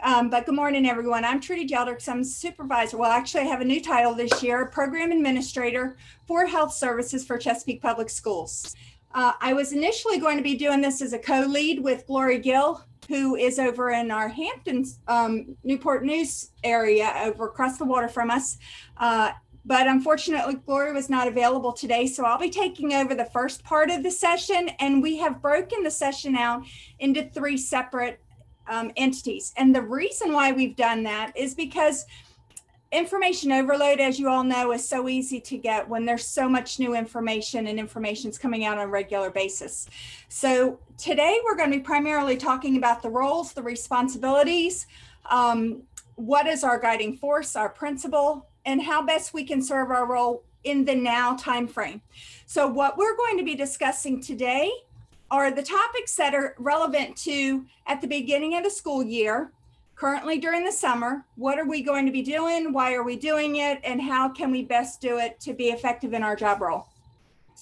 But good morning, everyone. I'm Trudy Geldricks. I'm supervisor. Well, actually, I have a new title this year, Program Administrator for Health Services for Chesapeake Public Schools. I was initially going to be doing this as a co-lead with Glory Gill, who is over in our Hamptons, Newport News area over across the water from us. But unfortunately, Glory was not available today, so I'll be taking over the first part of the session, and we have broken the session out into 3 separate entities. And the reason why we've done that is because information overload, as you all know, is so easy to get when there's so much new information and information's coming out on a regular basis. So today we're going to be primarily talking about the roles, the responsibilities, what is our guiding force, our principle, and how best we can serve our role in the now timeframe. So what we're going to be discussing today are the topics that are relevant to at the beginning of the school year, currently during the summer. What are we going to be doing? Why are we doing it? And how can we best do it to be effective in our job role?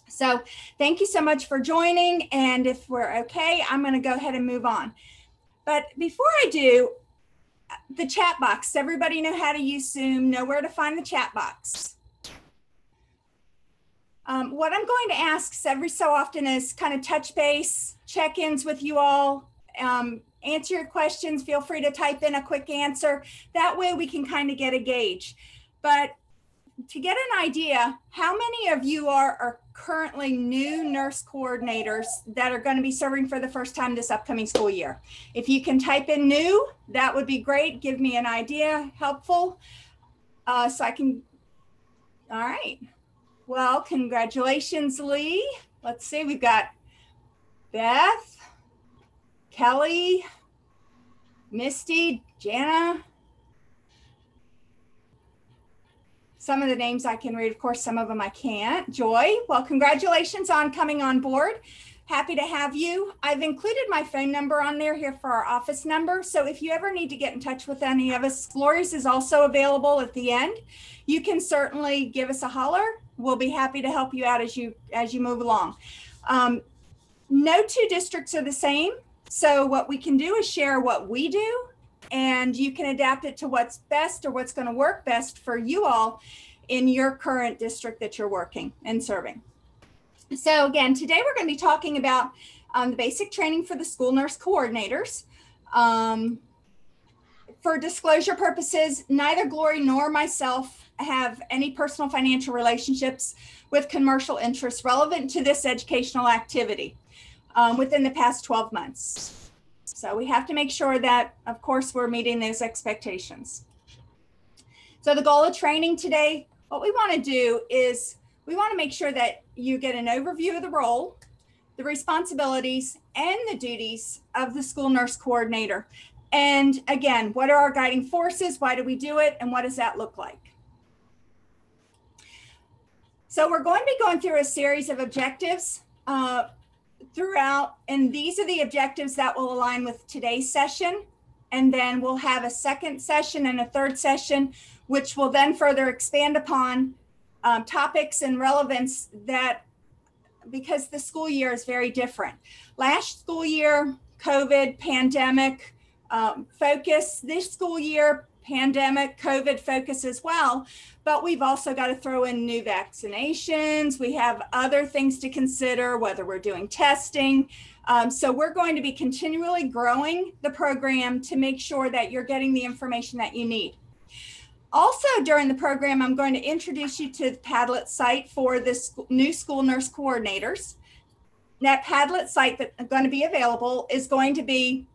So thank you so much for joining. And if we're okay, I'm going to go ahead and move on. But before I do, the chat box, everybody know how to use Zoom, know where to find the chat box. What I'm going to ask every so often is kind of touch base, check-ins with you all, answer your questions. Feel free to type in a quick answer. That way we can kind of get a gauge. But to get an idea, how many of you are currently new nurse coordinators that are going to be serving for the first time this upcoming school year? If you can type in new, that would be great. Give me an idea, helpful. So I can, all right. Well, congratulations, Lee. Let's see, we've got Beth, Kelly, Misty, Jana. Some of the names I can read, of course, some of them I can't. Joy, well, congratulations on coming on board. Happy to have you. I've included my phone number on there here for our office number. So if you ever need to get in touch with any of us, Glory's is also available at the end. You can certainly give us a holler. We'll be happy to help you out as you move along. No 2 districts are the same. So what we can do is share what we do, and you can adapt it to what's best or what's going to work best for you all in your current district that you're working and serving. So again, today we're going to be talking about the basic training for the school nurse coordinators. For disclosure purposes, neither Glory nor myself have any personal financial relationships with commercial interests relevant to this educational activity within the past 12 months. So we have to make sure that, of course, we're meeting those expectations. So the goal of training today, what we want to do is we want to make sure that you get an overview of the role, the responsibilities, and the duties of the school nurse coordinator. And again, what are our guiding forces? Why do we do it? And what does that look like? So we're going to be going through a series of objectives throughout, and these are the objectives that will align with today's session. And then we'll have a second session and a third session, which will then further expand upon topics and relevance that, because the school year is very different. Last school year, COVID, pandemic focus. This school year, pandemic, COVID focus as well. But we've also got to throw in new vaccinations. We have other things to consider, whether we're doing testing. So we're going to be continually growing the program to make sure that you're getting the information that you need. Also during the program, I'm going to introduce you to the Padlet site for the new school nurse coordinators. That Padlet site that's going to be available is going to be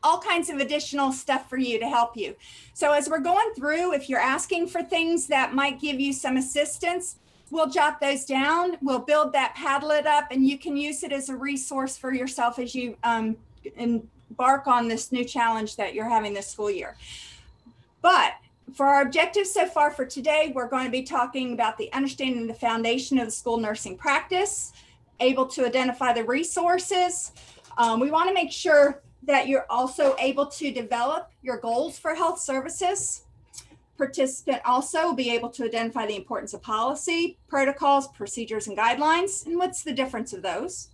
all kinds of additional stuff for you to help you. So as we're going through, if you're asking for things that might give you some assistance, we'll jot those down. We'll build that Padlet up, and you can use it as a resource for yourself as you embark on this new challenge that you're having this school year. But for our objectives so far for today, we're going to be talking about the understanding the foundation of the school nursing practice, able to identify the resources. We want to make sure that you're also able to develop your goals for health services. Participant also will be able to identify the importance of policy, protocols, procedures, and guidelines, and what's the difference of those.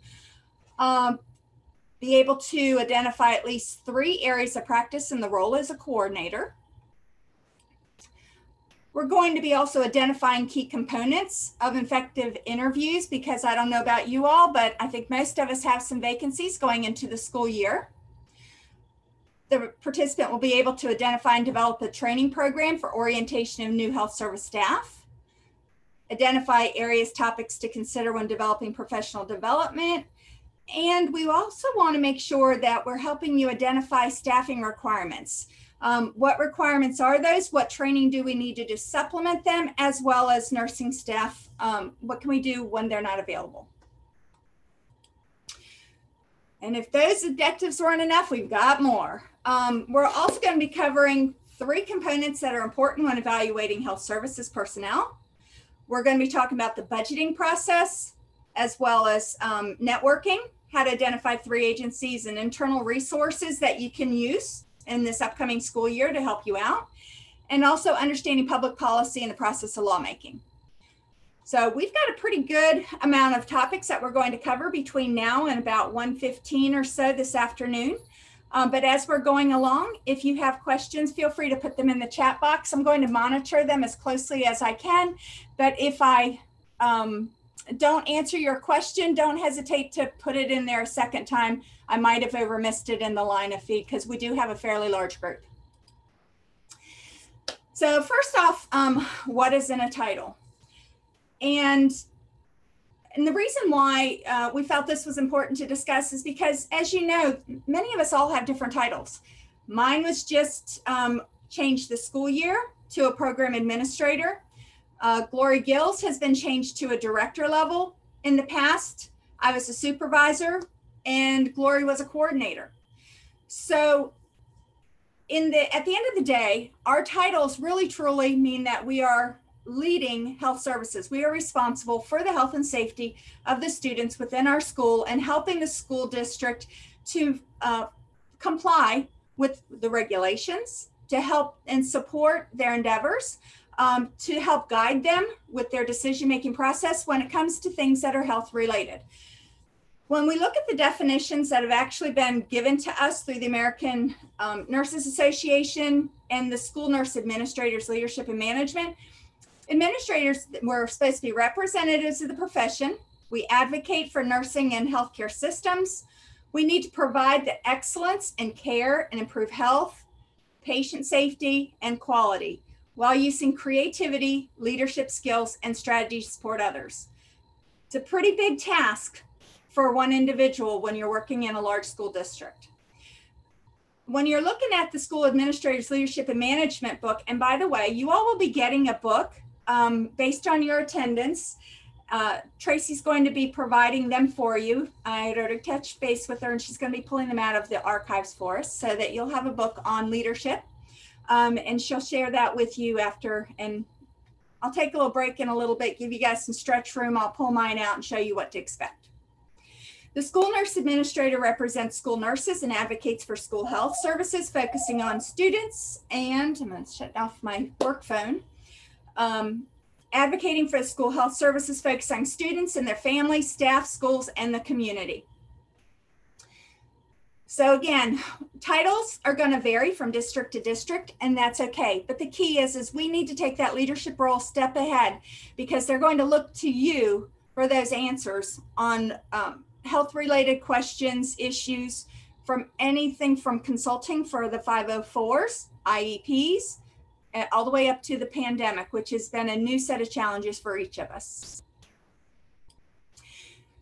be able to identify at least 3 areas of practice in the role as a coordinator. We're going to be also identifying key components of effective interviews, because I don't know about you all, but I think most of us have some vacancies going into the school year. The participant will be able to identify and develop a training program for orientation of new health service staff, identify areas, topics to consider when developing professional development. And we also want to make sure that we're helping you identify staffing requirements. What requirements are those? What training do we need to supplement them, as well as nursing staff? What can we do when they're not available? And if those objectives weren't enough, we've got more. We're also going to be covering 3 components that are important when evaluating health services personnel. We're going to be talking about the budgeting process, as well as networking, how to identify 3 agencies and internal resources that you can use in this upcoming school year to help you out, and also understanding public policy and the process of lawmaking. So we've got a pretty good amount of topics that we're going to cover between now and about 1:15 or so this afternoon. But as we're going along, if you have questions, feel free to put them in the chat box. I'm going to monitor them as closely as I can, but if I don't answer your question, don't hesitate to put it in there a second time. I might have overmissed it in the line of feed, because we do have a fairly large group. So first off, what is in a title? And the reason why we felt this was important to discuss is because, as you know, many of us all have different titles. Mine was just changed this school year to a program administrator. Glory Gills has been changed to a director level. In the past, I was a supervisor and Glory was a coordinator. So at the end of the day, our titles really truly mean that we are leading health services. We are responsible for the health and safety of the students within our school and helping the school district to comply with the regulations, to help and support their endeavors, to help guide them with their decision-making process when it comes to things that are health related. When we look at the definitions that have actually been given to us through the American Nurses Association and the School Nurse Administrators Leadership and Management, administrators were supposed to be representatives of the profession. We advocate for nursing and healthcare systems. We need to provide the excellence in care and improve health, patient safety, and quality, while using creativity, leadership skills, and strategy to support others. It's a pretty big task for one individual when you're working in a large school district. When you're looking at the School Administrators Leadership and Management book, and by the way, you all will be getting a book based on your attendance. Tracy's going to be providing them for you. I had already touched base with her and she's going to be pulling them out of the archives for us so that you'll have a book on leadership. And she'll share that with you after, and I'll take a little break in a little bit, give you guys some stretch room. I'll pull mine out and show you what to expect. The School Nurse Administrator represents school nurses and advocates for school health services, focusing on students, and I'm going to shut off my work phone. Advocating for the school health services, focused on students and their families, staff, schools, and the community. So again, titles are going to vary from district to district, and that's okay. But the key is we need to take that leadership role step ahead, because they're going to look to you for those answers on health-related questions, issues, from anything from consulting for the 504s, IEPs, all the way up to the pandemic, which has been a new set of challenges for each of us.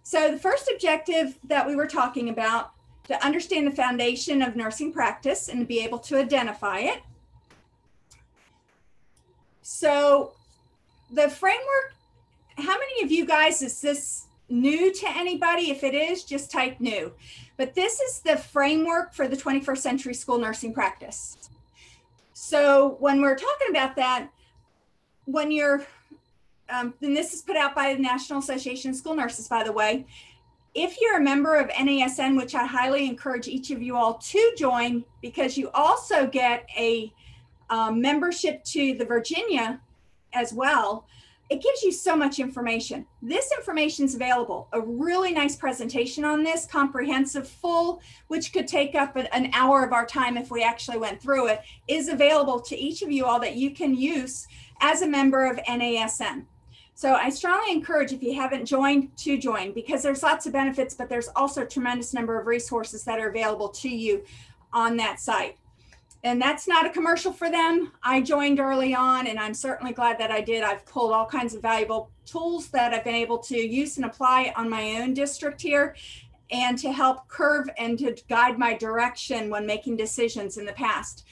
So the first objective that we were talking about, to understand the foundation of nursing practice and to be able to identify it. So the framework, how many of you guys, is this new to anybody? If it is, just type new. But this is the framework for the 21st century school nursing practice. So when we're talking about that, when you're, and this is put out by the National Association of School Nurses, by the way, if you're a member of NASN, which I highly encourage each of you all to join, because you also get a membership to the Virginia as well, it gives you so much information. This information is available. A really nice presentation on this, comprehensive, full, which could take up an hour of our time if we actually went through it, is available to each of you all that you can use as a member of NASN. So I strongly encourage, if you haven't joined, to join, because there's lots of benefits, but there's also a tremendous number of resources that are available to you on that site. And that's not a commercial for them. I joined early on, and I'm certainly glad that I did. I've pulled all kinds of valuable tools that I've been able to use and apply on my own district here, and to help curve and to guide my direction when making decisions in the past.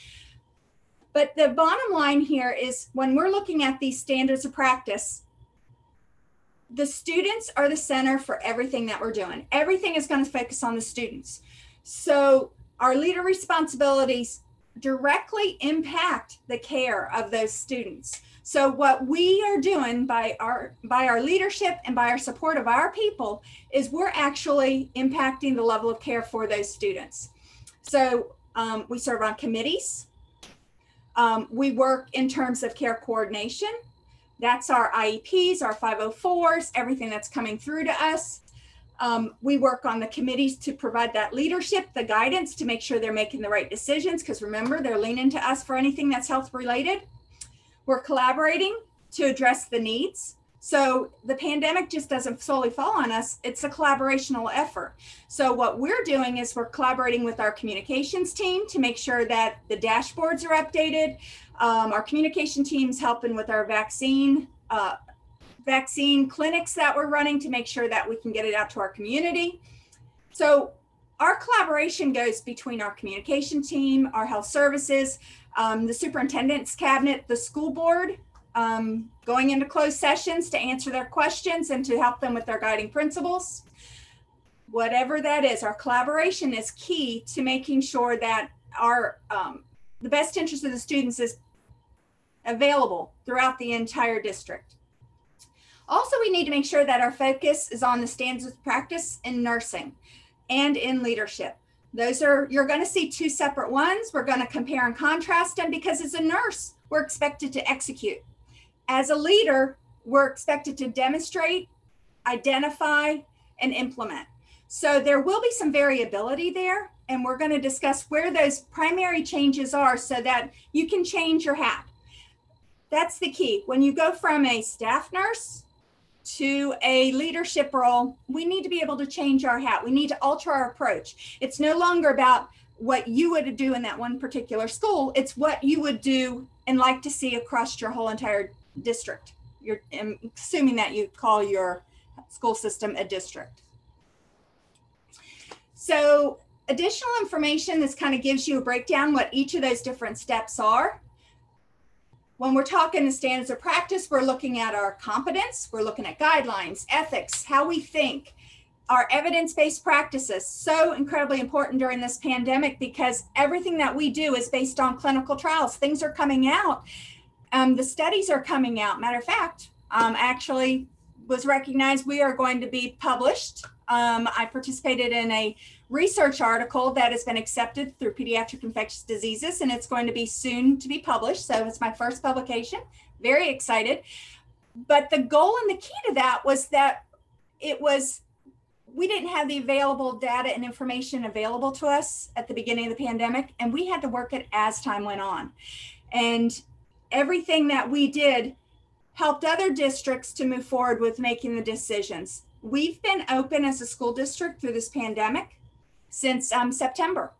But the bottom line here is, when we're looking at these standards of practice, the students are the center for everything that we're doing. Everything is going to focus on the students. So our leader responsibilities directly impact the care of those students. So what we are doing by our leadership and by our support of our people is we're actually impacting the level of care for those students. So we serve on committees. We work in terms of care coordination. That's our IEPs, our 504s, everything that's coming through to us. We work on the committees to provide that leadership, the guidance to make sure they're making the right decisions, because remember, they're leaning to us for anything that's health related. We're collaborating to address the needs. So the pandemic just doesn't solely fall on us. It's a collaborational effort. So what we're doing is we're collaborating with our communications team to make sure that the dashboards are updated. Our communication team's helping with our vaccine clinics that we're running to make sure that we can get it out to our community. So our collaboration goes between our communication team, our health services, the superintendent's cabinet, the school board, going into closed sessions to answer their questions and to help them with their guiding principles. Whatever that is, our collaboration is key to making sure that our the best interest of the students is available throughout the entire district. Also, we need to make sure that our focus is on the standards of practice in nursing and in leadership. Those are, you're going to see two separate ones. We're going to compare and contrast them, because as a nurse, we're expected to execute. As a leader, we're expected to demonstrate, identify, and implement. So there will be some variability there, and we're going to discuss where those primary changes are so that you can change your hat. That's the key. When you go from a staff nurse to a leadership role, we need to be able to change our hat. We need to alter our approach. It's no longer about what you would do in that one particular school. It's what you would do and like to see across your whole entire district. I'm assuming that you call your school system a district. So additional information, this kind of gives you a breakdown what each of those different steps are. When we're talking the standards of practice, we're looking at our competence, we're looking at guidelines, ethics, how we think, our evidence-based practices. So incredibly important during this pandemic, because everything that we do is based on clinical trials. Things are coming out. The studies are coming out. Matter of fact, actually was recognized, we are going to be published. I participated in a research article that has been accepted through Pediatric Infectious Diseases, and it's going to be soon to be published. So it's my first publication. Very excited. But the goal and the key to that was that we didn't have the available data and information available to us at the beginning of the pandemic, and we had to work it as time went on. And everything that we did helped other districts to move forward with making the decisions. We've been open as a school district through this pandemic since September.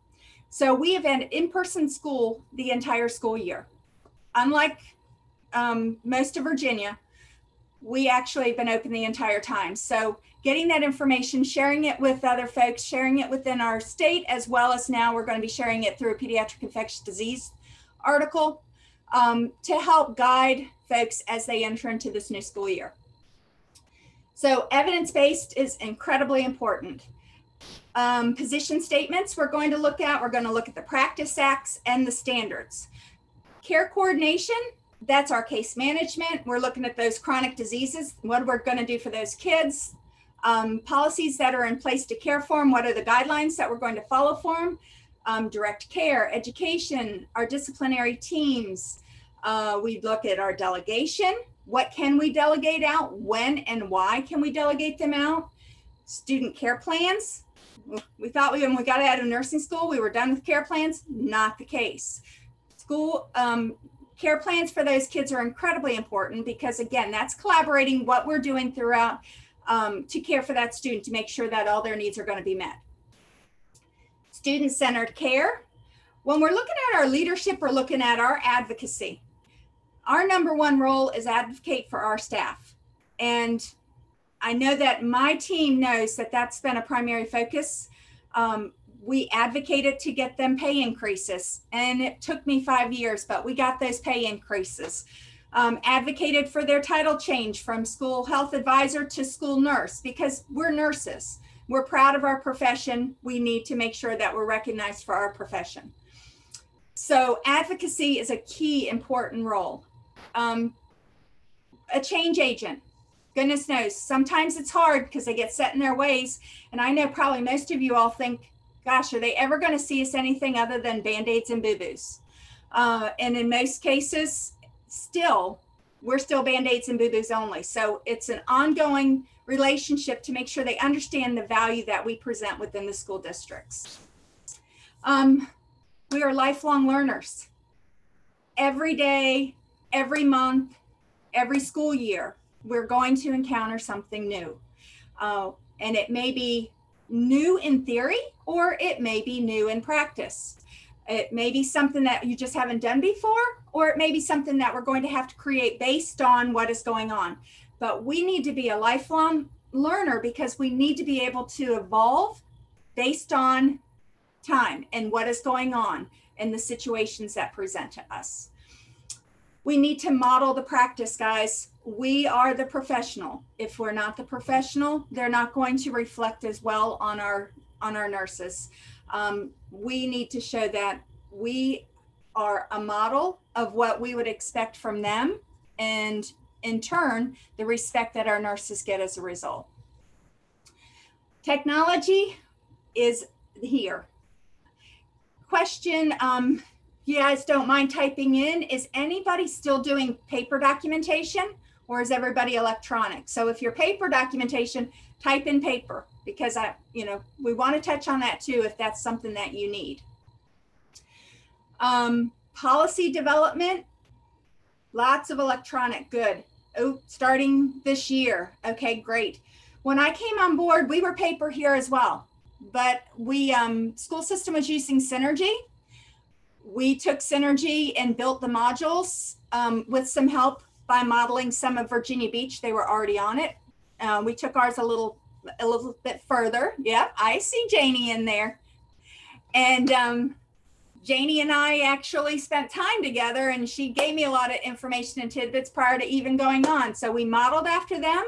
So we have had in-person school the entire school year. Unlike most of Virginia, we actually have been open the entire time. So getting that information, sharing it with other folks, sharing it within our state, as well as now we're going to be sharing it through a Pediatric Infectious Disease article to help guide folks as they enter into this new school year. So evidence-based is incredibly important. Position statements we're going to look at the practice acts and the standards. Care coordination, that's our case management. We're looking at those chronic diseases, what we're going to do for those kids. Policies that are in place to care for them, what are the guidelines that we're going to follow for them. Direct care, education, our disciplinary teams. We look at our delegation, What can we delegate out? When and why can we delegate them out? Student care plans. We thought when we got out of nursing school, we were done with care plans. Not the case. School care plans for those kids are incredibly important because, again, that's collaborating what we're doing throughout to care for that student to make sure that all their needs are going to be met. Student-centered care. When we're looking at our leadership, we're looking at our advocacy. Our number one role is advocate for our staff. And I know that my team knows that that's been a primary focus. We advocated to get them pay increases, and it took me 5 years, but we got those pay increases. Advocated for their title change from school health advisor to school nurse because we're nurses. We're proud of our profession. We need to make sure that we're recognized for our profession. So advocacy is a key important role. A change agent. Goodness knows, sometimes it's hard because they get set in their ways. And I know probably most of you all think, gosh, are they ever going to see us anything other than Band-Aids and boo-boos? And in most cases, we're still Band-Aids and boo-boos only. So it's an ongoing relationship to make sure they understand the value that we present within the school districts. We are lifelong learners. Every day, every month, every school year, we're going to encounter something new. And it may be new in theory, or it may be new in practice. It may be something that you just haven't done before, or it may be something that we're going to have to create based on what is going on. But we need to be a lifelong learner because we need to be able to evolve based on time and what is going on and the situations that present to us. We need to model the practice, guys. We are the professional. If we're not the professional, they're not going to reflect as well on our nurses. We need to show that we are a model of what we would expect from them, and in turn, the respect that our nurses get as a result. Technology is here. Question, you guys don't mind typing in, is anybody still doing paper documentation or is everybody electronic? So if you're paper documentation, type in paper because we want to touch on that too if that's something that you need. Policy development, lots of electronic, good. Oh, starting this year, okay, great. When I came on board, we were paper here as well, but school system was using Synergy. We took Synergy and built the modules with some help by modeling some of Virginia Beach. They were already on it. We took ours a little bit further. Yep, I see Janie in there. And Janie and I actually spent time together and she gave me a lot of information and tidbits prior to even going on. So we modeled after them.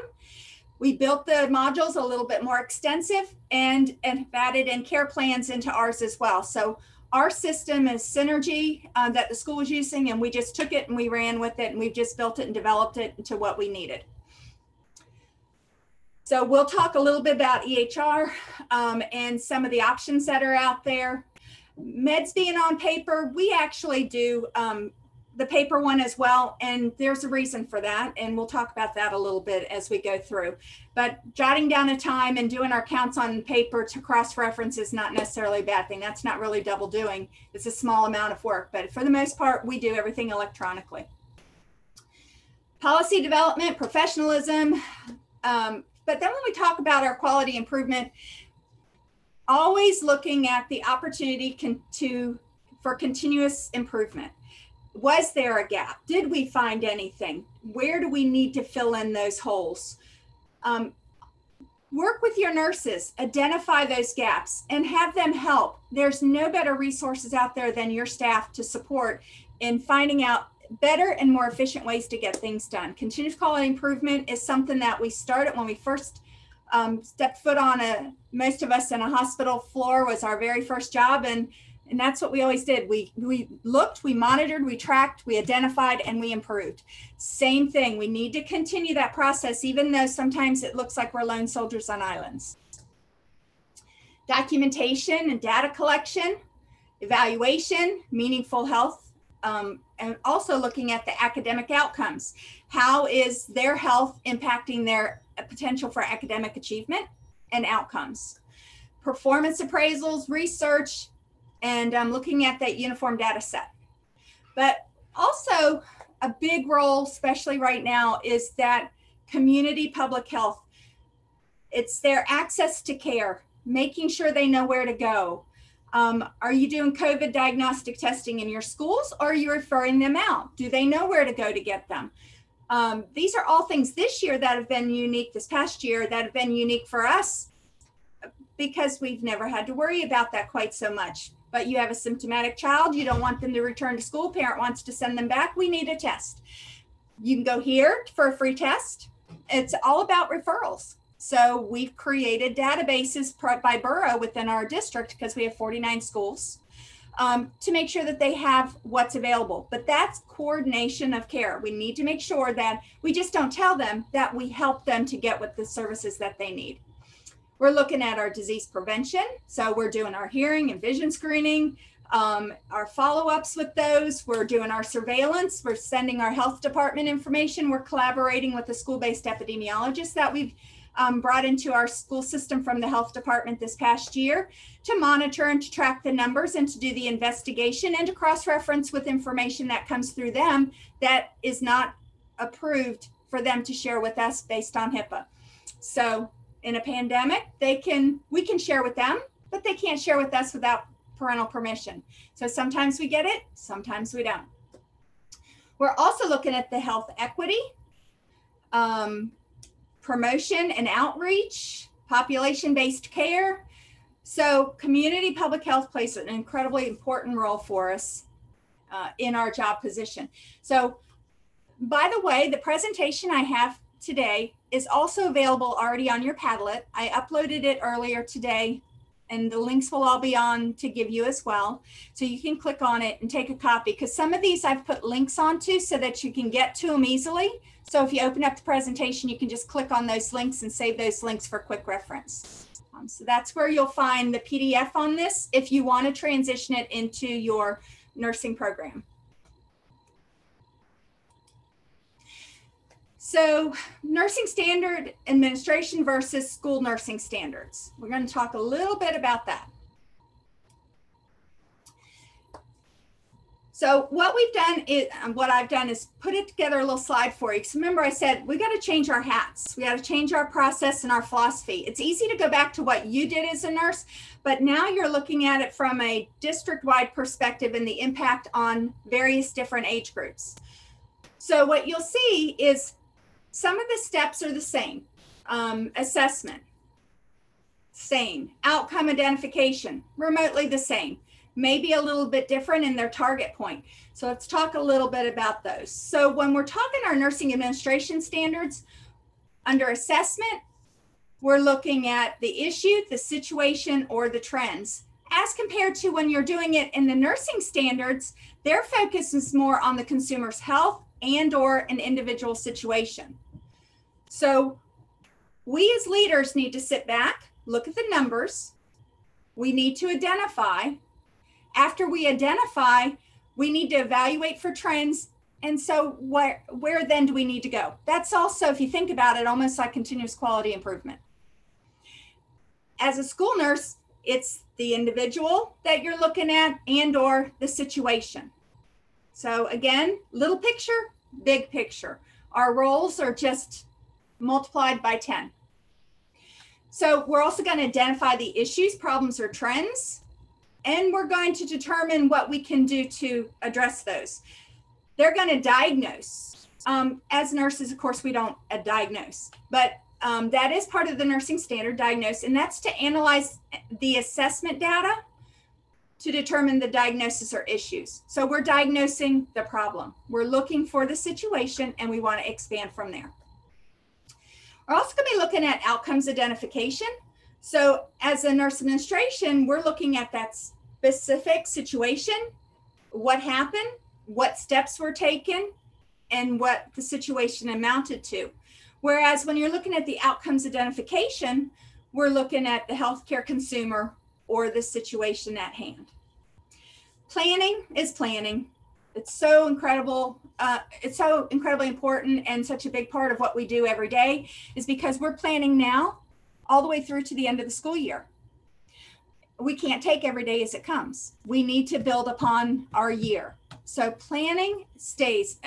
We built the modules a little bit more extensive and added in care plans into ours as well. So our system is Synergy that the school was using, and we just took it and we ran with it and we've just built it and developed it into what we needed. So we'll talk a little bit about EHR and some of the options that are out there. Meds being on paper, we actually do the paper one as well, and there's a reason for that, and we'll talk about that a little bit as we go through. But jotting down a time and doing our counts on paper to cross-reference is not necessarily a bad thing. That's not really double doing. It's a small amount of work, but for the most part, we do everything electronically. Policy development, professionalism, but then when we talk about our quality improvement, always looking at the opportunity for continuous improvement. Was there a gap? Did we find anything? Where do we need to fill in those holes? Work with your nurses, identify those gaps and have them help. There's no better resources out there than your staff to support in finding out better and more efficient ways to get things done. Continuous quality improvement is something that we started when we first stepped foot on most of us in a hospital floor was our very first job. And that's what we always did. We looked, we monitored, we tracked, we identified, and we improved. Same thing. We need to continue that process, even though sometimes it looks like we're lone soldiers on islands. Documentation and data collection, evaluation, meaningful health and also looking at the academic outcomes. How is their health impacting their potential for academic achievement and outcomes? Performance appraisals, research, and looking at that uniform data set. But also a big role, especially right now, is that community public health. It's their access to care, making sure they know where to go. Are you doing COVID diagnostic testing in your schools, or are you referring them out? Do they know where to go to get them? These are all things this year that have been unique, this past year, that have been unique for us because we've never had to worry about that quite so much. But you have a symptomatic child, you don't want them to return to school, parent wants to send them back, we need a test. You can go here for a free test. It's all about referrals. So we've created databases by borough within our district, because we have 49 schools, to make sure that they have what's available. But that's coordination of care. We need to make sure that we just don't tell them, that we help them to get what the services that they need. We're looking at our disease prevention. So we're doing our hearing and vision screening, our follow-ups with those. We're doing our surveillance. We're sending our health department information. We're collaborating with the school-based epidemiologists that we've brought into our school system from the health department this past year, to monitor and to track the numbers and to do the investigation and to cross-reference with information that comes through them that is not approved for them to share with us based on HIPAA. So in a pandemic, we can share with them, but they can't share with us without parental permission. So sometimes we get it, sometimes we don't. We're also looking at the health equity, promotion and outreach, population-based care. So community public health plays an incredibly important role for us in our job position. So by the way, the presentation I have today is also available already on your Padlet. I uploaded it earlier today, and the links will all be on to give you as well. So you can click on it and take a copy, because some of these I've put links onto so that you can get to them easily. So if you open up the presentation, you can just click on those links and save those links for quick reference. So that's where you'll find the PDF on this if you want to transition it into your nursing program. So nursing standard administration versus school nursing standards. We're going to talk a little bit about that. So what we've done is, what I've done is put it together a little slide for you. Because remember I said, we got to change our hats. We got to change our process and our philosophy. It's easy to go back to what you did as a nurse, but now you're looking at it from a district-wide perspective and the impact on various different age groups. So what you'll see is some of the steps are the same. Assessment, same. Outcome identification, remotely the same. Maybe a little bit different in their target point. So let's talk a little bit about those. So when we're talking our nursing administration standards, under assessment, we're looking at the issue, the situation, or the trends. As compared to when you're doing it in the nursing standards, their focus is more on the consumer's health and or an individual situation. So we as leaders need to sit back, look at the numbers. We need to identify. After we identify, we need to evaluate for trends. And so where then do we need to go? That's also, if you think about it, almost like continuous quality improvement. As a school nurse, it's the individual that you're looking at and or the situation. So again, little picture, big picture. Our roles are just multiplied by 10. So we're also going to identify the issues, problems, or trends, and we're going to determine what we can do to address those. They're going to diagnose. As nurses, of course, we don't diagnose, but that is part of the nursing standard, diagnose, and that's to analyze the assessment data to determine the diagnosis or issues. So we're diagnosing the problem. We're looking for the situation and we want to expand from there. We're also going to be looking at outcomes identification. So as a nurse administration, we're looking at that specific situation, what happened, what steps were taken, and what the situation amounted to. Whereas when you're looking at the outcomes identification, we're looking at the healthcare consumer or the situation at hand. Planning is planning. It's so incredible. It's so incredibly important and such a big part of what we do every day, is because we're planning now all the way through to the end of the school year. We can't take every day as it comes. We need to build upon our year. So planning stays.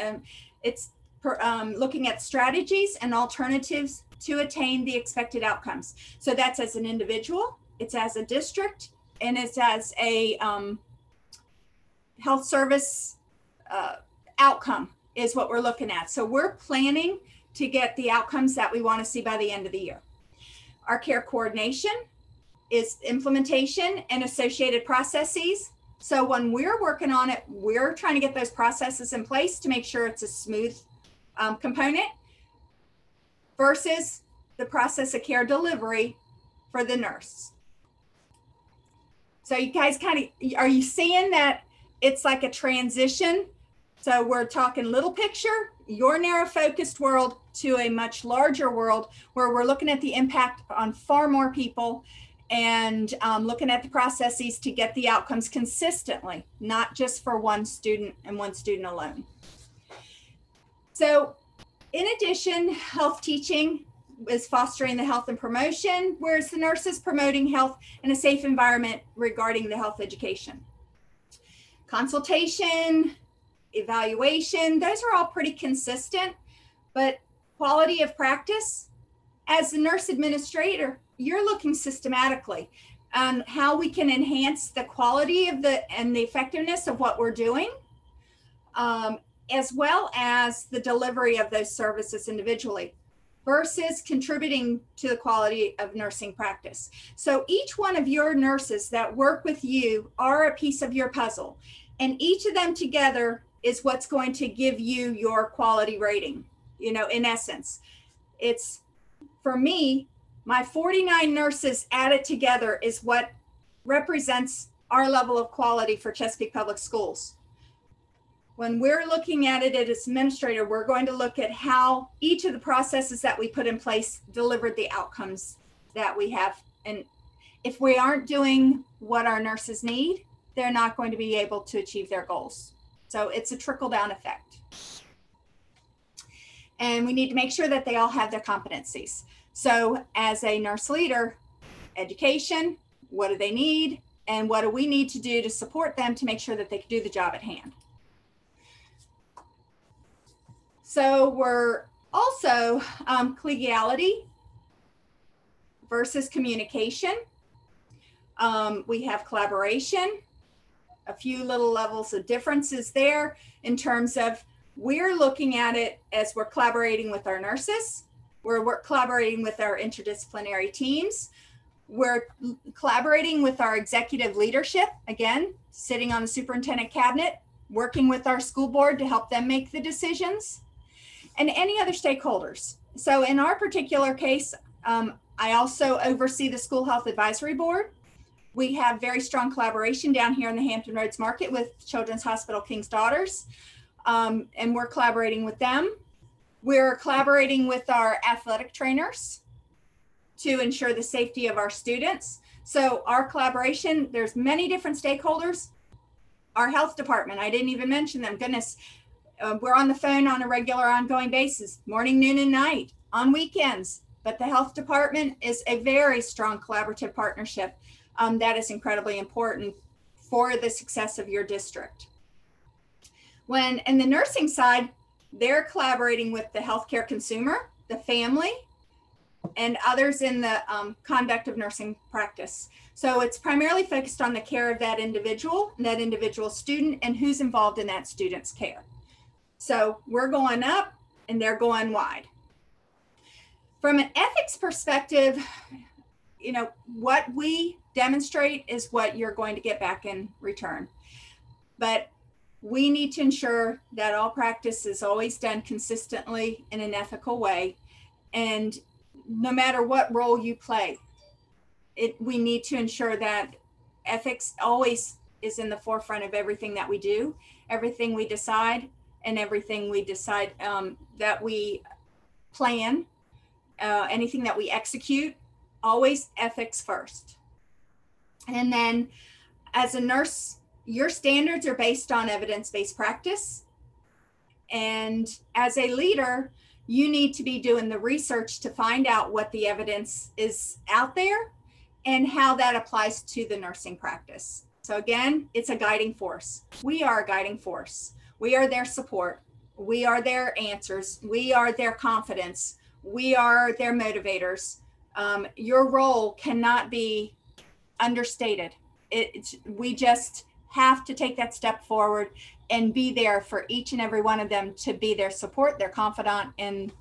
It's looking at strategies and alternatives to attain the expected outcomes. So that's as an individual, it's as a district, and it's as a health service outcome is what we're looking at. So we're planning to get the outcomes that we want to see by the end of the year. Our care coordination is implementation and associated processes. So when we're working on it, we're trying to get those processes in place to make sure it's a smooth component versus the process of care delivery for the nurse. So you guys are you seeing that it's like a transition? So we're talking little picture, your narrow focused world, to a much larger world where we're looking at the impact on far more people and looking at the processes to get the outcomes consistently, not just for one student and one student alone. So in addition, health teaching is fostering the health and promotion, whereas the nurse is promoting health and a safe environment regarding the health education. Consultation, evaluation, those are all pretty consistent, but quality of practice, as the nurse administrator, you're looking systematically on how we can enhance the quality of and the effectiveness of what we're doing, as well as the delivery of those services individually versus contributing to the quality of nursing practice. So each one of your nurses that work with you are a piece of your puzzle, and each of them together is what's going to give you your quality rating. You know, in essence, it's, for me, my 49 nurses added together is what represents our level of quality for Chesapeake Public Schools. When we're looking at it as administrator, we're going to look at how each of the processes that we put in place delivered the outcomes that we have. And if we aren't doing what our nurses need, they're not going to be able to achieve their goals. So it's a trickle-down effect. And we need to make sure that they all have their competencies. So as a nurse leader, education, what do they need? And what do we need to do to support them to make sure that they can do the job at hand? So we're also collegiality versus communication. We have collaboration, a few little levels of differences there in terms of we're looking at it as we're collaborating with our nurses, we're collaborating with our interdisciplinary teams, we're collaborating with our executive leadership, again, sitting on the superintendent cabinet, working with our school board to help them make the decisions, and any other stakeholders. So in our particular case, I also oversee the School Health Advisory Board. We have very strong collaboration down here in the Hampton Roads market with Children's Hospital King's Daughters, and we're collaborating with them. We're collaborating with our athletic trainers to ensure the safety of our students. So our collaboration, there's many different stakeholders. Our health department, I didn't even mention them, goodness. We're on the phone on a regular ongoing basis, morning, noon, and night, on weekends. But the health department is a very strong collaborative partnership that is incredibly important for the success of your district. When in the nursing side, they're collaborating with the healthcare consumer, the family, and others in the conduct of nursing practice. So it's primarily focused on the care of that individual student, and who's involved in that student's care. So we're going up and they're going wide. From an ethics perspective, you know, what we demonstrate is what you're going to get back in return. But we need to ensure that all practice is always done consistently in an ethical way. And no matter what role you play, we need to ensure that ethics always is in the forefront of everything that we do, everything we decide, and everything we decide that we plan, anything that we execute, always ethics first. And then as a nurse your standards are based on evidence-based practice. And as a leader, you need to be doing the research to find out what the evidence is out there and how that applies to the nursing practice. So again, it's a guiding force. We are a guiding force. We are their support. We are their answers. We are their confidence. We are their motivators. Your role cannot be understated. We just have to take that step forward and be there for each and every one of them to be their support, their confidant, and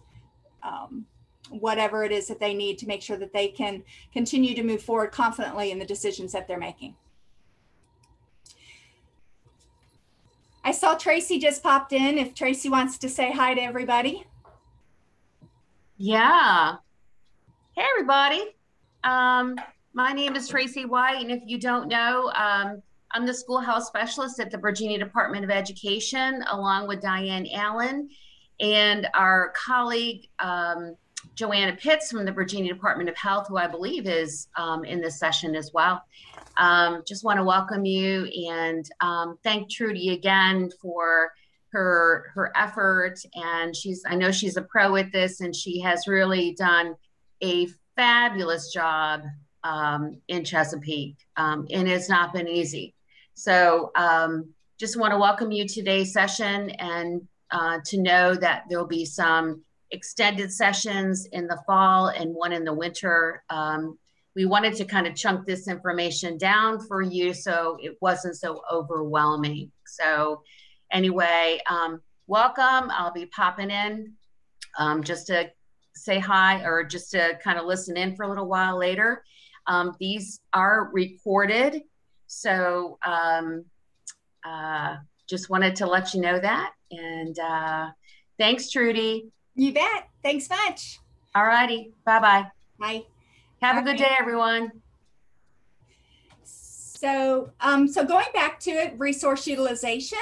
whatever it is that they need to make sure that they can continue to move forward confidently in the decisions that they're making. I saw Tracy just popped in. If Tracy wants to say hi to everybody. Yeah. Hey, everybody. My name is Tracy White, and if you don't know, I'm the schoolhouse specialist at the Virginia Department of Education, along with Diane Allen and our colleague, Joanna Pitts from the Virginia Department of Health, who I believe is in this session as well. Just want to welcome you and thank Trudy again for her effort. And I know she's a pro at this, and she has really done a fabulous job in Chesapeake, and it's not been easy. So just want to welcome you to today's session, and to know that there'll be some extended sessions in the fall and one in the winter. We wanted to kind of chunk this information down for you so it wasn't so overwhelming. So anyway, welcome. I'll be popping in just to say hi, or just to kind of listen in for a little while later. These are recorded, so just wanted to let you know that. And thanks, Trudy. You bet. Thanks much. All righty. Bye-bye. Bye. Have a good day, everyone. So, so going back to it, resource utilization,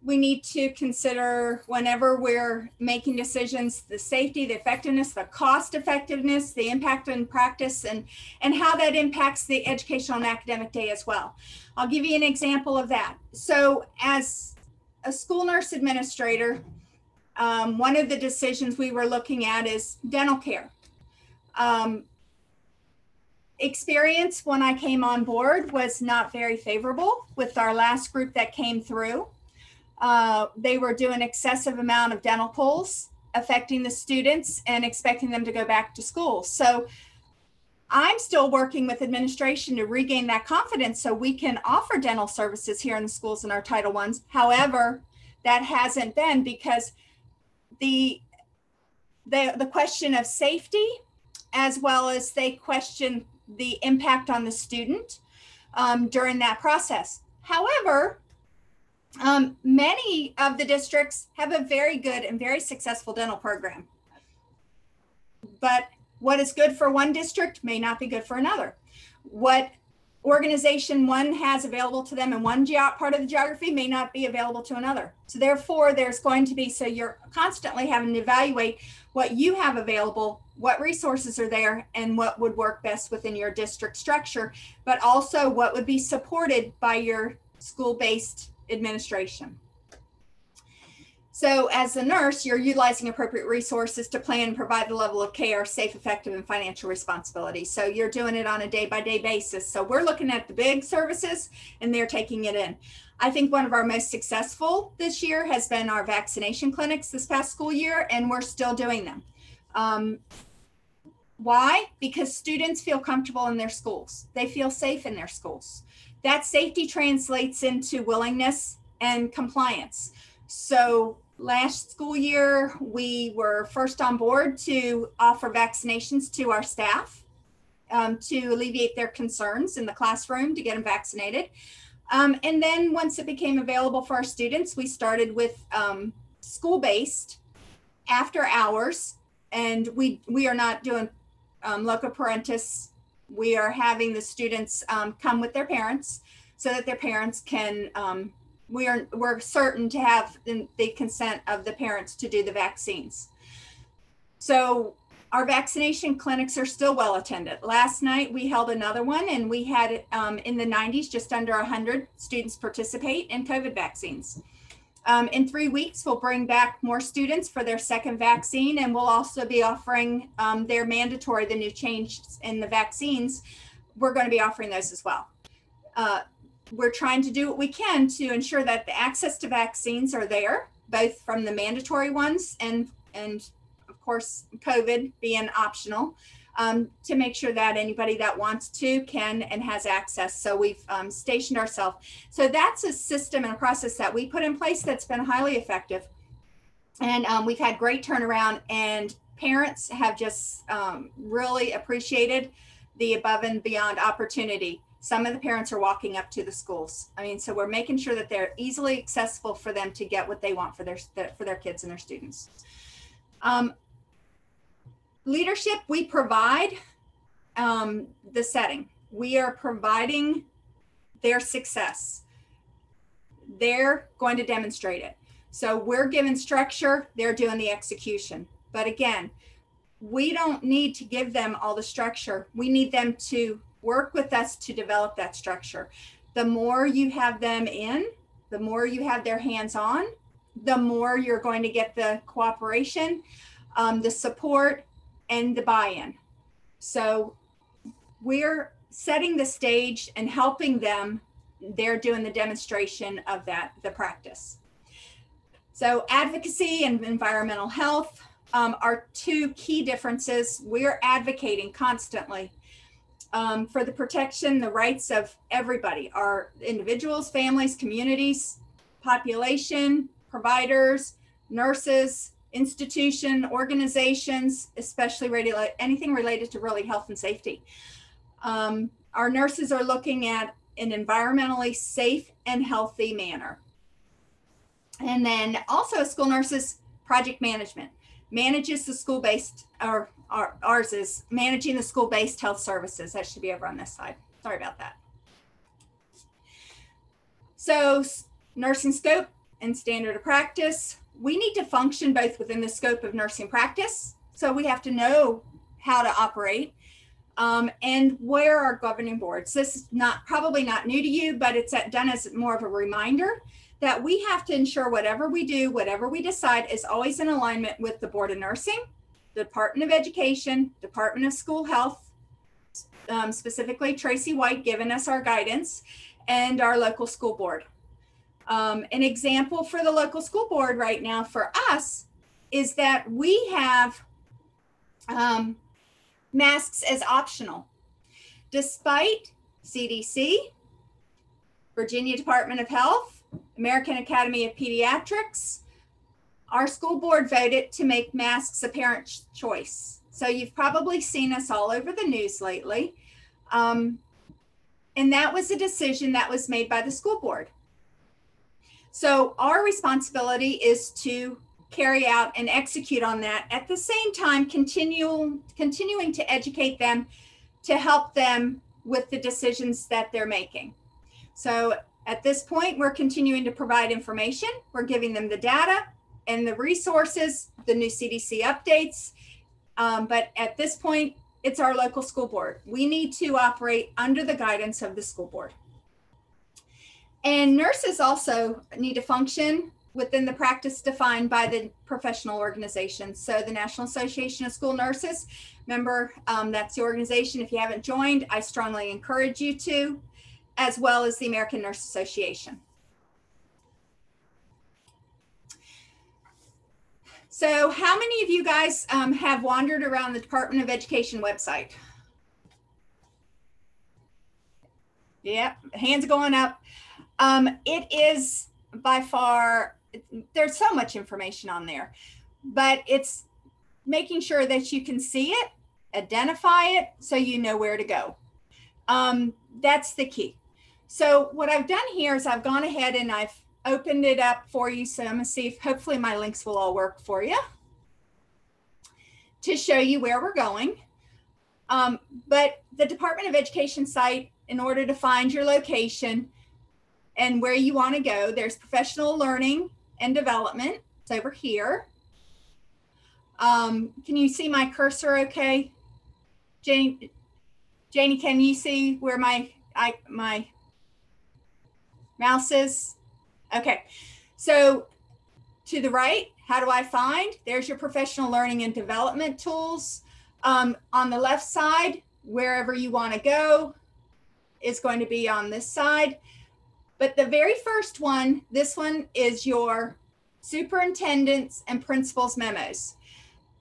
we need to consider whenever we're making decisions, the safety, the effectiveness, the cost effectiveness, the impact on practice, and how that impacts the educational and academic day as well. I'll give you an example of that. So as a school nurse administrator, one of the decisions we were looking at is dental care. Experience when I came on board was not very favorable with our last group that came through. They were doing excessive amount of dental pulls, affecting the students and expecting them to go back to school. So I'm still working with administration to regain that confidence so we can offer dental services here in the schools in our Title I's. However, that hasn't been because the question of safety, as well as they question the impact on the student during that process. However, many of the districts have a very good and very successful dental program. But what is good for one district may not be good for another. What organization one has available to them in one part of the geography may not be available to another. So therefore, there's going to be, so you're constantly having to evaluate what you have available, what resources are there, and what would work best within your district structure, but also what would be supported by your school-based administration. So as a nurse, you're utilizing appropriate resources to plan and provide the level of care, safe, effective, and financial responsibility. So you're doing it on a day-by-day basis. So we're looking at the big services and they're taking it in. I think one of our most successful this year has been our vaccination clinics this past school year, and we're still doing them. Why? Because students feel comfortable in their schools. They feel safe in their schools. That safety translates into willingness and compliance. So last school year, we were first on board to offer vaccinations to our staff to alleviate their concerns in the classroom to get them vaccinated. And then once it became available for our students, we started with school-based after hours, and we are not doing loco parentis. We are having the students come with their parents so that their parents can, we're certain to have the consent of the parents to do the vaccines. So Our vaccination clinics are still well attended. Last night we held another one, and we had in the 90s, just under 100 students participate in COVID vaccines. In 3 weeks, we'll bring back more students for their second vaccine, and we'll also be offering their mandatory, the new change in the vaccines. We're going to be offering those as well. We're trying to do what we can to ensure that the access to vaccines are there, both from the mandatory ones and of course, COVID being optional, to make sure that anybody that wants to can and has access. So we've stationed ourselves. So that's a system and a process that we put in place that's been highly effective. And we've had great turnaround, and parents have just really appreciated the above and beyond opportunity. Some of the parents are walking up to the schools. I mean, so we're making sure that they're easily accessible for them to get what they want for their kids and their students. Leadership, we provide the setting. We are providing their success. They're going to demonstrate it. So we're giving structure, they're doing the execution. But again, we don't need to give them all the structure. We need them to work with us to develop that structure. The more you have them in, the more you have their hands on, the more you're going to get the cooperation, the support, and the buy-in. So we're setting the stage and helping them. They're doing the demonstration of that, the practice. So advocacy and environmental health are two key differences. We're advocating constantly for the protection, the rights of everybody, our individuals, families, communities, population, providers, nurses, institution, organizations, especially anything related to really health and safety. Our nurses are looking at an environmentally safe and healthy manner. And then also school nurses, project management, manages the school-based, or ours is managing the school-based health services. That should be over on this side. Sorry about that. So nursing scope and standard of practice. We need to function both within the scope of nursing practice. So we have to know how to operate and where are governing boards. This is probably not new to you, but it's done as more of a reminder that we have to ensure whatever we do, whatever we decide is always in alignment with the Board of Nursing, the Department of Education, Department of School Health, specifically Tracy White giving us our guidance, and our local school board. An example for the local school board right now for us is that we have masks as optional. Despite CDC, Virginia Department of Health, American Academy of Pediatrics, our school board voted to make masks a parent choice. So you've probably seen us all over the news lately. And that was a decision that was made by the school board. So our responsibility is to carry out and execute on that, at the same time continuing to educate them to help them with the decisions that they're making. So at this point, we're continuing to provide information. We're giving them the data and the resources, the new CDC updates. But at this point, it's our local school board. We need to operate under the guidance of the school board. And nurses also need to function within the practice defined by the professional organizations. So the National Association of School Nurses, remember, that's the organization. If you haven't joined, I strongly encourage you to, as well as the American Nurse Association. So how many of you guys have wandered around the Department of Education website? Yep, hands going up. It is by far, there's so much information on there, but it's making sure that you can see it, identify it, so you know where to go. That's the key. So what I've done here is I've gone ahead and I've opened it up for you. So I'm gonna see if hopefully my links will all work for you to show you where we're going. But the Department of Education site, in order to find your location and where you want to go, there's professional learning and development. It's over here. Can you see my cursor okay? Janie, can you see where my mouse is? Okay, so to the right, how do I find? There's your professional learning and development tools. On the left side, wherever you want to go is going to be on this side. But the very first one, this one is your superintendent's and principal's memos.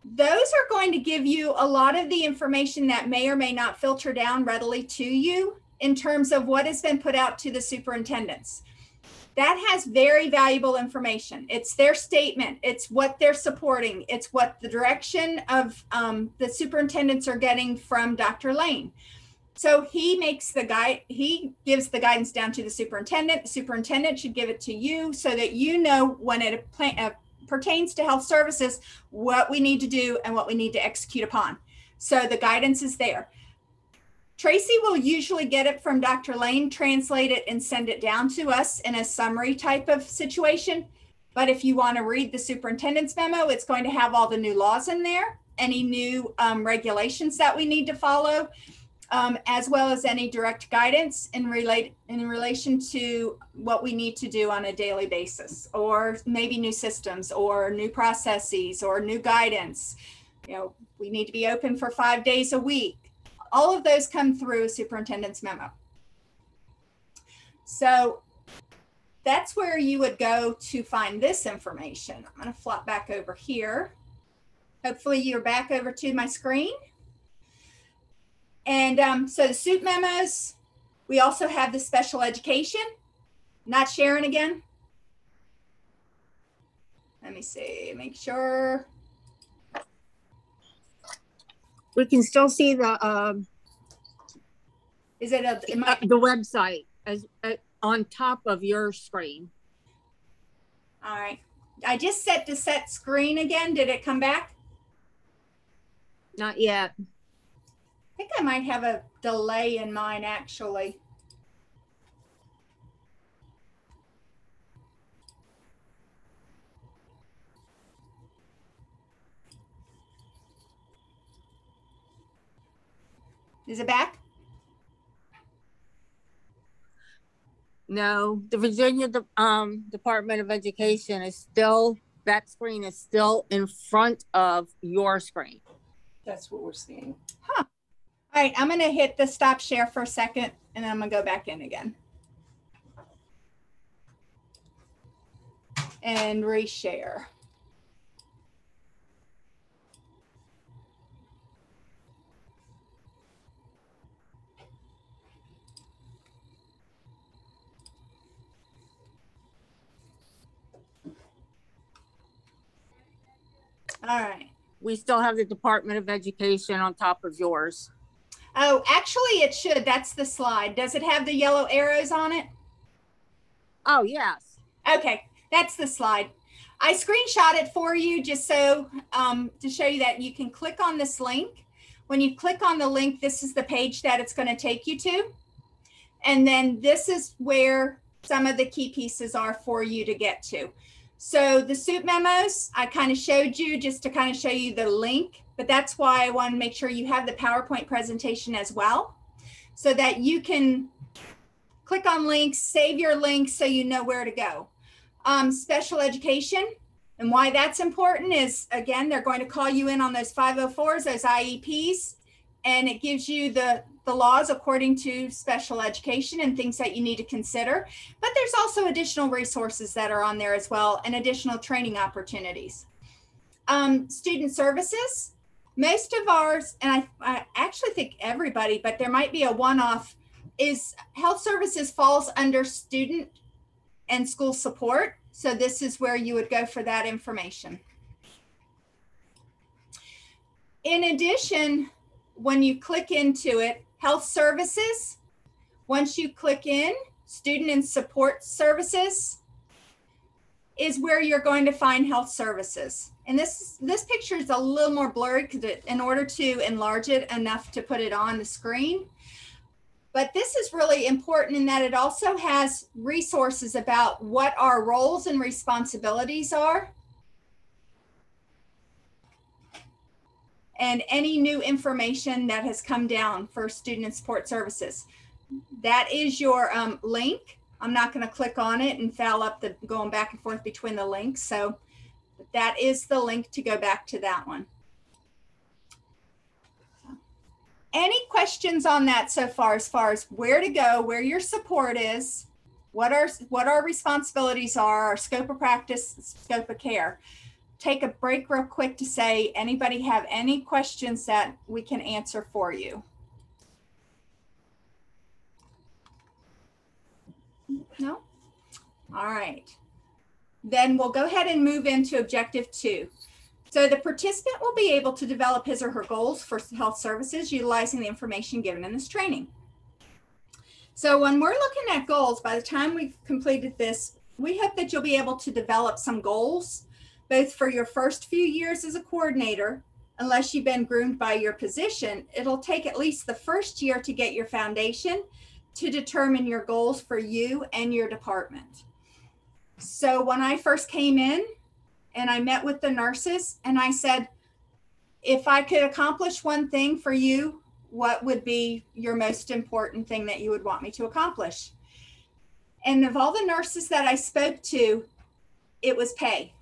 Those are going to give you a lot of the information that may or may not filter down readily to you in terms of what has been put out to the superintendents. That has very valuable information. It's their statement. It's what they're supporting. It's what the direction of the superintendents are getting from Dr. Lane. So he makes the guide, he gives the guidance down to the superintendent. The superintendent should give it to you so that you know when it pertains to health services, what we need to do and what we need to execute upon. So the guidance is there. Tracy will usually get it from Dr. Lane, translate it and send it down to us in a summary type of situation. But if you want to read the superintendent's memo, it's going to have all the new laws in there, any new regulations that we need to follow, as well as any direct guidance in relation to what we need to do on a daily basis, or maybe new systems or new processes or new guidance. You know, we need to be open for 5 days a week. All of those come through a superintendent's memo. So that's where you would go to find this information. I'm going to flop back over here. Hopefully you're back over to my screen. And so the SUP memos, we also have the special education. Not sharing again. Let me see, make sure. We can still see the Is it the website as on top of your screen. All right. I just set to set screen again. Did it come back? Not yet. I think I might have a delay in mine actually. Is it back? No, the Virginia Department of Education is still, that screen is still in front of your screen. That's what we're seeing. Huh. All right, I'm going to hit the stop share for a second and then I'm going to go back in again. And reshare. All right. We still have the Department of Education on top of yours. Oh, actually it should. That's the slide. Does it have the yellow arrows on it? Oh, yes. Okay, that's the slide. I screenshot it for you just so to show you that you can click on this link. When you click on the link, this is the page that it's going to take you to. And then this is where some of the key pieces are for you to get to. So the SUP memos, I kind of showed you just to kind of show you the link, but that's why I want to make sure you have the PowerPoint presentation as well, so that you can click on links, save your links so you know where to go. Special education, and why that's important is, again, they're going to call you in on those 504s, those IEPs, and it gives you the laws according to special education and things that you need to consider. But there's also additional resources that are on there as well, and additional training opportunities. Student services, most of ours, and I actually think everybody, but there might be a one-off, is health services falls under student and school support. So this is where you would go for that information. In addition, when you click into it, health services, once you click in, student and support services is where you're going to find health services. And this picture is a little more blurry because in order to enlarge it enough to put it on the screen. But this is really important in that it also has resources about what our roles and responsibilities are. and any new information that has come down for student and support services. That is your link. I'm not going to click on it and foul up the going back and forth between the links. So that is the link to go back to that one. Any questions on that so far as where to go, where your support is, what our responsibilities are, our scope of practice, scope of care? Take a break real quick to say, anybody have any questions that we can answer for you? No? All right. Then we'll go ahead and move into objective 2. So the participant will be able to develop his or her goals for health services utilizing the information given in this training. So when we're looking at goals, by the time we've completed this, we hope that you'll be able to develop some goals, both for your first few years as a coordinator. Unless you've been groomed by your position, it'll take at least the first year to get your foundation to determine your goals for you and your department. So when I first came in and I met with the nurses and I said, if I could accomplish one thing for you, what would be your most important thing that you would want me to accomplish? And of all the nurses that I spoke to, it was pay.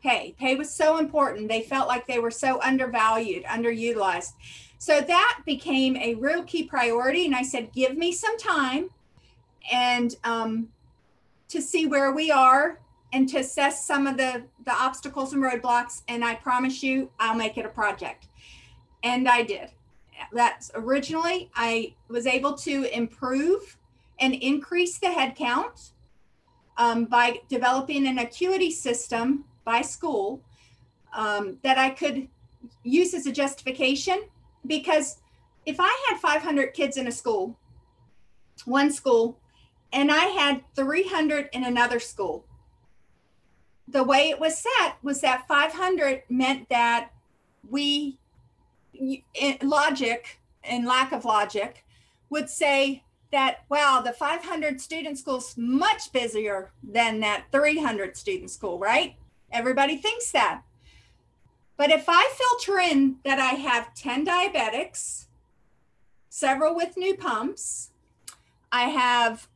Pay was so important. They felt like they were so undervalued, underutilized. So that became a real key priority. And I said, give me some time and to see where we are and to assess some of the obstacles and roadblocks. And I promise you, I'll make it a project. And I did. That's originally, I was able to improve and increase the head count by developing an acuity system by school that I could use as a justification. Because if I had 500 kids in a school, one school, and I had 300 in another school, the way it was set was that 500 meant that we, in logic and lack of logic, would say that, wow, the 500 student school's much busier than that 300 student school, right? Everybody thinks that. But if I filter in that I have 10 diabetics, several with new pumps, I have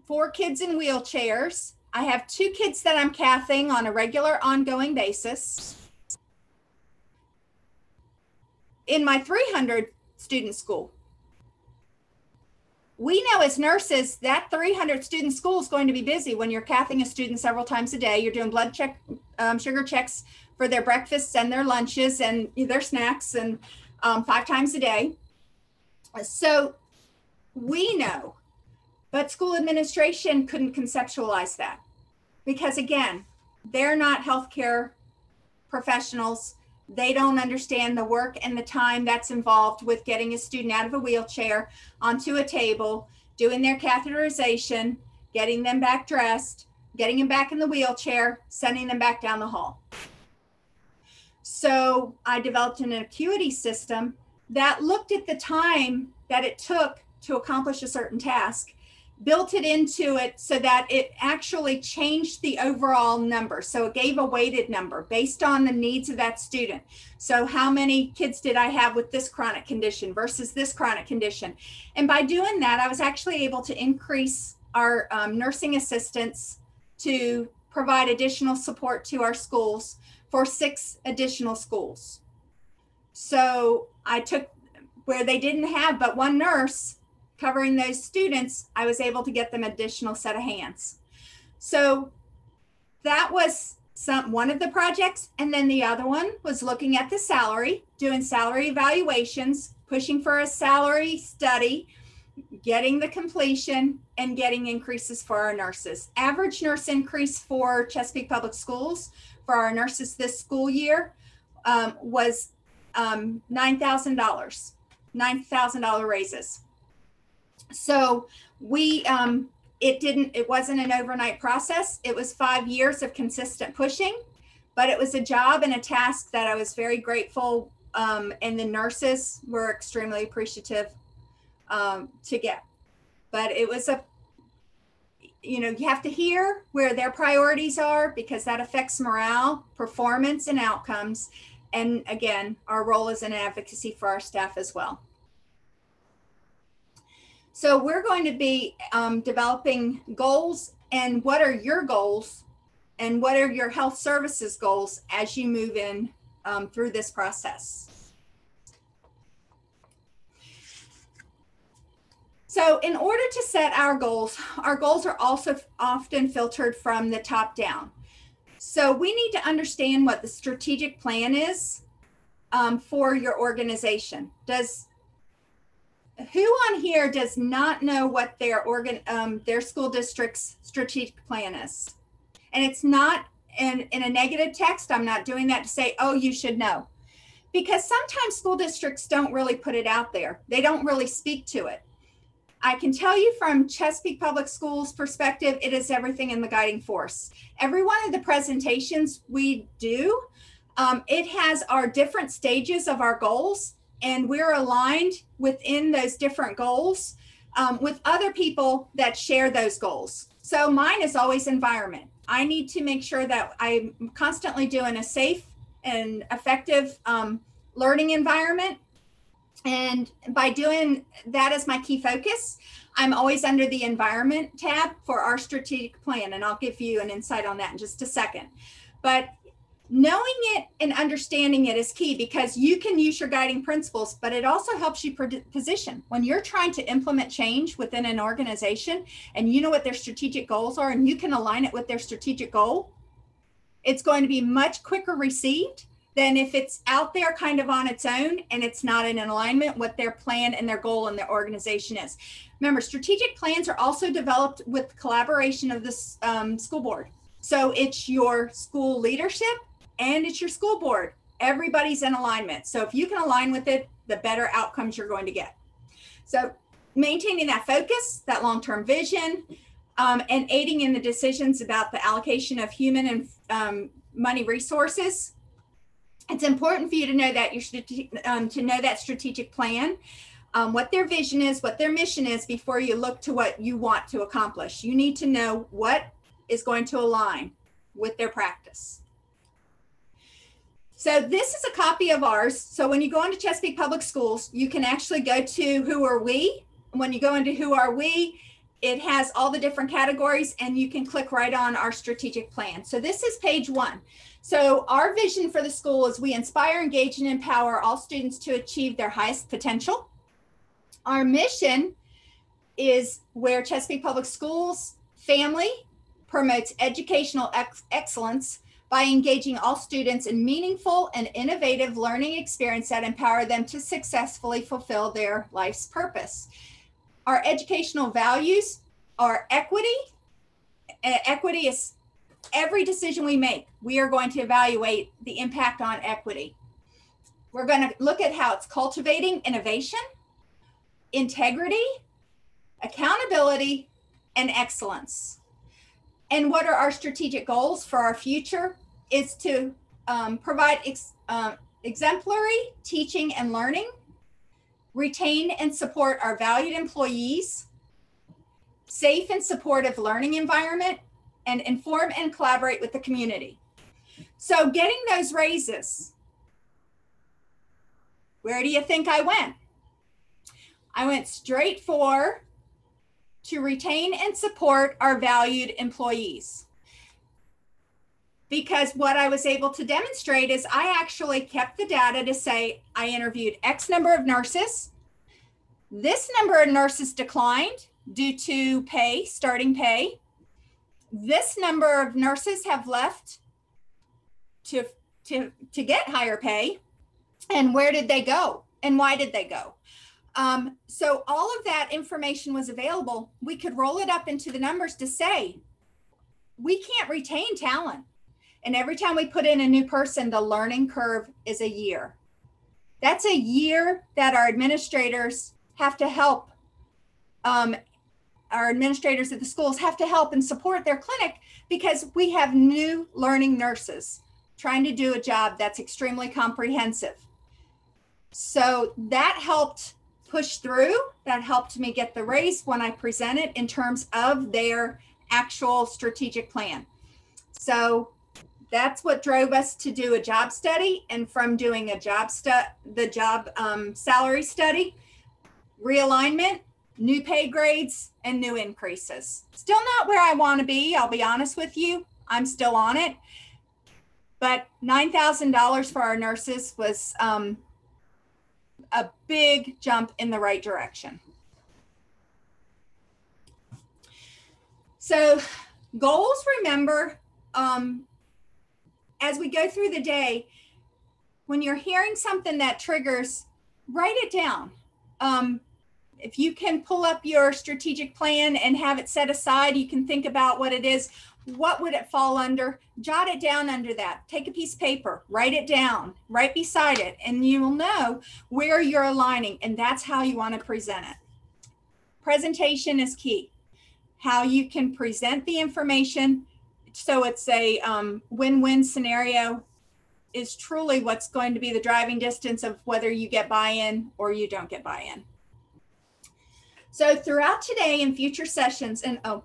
4 kids in wheelchairs, I have 2 kids that I'm cathing on a regular ongoing basis. In my 300 student school, we know as nurses that 300 student school is going to be busy when you're cathing a student several times a day. You're doing blood check, sugar checks for their breakfasts and their lunches and their snacks, and 5 times a day. So we know, but school administration couldn't conceptualize that because, again, they're not healthcare professionals. They don't understand the work and the time that's involved with getting a student out of a wheelchair onto a table, doing their catheterization, getting them back dressed, getting them back in the wheelchair, sending them back down the hall. So I developed an acuity system that looked at the time that it took to accomplish a certain task, built it into it so that it actually changed the overall number. So it gave a weighted number based on the needs of that student. So how many kids did I have with this chronic condition versus this chronic condition? And by doing that, I was actually able to increase our nursing assistants to provide additional support to our schools for 6 additional schools. So I took where they didn't have but one nurse covering those students, I was able to get them additional set of hands. So that was one of the projects. And then the other one was looking at the salary, doing salary evaluations, pushing for a salary study, getting the completion, and getting increases for our nurses. Average nurse increase for Chesapeake Public Schools for our nurses this school year was $9,000, $9,000 raises. So we, it wasn't an overnight process. It was 5 years of consistent pushing, but it was a job and a task that I was very grateful. And the nurses were extremely appreciative to get. But it was you have to hear where their priorities are because that affects morale, performance, and outcomes. And again, our role is an advocacy for our staff as well. So we're going to be developing goals, and what are your goals and what are your health services goals as you move in through this process. So in order to set our goals are also often filtered from the top down. So we need to understand what the strategic plan is for your organization. Who on here does not know what their school district's strategic plan is? And it's not in a negative text. I'm not doing that to say, oh, you should know. Because sometimes school districts don't really put it out there. They don't really speak to it. I can tell you from Chesapeake Public Schools perspective, it is everything in the guiding force. Every one of the presentations we do, it has our different stages of our goals, and we're aligned within those different goals with other people that share those goals. So mine is always environment. I need to make sure that I'm constantly doing a safe and effective learning environment. And by doing that as my key focus, I'm always under the environment tab for our strategic plan. And I'll give you an insight on that in just a second. But knowing it and understanding it is key, because you can use your guiding principles, but it also helps you position. When you're trying to implement change within an organization and you know what their strategic goals are and you can align it with their strategic goal, it's going to be much quicker received than if it's out there kind of on its own and it's not in alignment with their plan and their goal and their organization is. Remember, strategic plans are also developed with collaboration of the school board. So it's your school leadership and it's your school board. Everybody's in alignment. So if you can align with it, the better outcomes you're going to get. So maintaining that focus, that long-term vision, and aiding in the decisions about the allocation of human and money resources. It's important for you to know that that strategic plan, what their vision is, what their mission is before you look to what you want to accomplish. You need to know what is going to align with their practice. So this is a copy of ours. So when you go into Chesapeake Public Schools, you can actually go to Who Are We? When you go into Who Are We? It has all the different categories and you can click right on our strategic plan. So this is page 1. So our vision for the school is we inspire, engage, and empower all students to achieve their highest potential. Our mission is where Chesapeake Public Schools family promotes educational excellence by engaging all students in meaningful and innovative learning experience that empower them to successfully fulfill their life's purpose. Our educational values are equity. Equity is every decision we make, we are going to evaluate the impact on equity. We're going to look at how it's cultivating innovation, integrity, accountability, and excellence. And what are our strategic goals for our future is to provide exemplary teaching and learning, retain and support our valued employees, safe and supportive learning environment, and inform and collaborate with the community. So getting those raises, where do you think I went? I went straight to retain and support our valued employees. Because what I was able to demonstrate is I actually kept the data to say I interviewed X number of nurses. This number of nurses declined due to pay, starting pay. This number of nurses have left to get higher pay. And where did they go? And why did they go? So all of that information was available. We could roll it up into the numbers to say, we can't retain talent. And every time we put in a new person, the learning curve is a year. That's a year that our administrators have to help. Our administrators at the schools have to help and support their clinic because we have new learning nurses trying to do a job that's extremely comprehensive. So that helped push through. That helped me get the raise when I presented in terms of their actual strategic plan. So That's what drove us to do a job study. And from doing a salary study, realignment, new pay grades, and new increases. Still not where I want to be. I'll be honest with you. I'm still on it. But $9,000 for our nurses was a big jump in the right direction. So goals, remember, as we go through the day, when you're hearing something that triggers, write it down. If you can pull up your strategic plan and have it set aside, you can think about what it is. What would it fall under? Jot it down under that. Take a piece of paper, write it down right beside it, and you will know where you're aligning, and that's how you want to present it. Presentation is key. How you can present the information so it's a win-win scenario is truly what's going to be the driving distance of whether you get buy-in or you don't get buy-in. So throughout today and future sessions, and I'm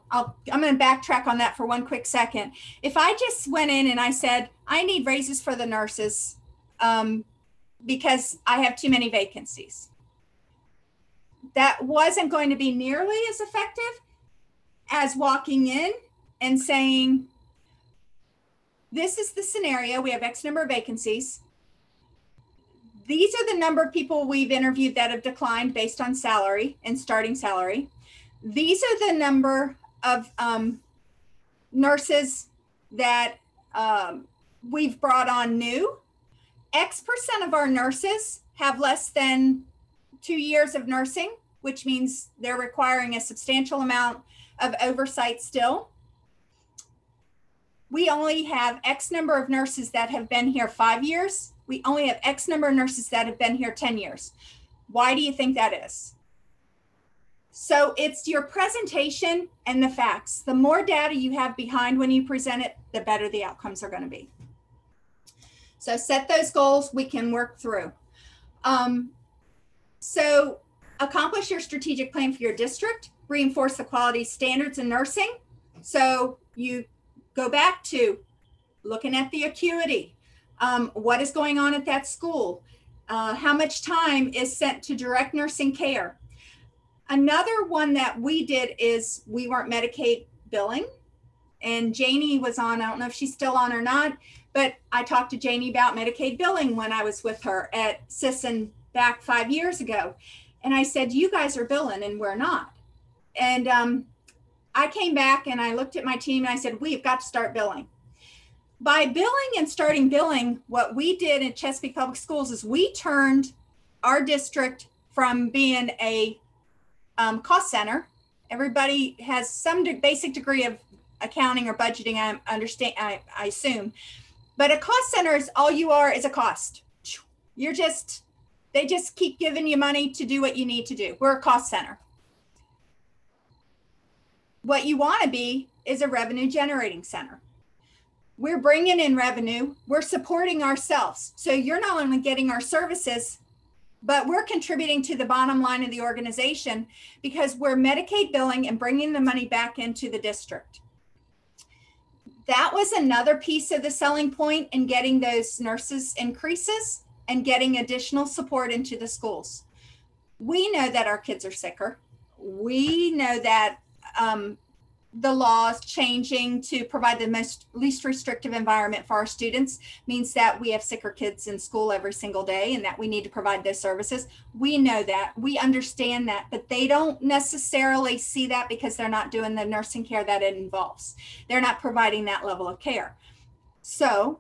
going to backtrack on that for one quick second. If I just went in and I said, I need raises for the nurses because I have too many vacancies, that wasn't going to be nearly as effective as walking in and saying, this is the scenario. We have X number of vacancies. These are the number of people we've interviewed that have declined based on salary and starting salary. These are the number of nurses that we've brought on new. X% of our nurses have less than 2 years of nursing, which means they're requiring a substantial amount of oversight still. We only have X number of nurses that have been here 5 years. We only have X number of nurses that have been here 10 years. Why do you think that is? So it's your presentation and the facts. The more data you have behind when you present it, the better the outcomes are going to be. So set those goals we can work through. So accomplish your strategic plan for your district, reinforce the quality standards in nursing. So you go back to looking at the acuity. What is going on at that school? How much time is sent to direct nursing care? Another one that we did is we weren't Medicaid billing. And Janie was on, I don't know if she's still on or not, but I talked to Janie about Medicaid billing when I was with her at Sisson back 5 years ago. And I said, you guys are billing and we're not. And I came back and I looked at my team and I said, we've got to start billing. By billing and starting billing, what we did at Chesapeake Public Schools is we turned our district from being a cost center. Everybody has some basic degree of accounting or budgeting, I assume. But a cost center is all you are is a cost. They just keep giving you money to do what you need to do. We're a cost center. What you want to be is a revenue generating center. We're bringing in revenue, we're supporting ourselves. So you're not only getting our services, but we're contributing to the bottom line of the organization because we're Medicaid billing and bringing the money back into the district. That was another piece of the selling point in getting those nurses increases and getting additional support into the schools. We know that our kids are sicker. We know that the laws changing to provide the least restrictive environment for our students means that we have sicker kids in school every single day and that we need to provide those services. We know that, we understand that, but they don't necessarily see that because they're not doing the nursing care that it involves. They're not providing that level of care. So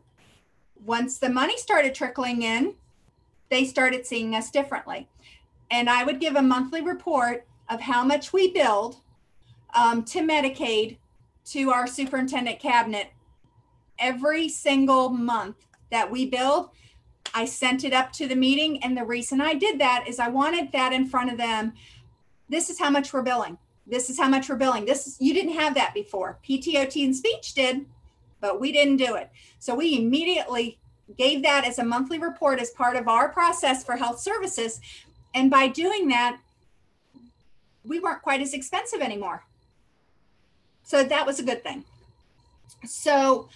once the money started trickling in, they started seeing us differently. And I would give a monthly report of how much we billed to Medicaid, to our superintendent cabinet. Every single month that we billed, I sent it up to the meeting. And the reason I did that is I wanted that in front of them. This is how much we're billing. This is how much we're billing. You didn't have that before. PTOT and speech did, but we didn't do it. So we immediately gave that as a monthly report as part of our process for health services. And by doing that, we weren't quite as expensive anymore. So that was a good thing. So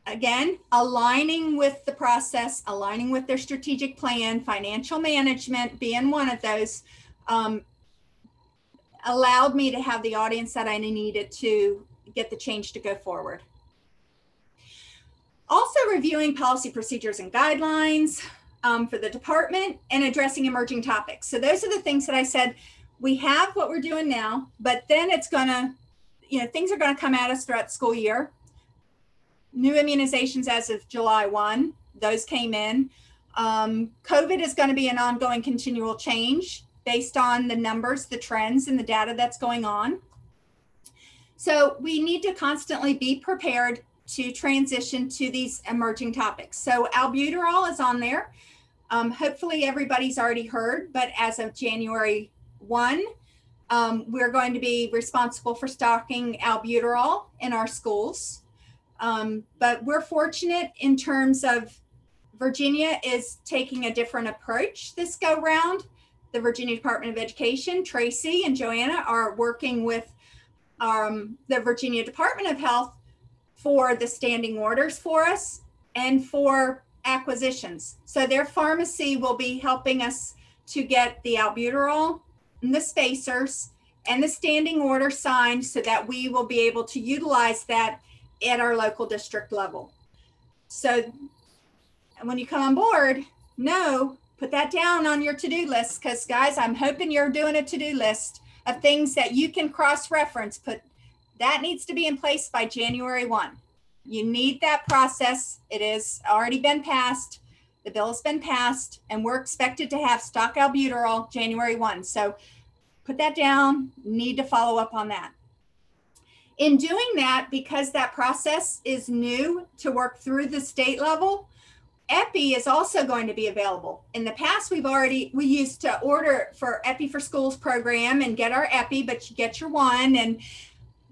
again, aligning with the process, aligning with their strategic plan, financial management being one of those, allowed me to have the audience that I needed to get the change to go forward. Also reviewing policy, procedures, and guidelines for the department and addressing emerging topics. So those are the things that I said, we have what we're doing now, but then it's gonna, things are gonna come at us throughout the school year. New immunizations as of July 1, those came in. COVID is gonna be an ongoing continual change based on the numbers, the trends, and the data that's going on. So we need to constantly be prepared to transition to these emerging topics. So albuterol is on there. Hopefully everybody's already heard, but as of January 1, we're going to be responsible for stocking albuterol in our schools. But we're fortunate in terms of Virginia is taking a different approach this go round. The Virginia Department of Education, Tracy and Joanna, are working with the Virginia Department of Health for the standing orders for us and for acquisitions. So their pharmacy will be helping us to get the albuterol and the spacers and the standing order signed so that we will be able to utilize that at our local district level. So when you come on board, put that down on your to-do list, because guys, I'm hoping you're doing a to-do list of things that you can cross-reference. That needs to be in place by January 1. You need that process. It has already been passed. The bill has been passed, and we're expected to have stock albuterol January 1. So put that down, need to follow up on that. In doing that, because that process is new to work through the state level, EPI is also going to be available. In the past, we used to order for EPI for Schools program and get our EPI, but you get your one, and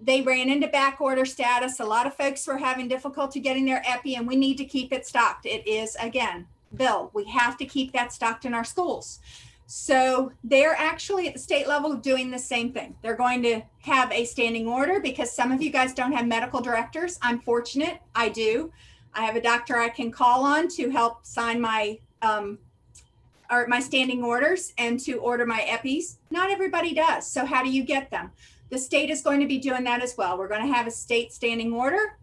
they ran into back order status. A lot of folks were having difficulty getting their EPI, and we need to keep it stocked. It is, again, bill. We have to keep that stocked in our schools. So they're actually at the state level doing the same thing. They're going to have a standing order because some of you guys don't have medical directors. I'm fortunate, I do. I have a doctor I can call on to help sign my my standing orders and to order my EPIs. Not everybody does. So how do you get them? The state is going to be doing that as well. We're going to have a state standing order,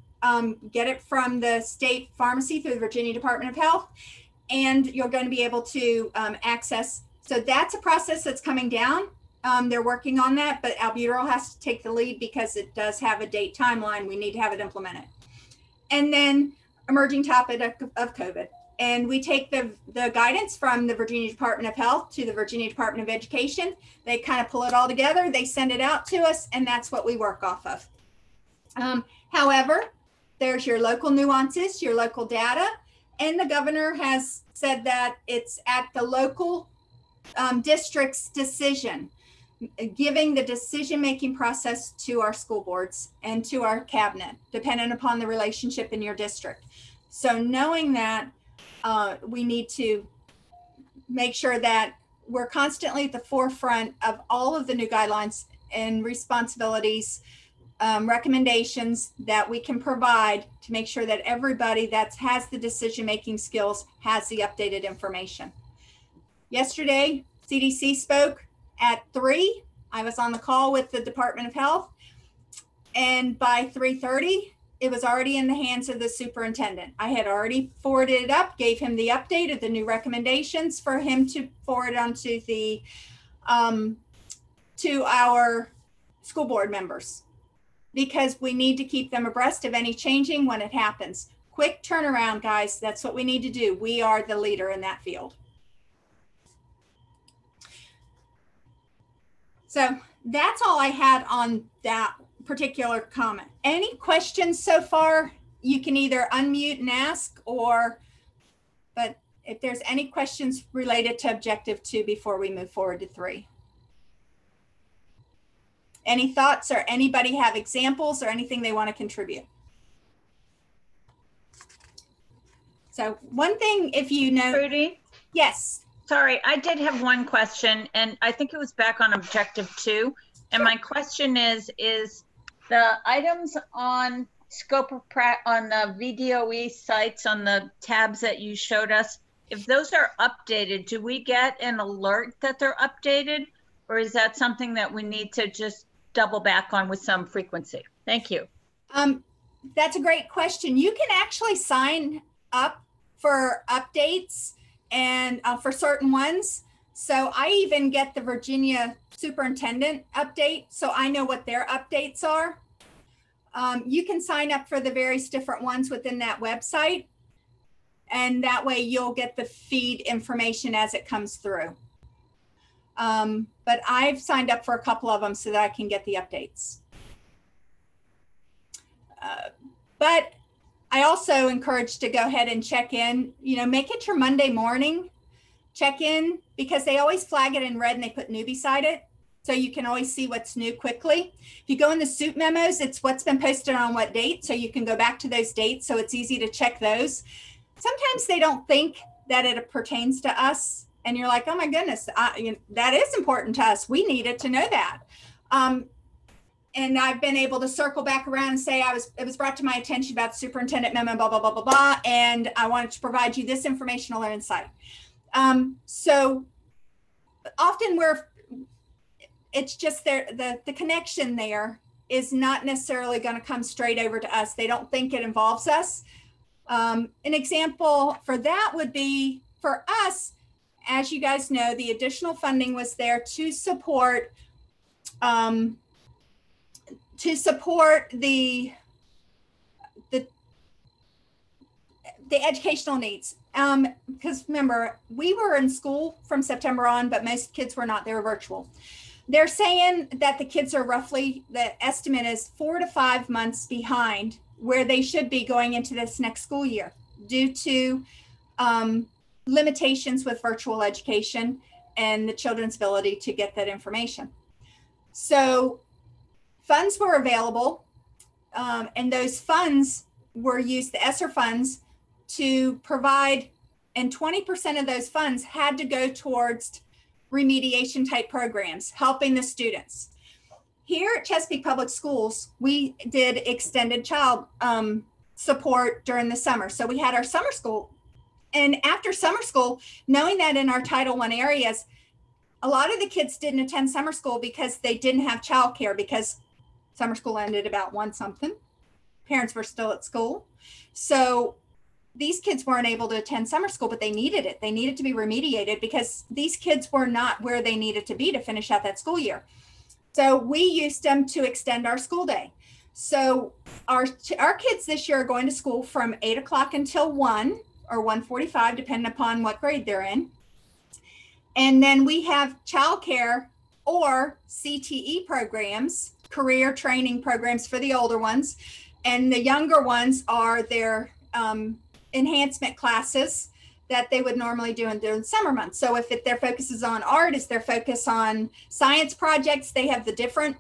get it from the state pharmacy through the Virginia Department of Health, and you're going to be able to access. So that's a process that's coming down. They're working on that, but albuterol has to take the lead because it does have a date timeline. We need to have it implemented. And then emerging topic of COVID. And we take the guidance from the Virginia Department of Health to the Virginia Department of Education. They kind of pull it all together. They send it out to us, and that's what we work off of. However, there's your local nuances, your local data, and the governor has said that it's at the local district's decision, giving the decision-making process to our school boards and to our cabinet, dependent upon the relationship in your district. So knowing that, we need to make sure that we're constantly at the forefront of all of the new guidelines and responsibilities, recommendations that we can provide to make sure that everybody that has the decision-making skills has the updated information. Yesterday, CDC spoke at 3. I was on the call with the Department of Health, and by 3:30, it was already in the hands of the superintendent. I had already forwarded it up, gave him the update of the new recommendations for him to forward onto the to our school board members, because we need to keep them abreast of any changing when it happens. Quick turnaround, guys. That's what we need to do. We are the leader in that field. So that's all I had on that particular comment. Any questions so far? You can either unmute and ask, but if there's any questions related to objective 2 before we move forward to 3. Any thoughts, or anybody have examples or anything they want to contribute? So one thing, if you know. Trudy? Yes. Sorry, I did have one question, and I think it was back on objective 2. And my question is the items on scope of on the VDOE sites on the tabs that you showed us, if those are updated, do we get an alert that they're updated? Or is that something that we need to just double back on with some frequency? Thank you. That's a great question. You can actually sign up for updates and for certain ones. So I even get the Virginia superintendent update, so I know what their updates are. You can sign up for the various different ones within that website, and that way you'll get the feed information as it comes through. But I've signed up for a couple of them so that I can get the updates. But I also encourage to go ahead and check in, make it your Monday morning check in, because they always flag it in red and they put new beside it. So you can always see what's new quickly. If you go in the SOUP memos, it's what's been posted on what date. So you can go back to those dates. So it's easy to check those. Sometimes they don't think that it pertains to us. And you're like, oh my goodness, that is important to us. We needed to know that. And I've been able to circle back around and say, it was brought to my attention about the superintendent memo, blah, blah, blah, blah, blah. And I wanted to provide you this informational insight. So often it's just the connection there is not necessarily going to come straight over to us. They don't think it involves us. An example for that would be for us, as you guys know, the additional funding was there to support the educational needs. Because remember, we were in school from September on, but most kids were not. They were virtual. They're saying that the kids are roughly, the estimate is 4 to 5 months behind where they should be going into this next school year due to limitations with virtual education and the children's ability to get that information. So funds were available, and those funds were used, the ESSER funds, to provide, and 20% of those funds had to go towards remediation type programs, helping the students. Here at Chesapeake Public Schools, we did extended child support during the summer. So we had our summer school. And after summer school, knowing that in our Title I areas, a lot of the kids didn't attend summer school because they didn't have childcare, because summer school ended about 1 something. Parents were still at school. So these kids weren't able to attend summer school, but they needed it. They needed to be remediated because these kids were not where they needed to be to finish out that school year. So we used them to extend our school day. So our kids this year are going to school from 8 o'clock until 1 or 1:45, depending upon what grade they're in. And then we have childcare or CTE programs, career training programs for the older ones. And the younger ones are their enhancement classes that they would normally do in the summer months. So if their focus is on art, is their focus on science projects, they have the different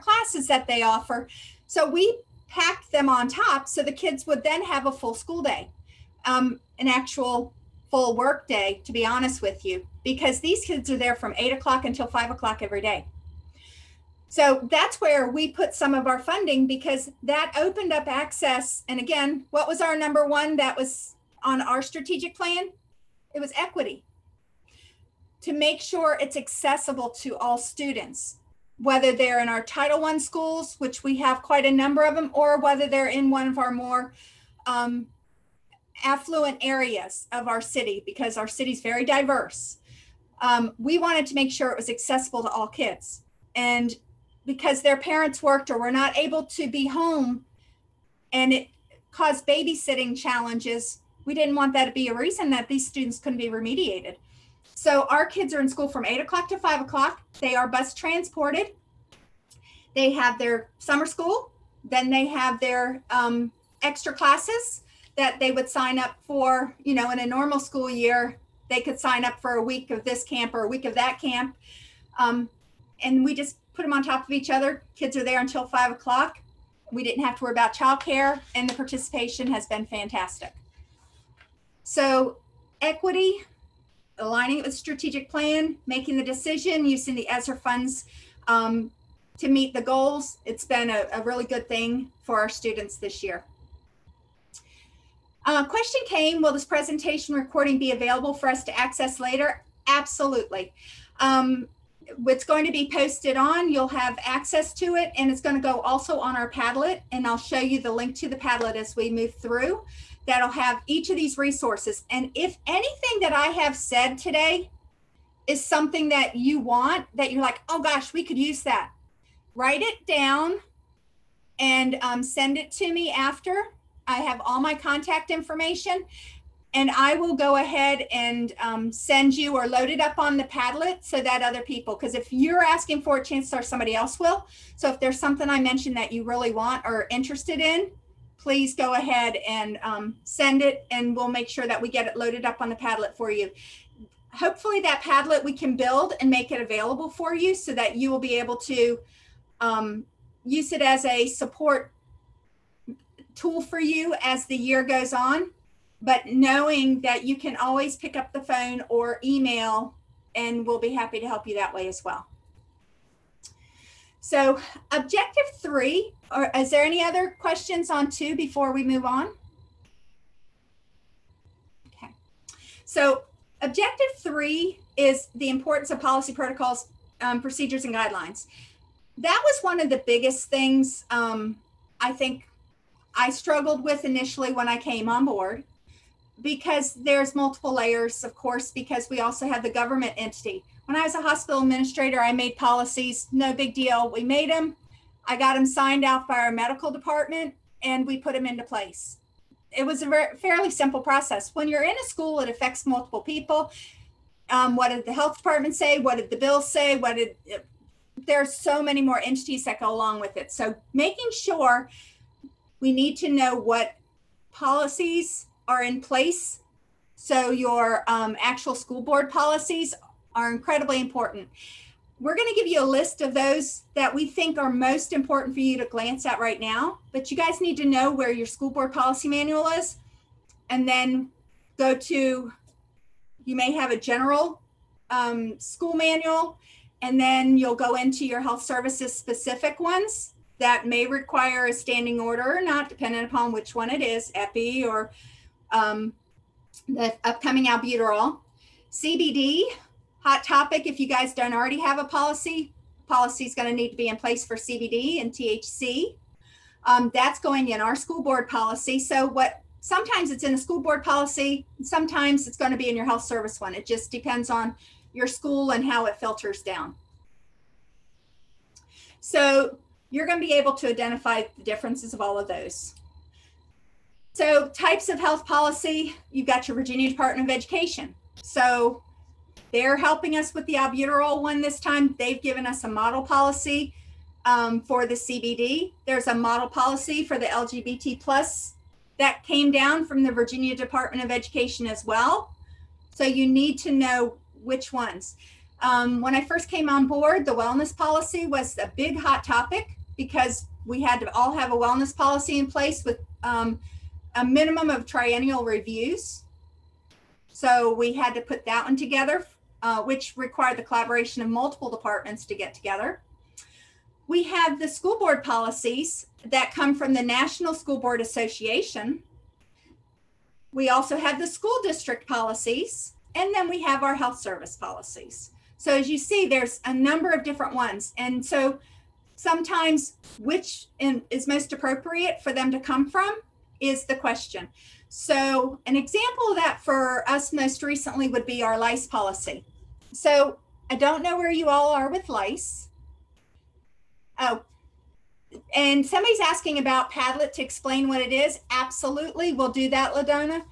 classes that they offer. So we packed them on top so the kids would then have a full school day, an actual full work day, to be honest with you, because these kids are there from 8 o'clock until 5 o'clock every day. So that's where we put some of our funding, because that opened up access. And again, what was our number one that was on our strategic plan? It was equity. To make sure it's accessible to all students, whether they're in our Title I schools, which we have quite a number of them, or whether they're in one of our more affluent areas of our city, because our city's very diverse. We wanted to make sure it was accessible to all kids. And because their parents worked or were not able to be home and it caused babysitting challenges, we didn't want that to be a reason that these students couldn't be remediated. So our kids are in school from 8 o'clock to 5 o'clock. They are bus transported. They have their summer school. Then they have their extra classes that they would sign up for, in a normal school year. They could sign up for a week of this camp or a week of that camp. And we just put them on top of each other. Kids are there until 5 o'clock. We didn't have to worry about childcare, and the participation has been fantastic. So equity, aligning it with strategic plan, making the decision, using the ESSER funds to to meet the goals. It's been a really good thing for our students this year. Question came, will this presentation recording be available for us to access later? Absolutely. It's going to be posted on, you'll have access to it, and it's going to go also on our Padlet, and I'll show you the link to the Padlet as we move through. That'll have each of these resources. And if anything that I have said today is something that you want, that you're like, oh gosh, we could use that, write it down and send it to me after. I have all my contact information, and I will go ahead and send you or load it up on the Padlet so that other people, because if you're asking for it, chances are somebody else will. So if there's something I mentioned that you really want or interested in, please go ahead and send it, and we'll make sure that we get it loaded up on the Padlet for you. Hopefully that Padlet we can build and make it available for you so that you will be able to use it as a support tool for you as the year goes on, but knowing that you can always pick up the phone or email, and we'll be happy to help you that way as well. So objective 3, or is there any other questions on 2 before we move on? Okay. So objective 3 is the importance of policy protocols, procedures, and guidelines. That was one of the biggest things I think I struggled with initially when I came on board, because there's multiple layers, of course, because we also have the government entity. When I was a hospital administrator, I made policies, no big deal. We made them, I got them signed out by our medical department, and we put them into place. It was a fairly simple process. When you're in a school, it affects multiple people. What did the health department say? What did the bill say? There's so many more entities that go along with it. So making sure we need to know what policies are in place. So your actual school board policies are incredibly important. We're going to give you a list of those that we think are most important for you to glance at right now, but you guys need to know where your school board policy manual is, and then go to, you may have a general school manual, and then you'll go into your health services specific ones that may require a standing order or not, depending upon which one it is, EPI or the upcoming albuterol. CBD, hot topic. If you guys don't already have a policy is going to need to be in place for CBD and THC. That's going in our school board policy. So sometimes it's in the school board policy, sometimes it's going to be in your health service one. It just depends on your school and how it filters down. So you're going to be able to identify the differences of all of those. So types of health policy, you've got your Virginia Department of Education. So they're helping us with the albuterol one this time. They've given us a model policy for the CBD. There's a model policy for the LGBT plus that came down from the Virginia Department of Education as well. So you need to know which ones. When I first came on board, the wellness policy was a big hot topic because we had to all have a wellness policy in place with a minimum of triennial reviews. So we had to put that one together, which required the collaboration of multiple departments to get together. We have the school board policies that come from the National School Board Association. We also have the school district policies, and then we have our health service policies. So as you see, there's a number of different ones. And so sometimes which is most appropriate for them to come from is the question. So an example of that for us most recently would be our lice policy. So I don't know where you all are with lice. Oh, and somebody's asking about Padlet to explain what it is. Absolutely, we'll do that, LaDonna.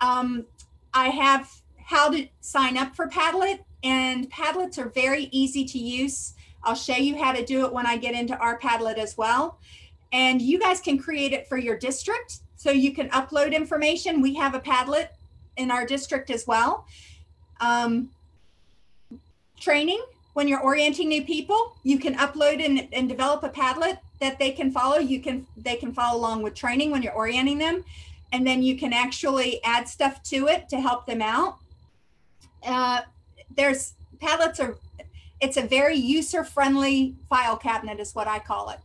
I have how to sign up for Padlet, and Padlets are very easy to use. I'll show you how to do it when I get into our Padlet as well. And you guys can create it for your district. So you can upload information. We have a Padlet in our district as well. Training, when you're orienting new people, you can upload and develop a Padlet that they can follow. They can follow along with training when you're orienting them. And then you can actually add stuff to it to help them out. Padlets are, It's a very user-friendly file cabinet is what I call it,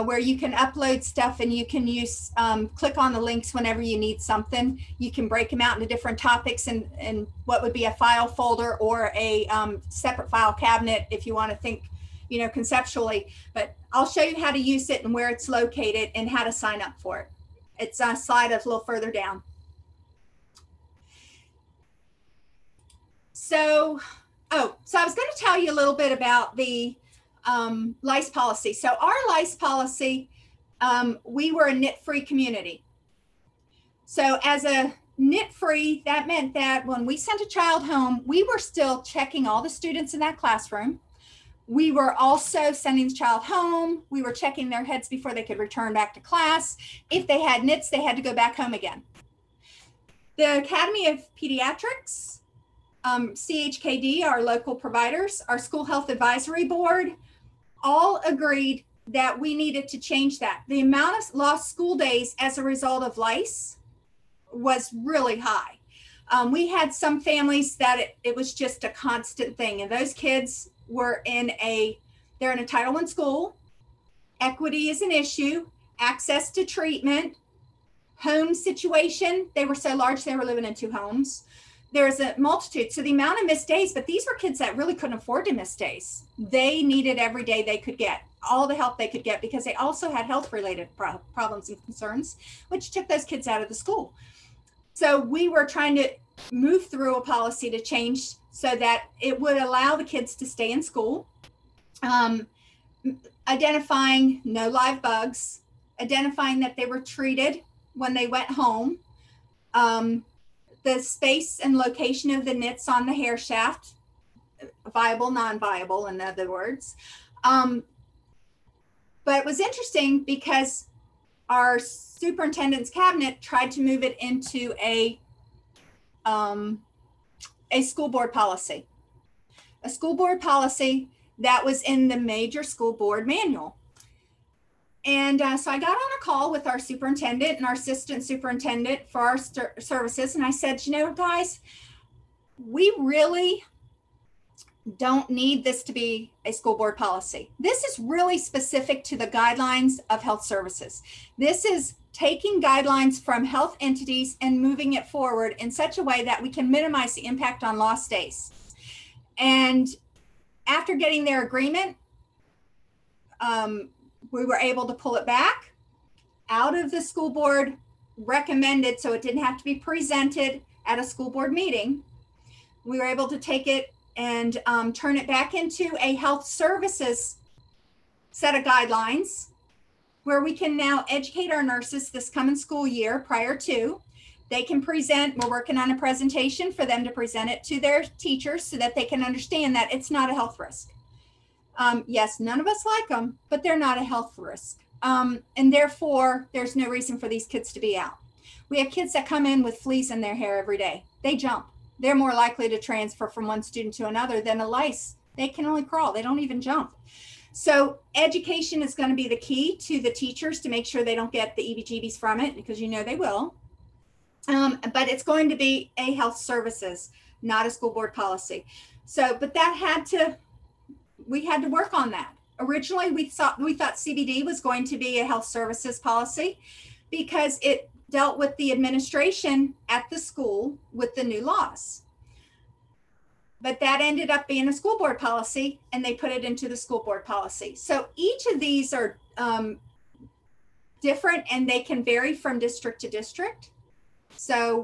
where you can upload stuff and you can use, click on the links whenever you need something. You can break them out into different topics and what would be a file folder or a separate file cabinet if you want to think, you know, conceptually. But I'll show you how to use it and where it's located and how to sign up for it. It's a slide a little further down. So I was going to tell you a little bit about the lice policy. So our lice policy, we were a knit-free community. So as a knit-free, that meant that when we sent a child home, we were still checking all the students in that classroom. We were also sending the child home. We were checking their heads before they could return back to class. If they had knits, they had to go back home again. The Academy of Pediatrics, CHKD, our local providers, our school health advisory board, all agreed that we needed to change that. The amount of lost school days as a result of lice was really high. We had some families that it was just a constant thing, and those kids were they're in a Title I school. Equity is an issue, access to treatment, home situation. They were so large, they were living in 2 homes. There's a multitude. So the amount of missed days, but these were kids that really couldn't afford to miss days. They needed every day they could get, all the help they could get, because they also had health-related problems and concerns, which took those kids out of the school. So we were trying to move through a policy to change so that it would allow the kids to stay in school, identifying no live bugs, identifying that they were treated when they went home, the space and location of the nits on the hair shaft, viable, non-viable, in other words. But it was interesting because our superintendent's cabinet tried to move it into a school board policy. A school board policy that was in the major school board manual. And so I got on a call with our superintendent and our assistant superintendent for our services. And I said, you know, guys, we really don't need this to be a school board policy. This is really specific to the guidelines of health services. This is taking guidelines from health entities and moving it forward in such a way that we can minimize the impact on lost days. And after getting their agreement, we were able to pull it back out of the school board recommended, so it didn't have to be presented at a school board meeting. We were able to take it and turn it back into a health services set of guidelines where we can now educate our nurses this coming school year prior to. They can present, we're working on a presentation for them to present it to their teachers so that they can understand that it's not a health risk. Yes, none of us like them, but they're not a health risk. And therefore, there's no reason for these kids to be out. We have kids that come in with fleas in their hair every day. They jump. They're more likely to transfer from one student to another than a lice. They can only crawl. They don't even jump. So education is going to be the key to the teachers to make sure they don't get the EBGBs from it, because you know they will. But it's going to be a health services, not a school board policy. So, but we had to work on that. Originally, we thought CBD was going to be a health services policy because it dealt with the administration at the school with the new laws. But that ended up being a school board policy, and they put it into the school board policy. So each of these are different, and they can vary from district to district. So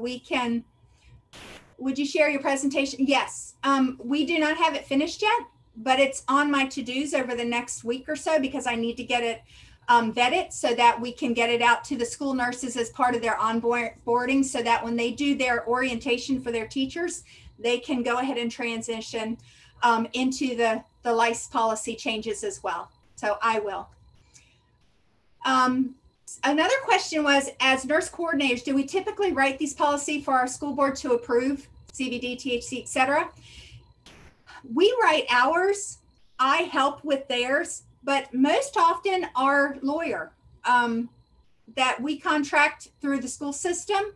would you share your presentation? Yes, we do not have it finished yet, but it's on my to-dos over the next week or so because I need to get it vetted so that we can get it out to the school nurses as part of their onboarding, so that when they do their orientation for their teachers, they can go ahead and transition into the lice policy changes as well. So I will. Another question was, as nurse coordinators, do we typically write these policy for our school board to approve, CBD, THC, et cetera? We write ours. I help with theirs, but most often our lawyer that we contract through the school system,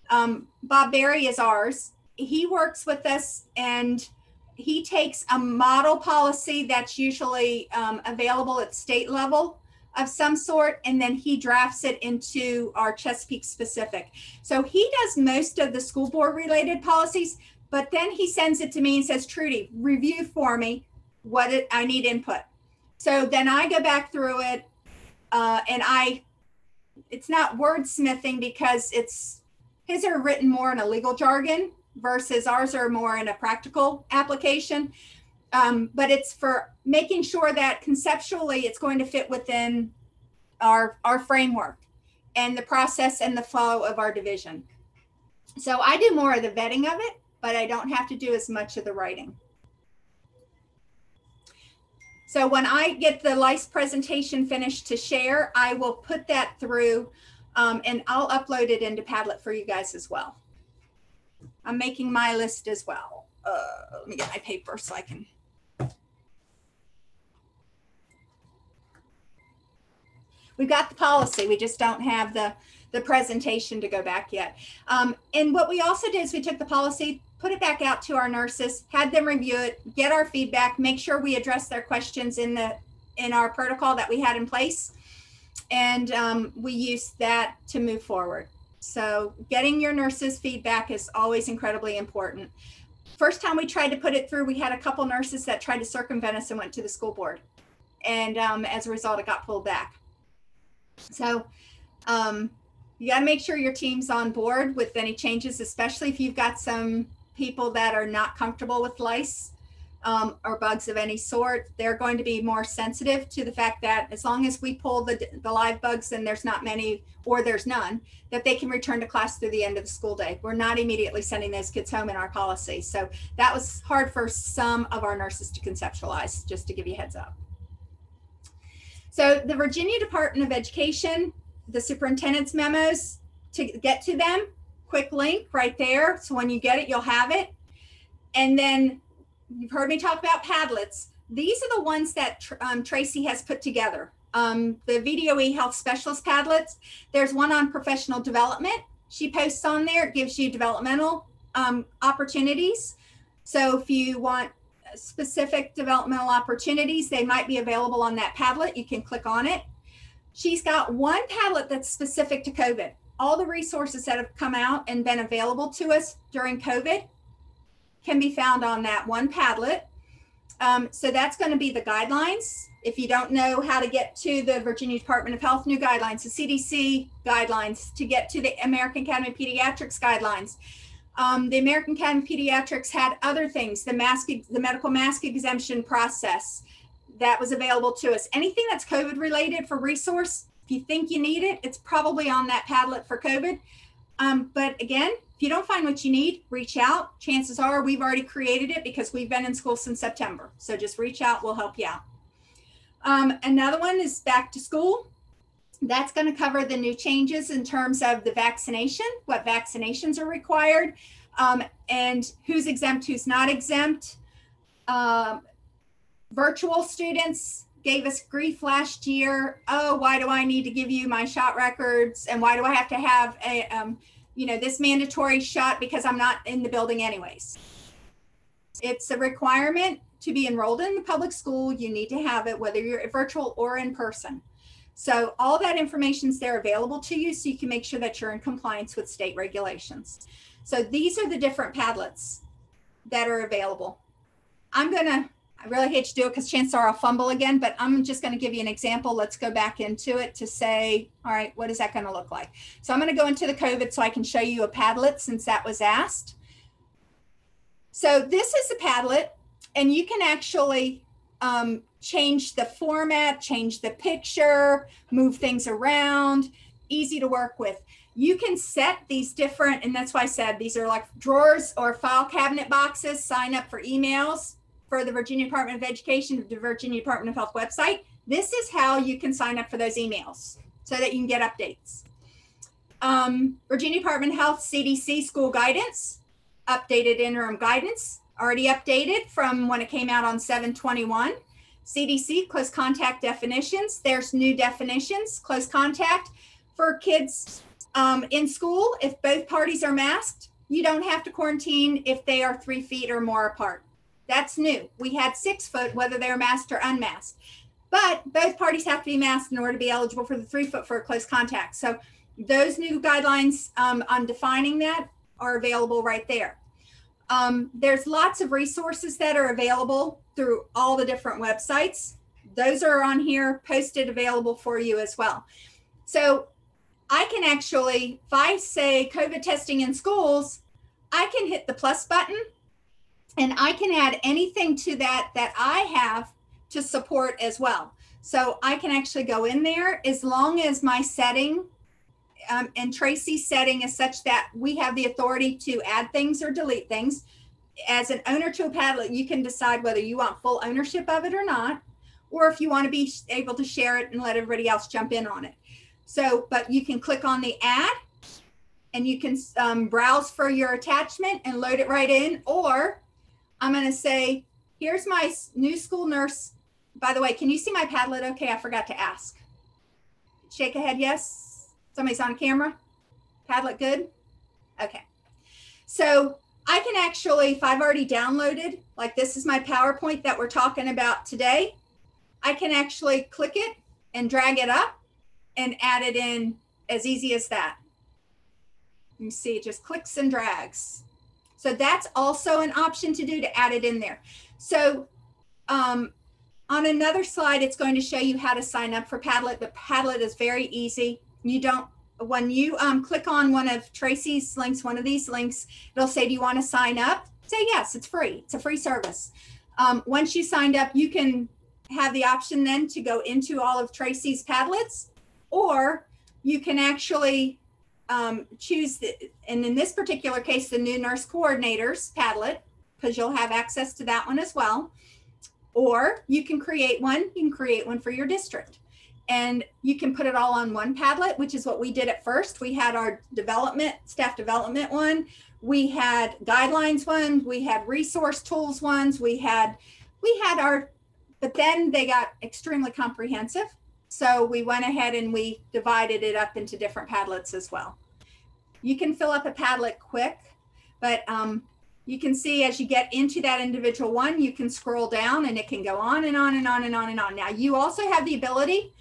Bob Berry is ours. He works with us, and he takes a model policy that's usually available at state level of some sort, and then he drafts it into our Chesapeake specific. So he does most of the school board related policies, but then he sends it to me and says, Trudy, review for me I need input. So then I go back through it, and it's not wordsmithing because his are written more in a legal jargon versus ours are more in a practical application. But it's for making sure that conceptually it's going to fit within our framework and the process and the flow of our division. So I do more of the vetting of it, but I don't have to do as much of the writing. So when I get the LICE presentation finished to share, I will put that through and I'll upload it into Padlet for you guys as well. I'm making my list as well. Let me get my paper so I can. We've got the policy. We just don't have the presentation to go back yet. And what we also did is we took the policy, put it back out to our nurses, had them review it, get our feedback, make sure we address their questions in our protocol that we had in place. And we used that to move forward. So getting your nurses' feedback is always incredibly important. First time we tried to put it through, we had a couple nurses that tried to circumvent us and went to the school board. And as a result, it got pulled back. So you got to make sure your team's on board with any changes, especially if you've got some people that are not comfortable with lice or bugs of any sort. They're going to be more sensitive to the fact that as long as we pull the live bugs and there's not many or there's none, that they can return to class through the end of the school day. We're not immediately sending those kids home in our policy. So that was hard for some of our nurses to conceptualize, just to give you a heads up. So the Virginia Department of Education, the superintendent's memos, to get to them, quick link right there. So when you get it, you'll have it. And then you've heard me talk about Padlets. These are the ones that Tracy has put together. The VDOE Health Specialist Padlets. There's one on professional development. She posts on there. It gives you developmental opportunities. So if you want specific developmental opportunities, they might be available on that Padlet. You can click on it. She's got one Padlet that's specific to COVID. All the resources that have come out and been available to us during COVID can be found on that one Padlet. So that's going to be the guidelines. If you don't know how to get to the Virginia Department of Health new guidelines, the CDC guidelines, to get to the American Academy of Pediatrics guidelines. The American Academy of Pediatrics had other things, the medical mask exemption process that was available to us. Anything that's COVID related for resource, if you think you need it, it's probably on that Padlet for COVID. But again, if you don't find what you need, reach out. Chances are we've already created it because we've been in school since September. So just reach out, we'll help you out. Another one is back to school. That's going to cover the new changes in terms of the vaccination, what vaccinations are required, and who's exempt, who's not exempt. Virtual students gave us grief last year. Oh, why do I need to give you my shot records? And why do I have to have a, this mandatory shot because I'm not in the building anyways? It's a requirement to be enrolled in the public school. You need to have it, whether you're virtual or in person. So all that information's there available to you so you can make sure that you're in compliance with state regulations. So these are the different Padlets that are available. I really hate to do it because chances are I'll fumble again, but I'm just going to give you an example. Let's go back into it to say, all right, what is that going to look like? So I'm going to go into the COVID so I can show you a Padlet since that was asked. So this is a Padlet, and you can actually change the format, change the picture, move things around, easy to work with. You can set these different, and that's why I said these are like drawers or file cabinet boxes. Sign up for emails for the Virginia Department of Education, the Virginia Department of Health website. This is how you can sign up for those emails so that you can get updates. Virginia Department of Health CDC school guidance, updated interim guidance, already updated from when it came out on 7/21. CDC close contact definitions. There's new definitions. Close contact for kids in school. If both parties are masked, you don't have to quarantine if they are 3 feet or more apart. That's new. We had 6 foot, whether they're masked or unmasked. But both parties have to be masked in order to be eligible for the 3 foot for a close contact. So those new guidelines on defining that are available right there. There's lots of resources that are available through all the different websites. Those are on here, posted, available for you as well. So I can actually, if I say COVID testing in schools, I can hit the plus button and I can add anything to that that I have to support as well. So I can actually go in there as long as my setting and Tracy's setting is such that we have the authority to add things or delete things. As an owner to a Padlet, you can decide whether you want full ownership of it or not, or if you want to be able to share it and let everybody else jump in on it. So, but you can click on the ad and you can browse for your attachment and load it right in. Or I'm going to say, here's my new school nurse. By the way, can you see my Padlet? Okay, I forgot to ask. Shake a head, yes. Somebody's on camera. Padlet good? Okay. So I can actually, if I've already downloaded, like this is my PowerPoint that we're talking about today, I can actually click it and drag it up and add it in as easy as that. You see, it just clicks and drags. So that's also an option to do, to add it in there. So on another slide, it's going to show you how to sign up for Padlet, but Padlet is very easy. You don't, when you click on one of Tracy's links, one of these links, it'll say, do you want to sign up? Say yes, it's free. It's a free service. Once you signed up, you can have the option then to go into all of Tracy's Padlets, or you can actually choose, and in this particular case, the new nurse coordinator's Padlet, because you'll have access to that one as well. Or you can create one. You can create one for your district. And you can put it all on one Padlet, which is what we did at first. We had our staff development one. We had guidelines one. We had resource tools ones. We had our, but then they got extremely comprehensive. So we went ahead and we divided it up into different Padlets as well. You can fill up a Padlet quick, but you can see as you get into that individual one, you can scroll down and it can go on and on and on and on and on. Now you also have the ability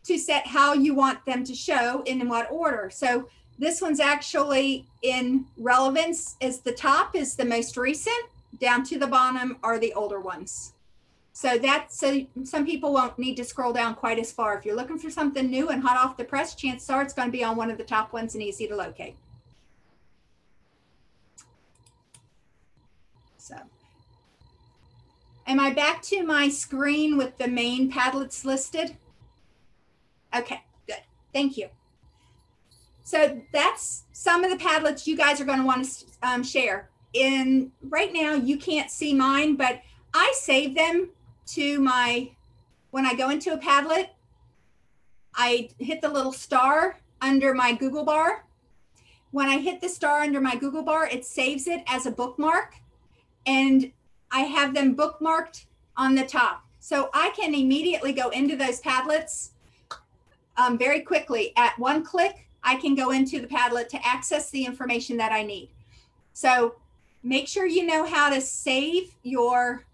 to set how you want them to show and in what order. So this one's actually in relevance, as the top is the most recent, down to the bottom are the older ones. So some people won't need to scroll down quite as far. If you're looking for something new and hot off the press, chances are it's going to be on one of the top ones and easy to locate. So, am I back to my screen with the main Padlets listed? Okay, good. Thank you. So that's some of the Padlets you guys are going to want to share. Right now, you can't see mine, but I save them to when I go into a Padlet, I hit the little star under my Google bar. When I hit the star under my Google bar, it saves it as a bookmark. And I have them bookmarked on the top. So I can immediately go into those Padlets very quickly. At one click, I can go into the Padlet to access the information that I need. So make sure you know how to save your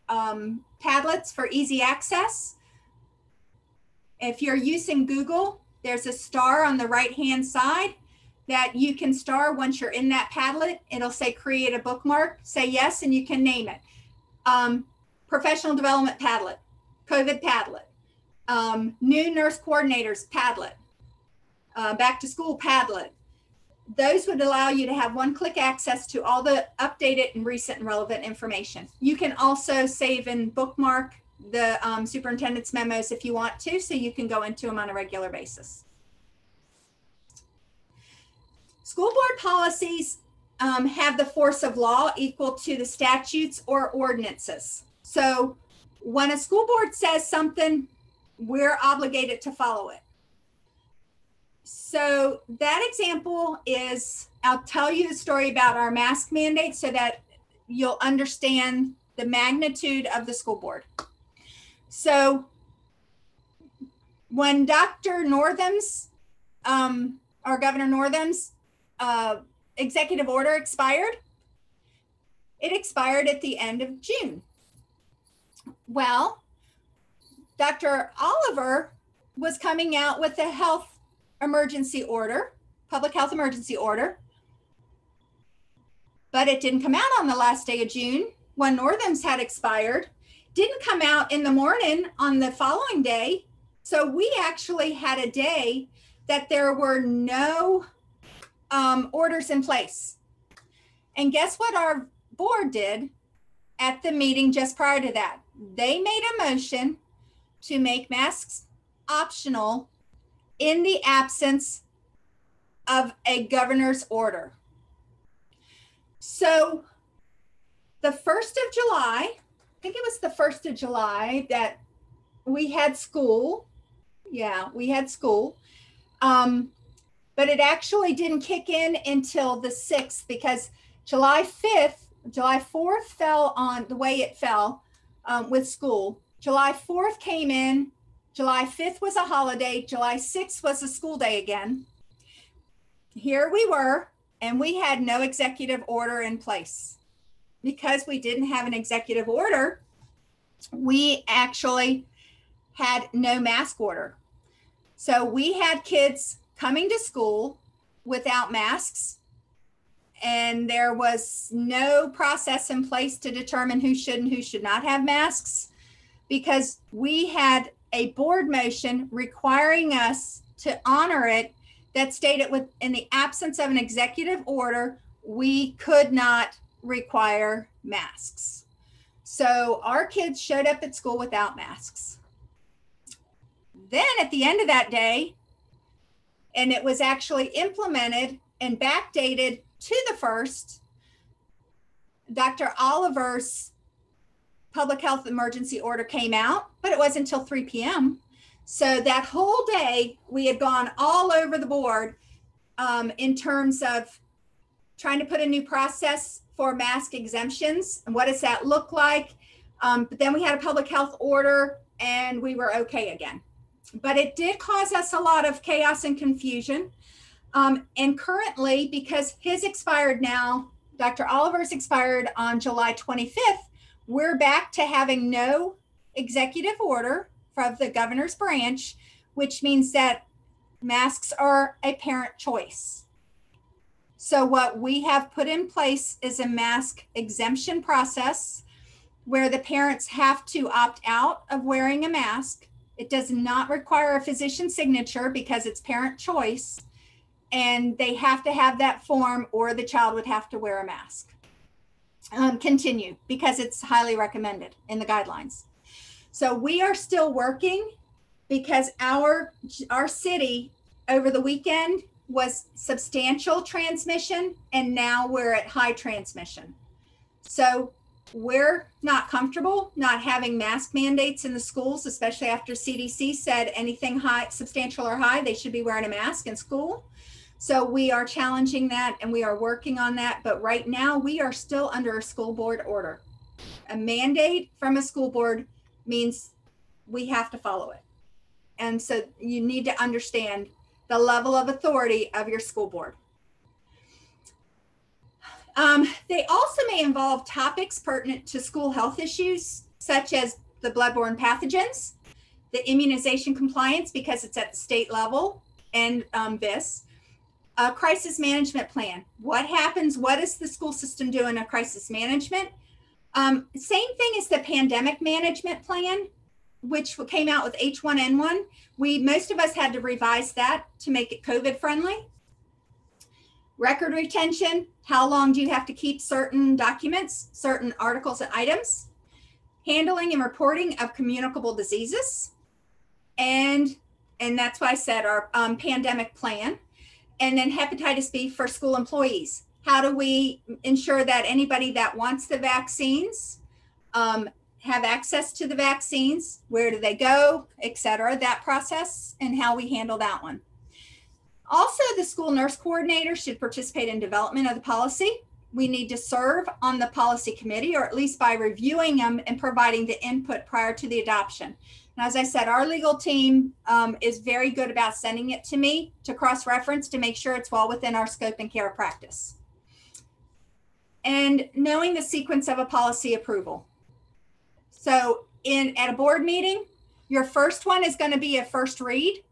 Padlets for easy access. If you're using Google, there's a star on the right-hand side that you can star once you're in that Padlet. It'll say create a bookmark, say yes, and you can name it. Professional development Padlet, COVID Padlet, new nurse coordinators Padlet, back to school Padlet. Those would allow you to have one-click access to all the updated and recent and relevant information. You can also save and bookmark the superintendent's memos if you want to, so you can go into them on a regular basis. School board policies have the force of law equal to the statutes or ordinances. So when a school board says something, we're obligated to follow it. So that example is, I'll tell you the story about our mask mandate so that you'll understand the magnitude of the school board. So when Dr. Northam's, or Governor Northam's executive order expired, It expired at the end of June. Well, Dr. Oliver was coming out with a health emergency order, public health emergency order, but it didn't come out on the last day of June when Northam's had expired. Didn't come out in the morning on the following day. So we actually had a day that there were no orders in place. And guess what our board did at the meeting just prior to that? They made a motion to make masks optional in the absence of a governor's order. So the 1st of July, I think it was the 1st of July that we had school. Yeah, we had school. But it actually didn't kick in until the 6th because July 4th fell on the way it fell with school. July 4th came in. July 5th was a holiday. July 6th was a school day again. Here we were, and we had no executive order in place. Because we didn't have an executive order, we actually had no mask order. So we had kids coming to school without masks, and there was no process in place to determine who should and who should not have masks, because we had a board motion requiring us to honor it that stated in the absence of an executive order, we could not require masks. So our kids showed up at school without masks. Then at the end of that day, and it was actually implemented and backdated to the 1st, Dr. Oliver's public health emergency order came out, but it wasn't until 3 p.m. So that whole day we had gone all over the board in terms of trying to put a new process for mask exemptions. And what does that look like? But then we had a public health order and we were okay again. But it did cause us a lot of chaos and confusion. And currently, because his expired now, Dr. Oliver's expired on July 25th, we're back to having no executive order from the governor's branch, which means that masks are a parent choice. So what we have put in place is a mask exemption process where the parents have to opt out of wearing a mask. It does not require a physician signature because it's parent choice, and they have to have that form or the child would have to wear a mask. Continue because it's highly recommended in the guidelines. So we are still working because our city over the weekend was substantial transmission, and now we're at high transmission. So we're not comfortable not having mask mandates in the schools, especially after CDC said anything high, substantial or high, they should be wearing a mask in school. So we are challenging that and we are working on that. But right now we are still under a school board order. A mandate from a school board means we have to follow it. And so you need to understand the level of authority of your school board. They also may involve topics pertinent to school health issues, such as the bloodborne pathogens, the immunization compliance, because it's at the state level, and this. A crisis management plan. What happens? What is the school system doing in a crisis management? Same thing as the pandemic management plan, which came out with H1N1. Most of us had to revise that to make it COVID friendly. Record retention. How long do you have to keep certain documents, certain articles and items? Handling and reporting of communicable diseases. And that's why I said our pandemic plan. And then hepatitis B for school employees. How do we ensure that anybody that wants the vaccines have access to the vaccines? Where do they go, et cetera, that process and how we handle that one. Also, the school nurse coordinator should participate in development of the policy. We need to serve on the policy committee, or at least by reviewing them and providing the input prior to the adoption. And as I said, our legal team is very good about sending it to me to cross-reference to make sure it's well within our scope and care of practice. and knowing the sequence of a policy approval. So at a board meeting, your first one is going to be a first read.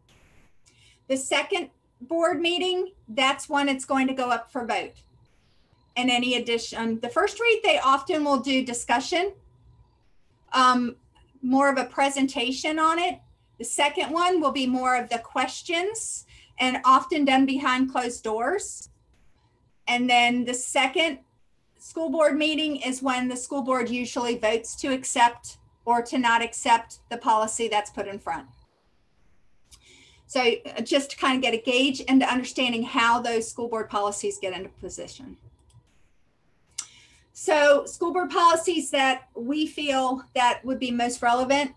The second board meeting, that's when it's going to go up for vote. And any addition, the first read, they often will do discussion, more of a presentation on it. The second one will be more of the questions and often done behind closed doors. And then the second school board meeting is when the school board usually votes to accept or to not accept the policy that's put in front. So just to kind of get a gauge into understanding how those school board policies get into position. So school board policies that we feel that would be most relevant.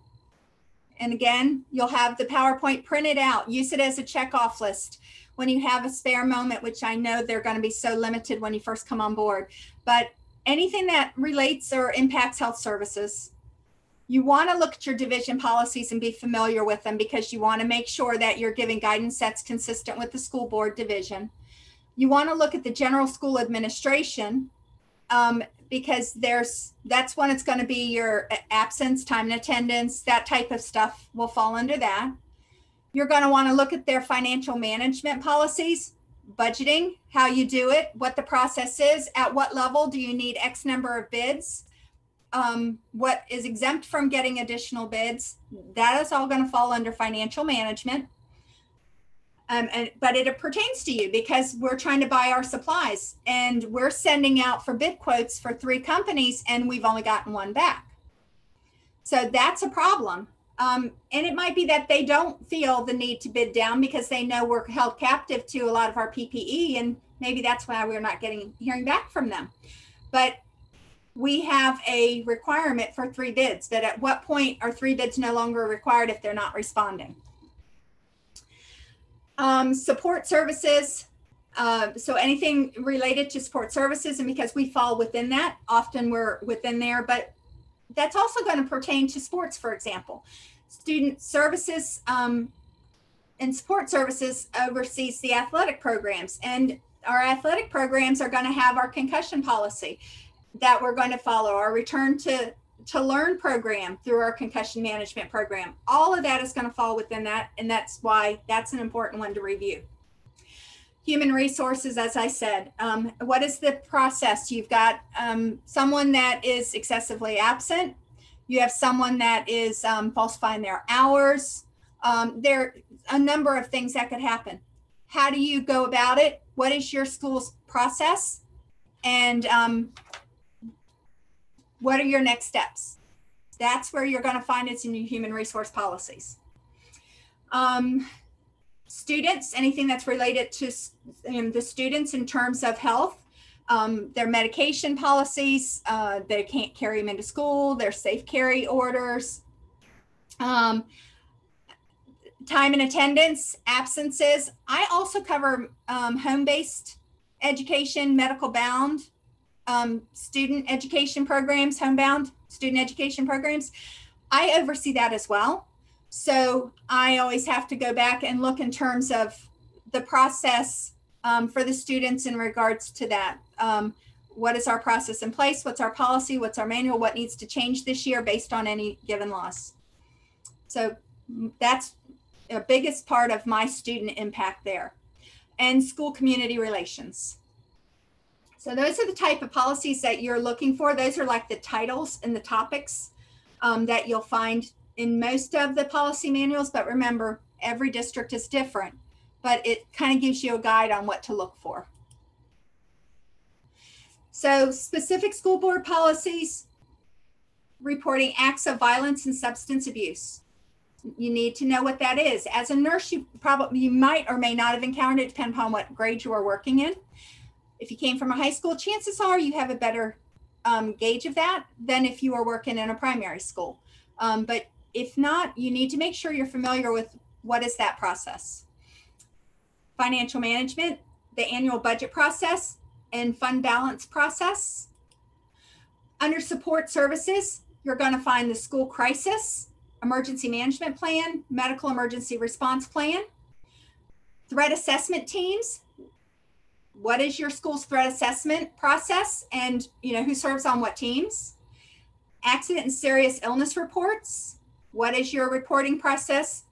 And again, you'll have the PowerPoint printed out, use it as a checkoff list when you have a spare moment, which I know they're going to be so limited when you first come on board. But anything that relates or impacts health services, you want to look at your division policies and be familiar with them, because you want to make sure that you're giving guidance that's consistent with the school board division. You want to look at the general school administration, because that's when it's going to be your absence, time and attendance, that type of stuff will fall under that. You're going to want to look at their financial management policies, budgeting, how you do it, what the process is, at what level do you need X number of bids, what is exempt from getting additional bids. That is all going to fall under financial management. But it pertains to you because we're trying to buy our supplies and we're sending out for bid quotes for 3 companies and we've only gotten 1 back. So that's a problem. And it might be that they don't feel the need to bid down because they know we're held captive to a lot of our PPE, and maybe that's why we're not hearing back from them. But we have a requirement for 3 bids, but at what point are 3 bids no longer required if they're not responding? Support services. So anything related to support services, and because we fall within that, often we're within there, but that's also going to pertain to sports, for example. Student services and support services oversees the athletic programs, and our athletic programs are going to have our concussion policy that we're going to follow, our return to learn program through our concussion management program. All of that is going to fall within that, and that's why that's an important one to review. Human resources, as I said, what is the process? You've got someone that is excessively absent. You have someone that is falsifying their hours. There are a number of things that could happen. How do you go about it? What is your school's process? And what are your next steps? That's where you're going to find it in your human resource policies. Students, anything that's related to the students in terms of health, their medication policies, they can't carry them into school, their safe carry orders, time and attendance, absences. I also cover home-based education, medical bound, student education programs, homebound student education programs. I oversee that as well. So I always have to go back and look in terms of the process for the students in regards to that. What is our process in place? What's our policy? What's our manual? What needs to change this year based on any given loss? So that's the biggest part of my student impact there. And school community relations. So those are the type of policies that you're looking for. Those are like the titles and the topics that you'll find in most of the policy manuals. But remember, every district is different, but it kind of gives you a guide on what to look for. So specific school board policies, reporting acts of violence and substance abuse. You need to know what that is. As a nurse, you might or may not have encountered it, depending upon what grade you are working in. If you came from a high school, chances are you have a better gauge of that than if you are working in a primary school. But if not, you need to make sure you're familiar with what is that process. Financial management, the annual budget process, and fund balance process. Under support services, you're going to find the school crisis, emergency management plan, medical emergency response plan, threat assessment teams. What is your school's threat assessment process, and who serves on what teams? Accident and serious illness reports. What is your reporting process?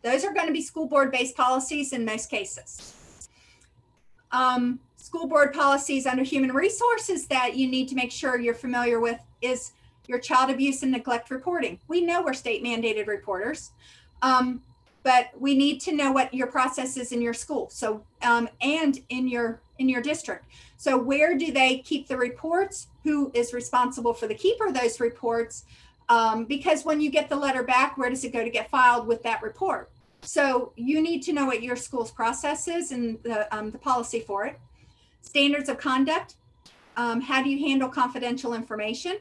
Those are going to be school board based policies in most cases. School board policies under human resources that you need to make sure you're familiar with is your child abuse and neglect reporting. We know we're state mandated reporters, but we need to know what your process is in your school. So, and in your district. So where do they keep the reports? Who is responsible for the keeper of those reports? Because when you get the letter back, where does it go to get filed with that report? So you need to know what your school's process is and the policy for it. Standards of conduct. How do you handle confidential information?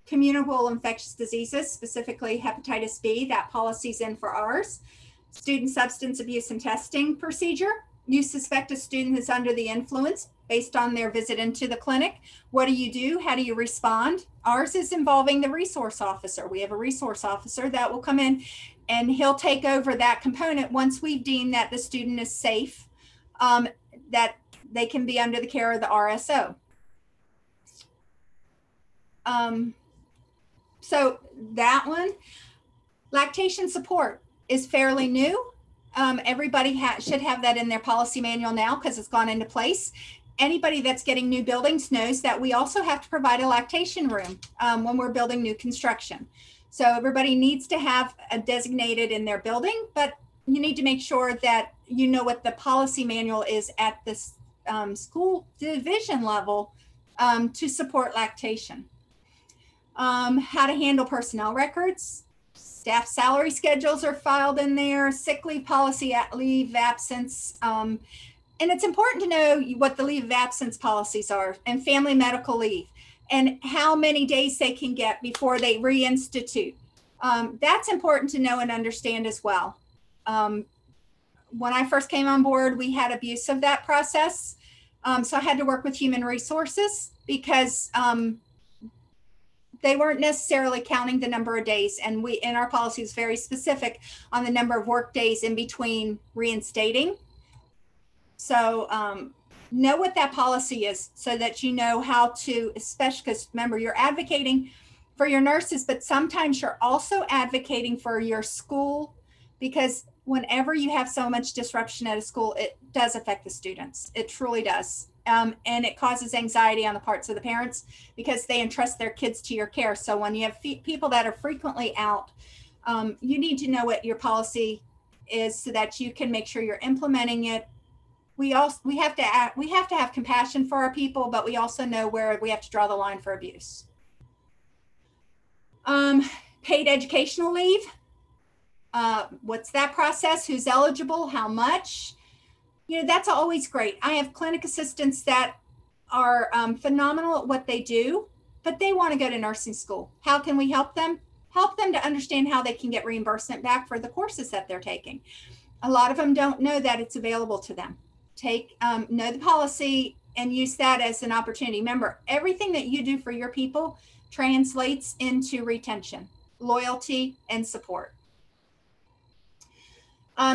Communicable infectious diseases, specifically hepatitis B, that policy's in for ours. Student substance abuse and testing procedure. You suspect a student is under the influence based on their visit into the clinic. What do you do? How do you respond? Ours is involving the resource officer. We have a resource officer that will come in and he'll take over that component once we've deemed that the student is safe, that they can be under the care of the RSO. So that one, lactation support is fairly new. Everybody should have that in their policy manual now because it's gone into place. Anybody that's getting new buildings knows that we also have to provide a lactation room when we're building new construction. So everybody needs to have a designated in their building, but you need to make sure that you know what the policy manual is at this school division level to support lactation. How to handle personnel records. Staff salary schedules are filed in there, sick leave policy, leave absence. And it's important to know what the leave of absence policies are, and family medical leave, and how many days they can get before they reinstitute. That's important to know and understand as well. When I first came on board, we had abuse of that process. So I had to work with human resources because they weren't necessarily counting the number of days. And we, in our policy, is very specific on the number of work days in between reinstating. So know what that policy is so that you know how to, especially because remember, you're advocating for your nurses, but sometimes you're also advocating for your school, because whenever you have so much disruption at a school, it does affect the students. It truly does. And it causes anxiety on the parts of the parents because they entrust their kids to your care. So when you have people that are frequently out, you need to know what your policy is so that you can make sure you're implementing it. We have to have compassion for our people, but we also know where we have to draw the line for abuse. Paid educational leave. What's that process? Who's eligible? How much? That's always great. I have clinic assistants that are phenomenal at what they do, but they want to go to nursing school. How can we help them? Help them to understand how they can get reimbursement back for the courses that they're taking. A lot of them don't know that it's available to them. Know the policy and use that as an opportunity. Remember, everything that you do for your people translates into retention, loyalty, and support.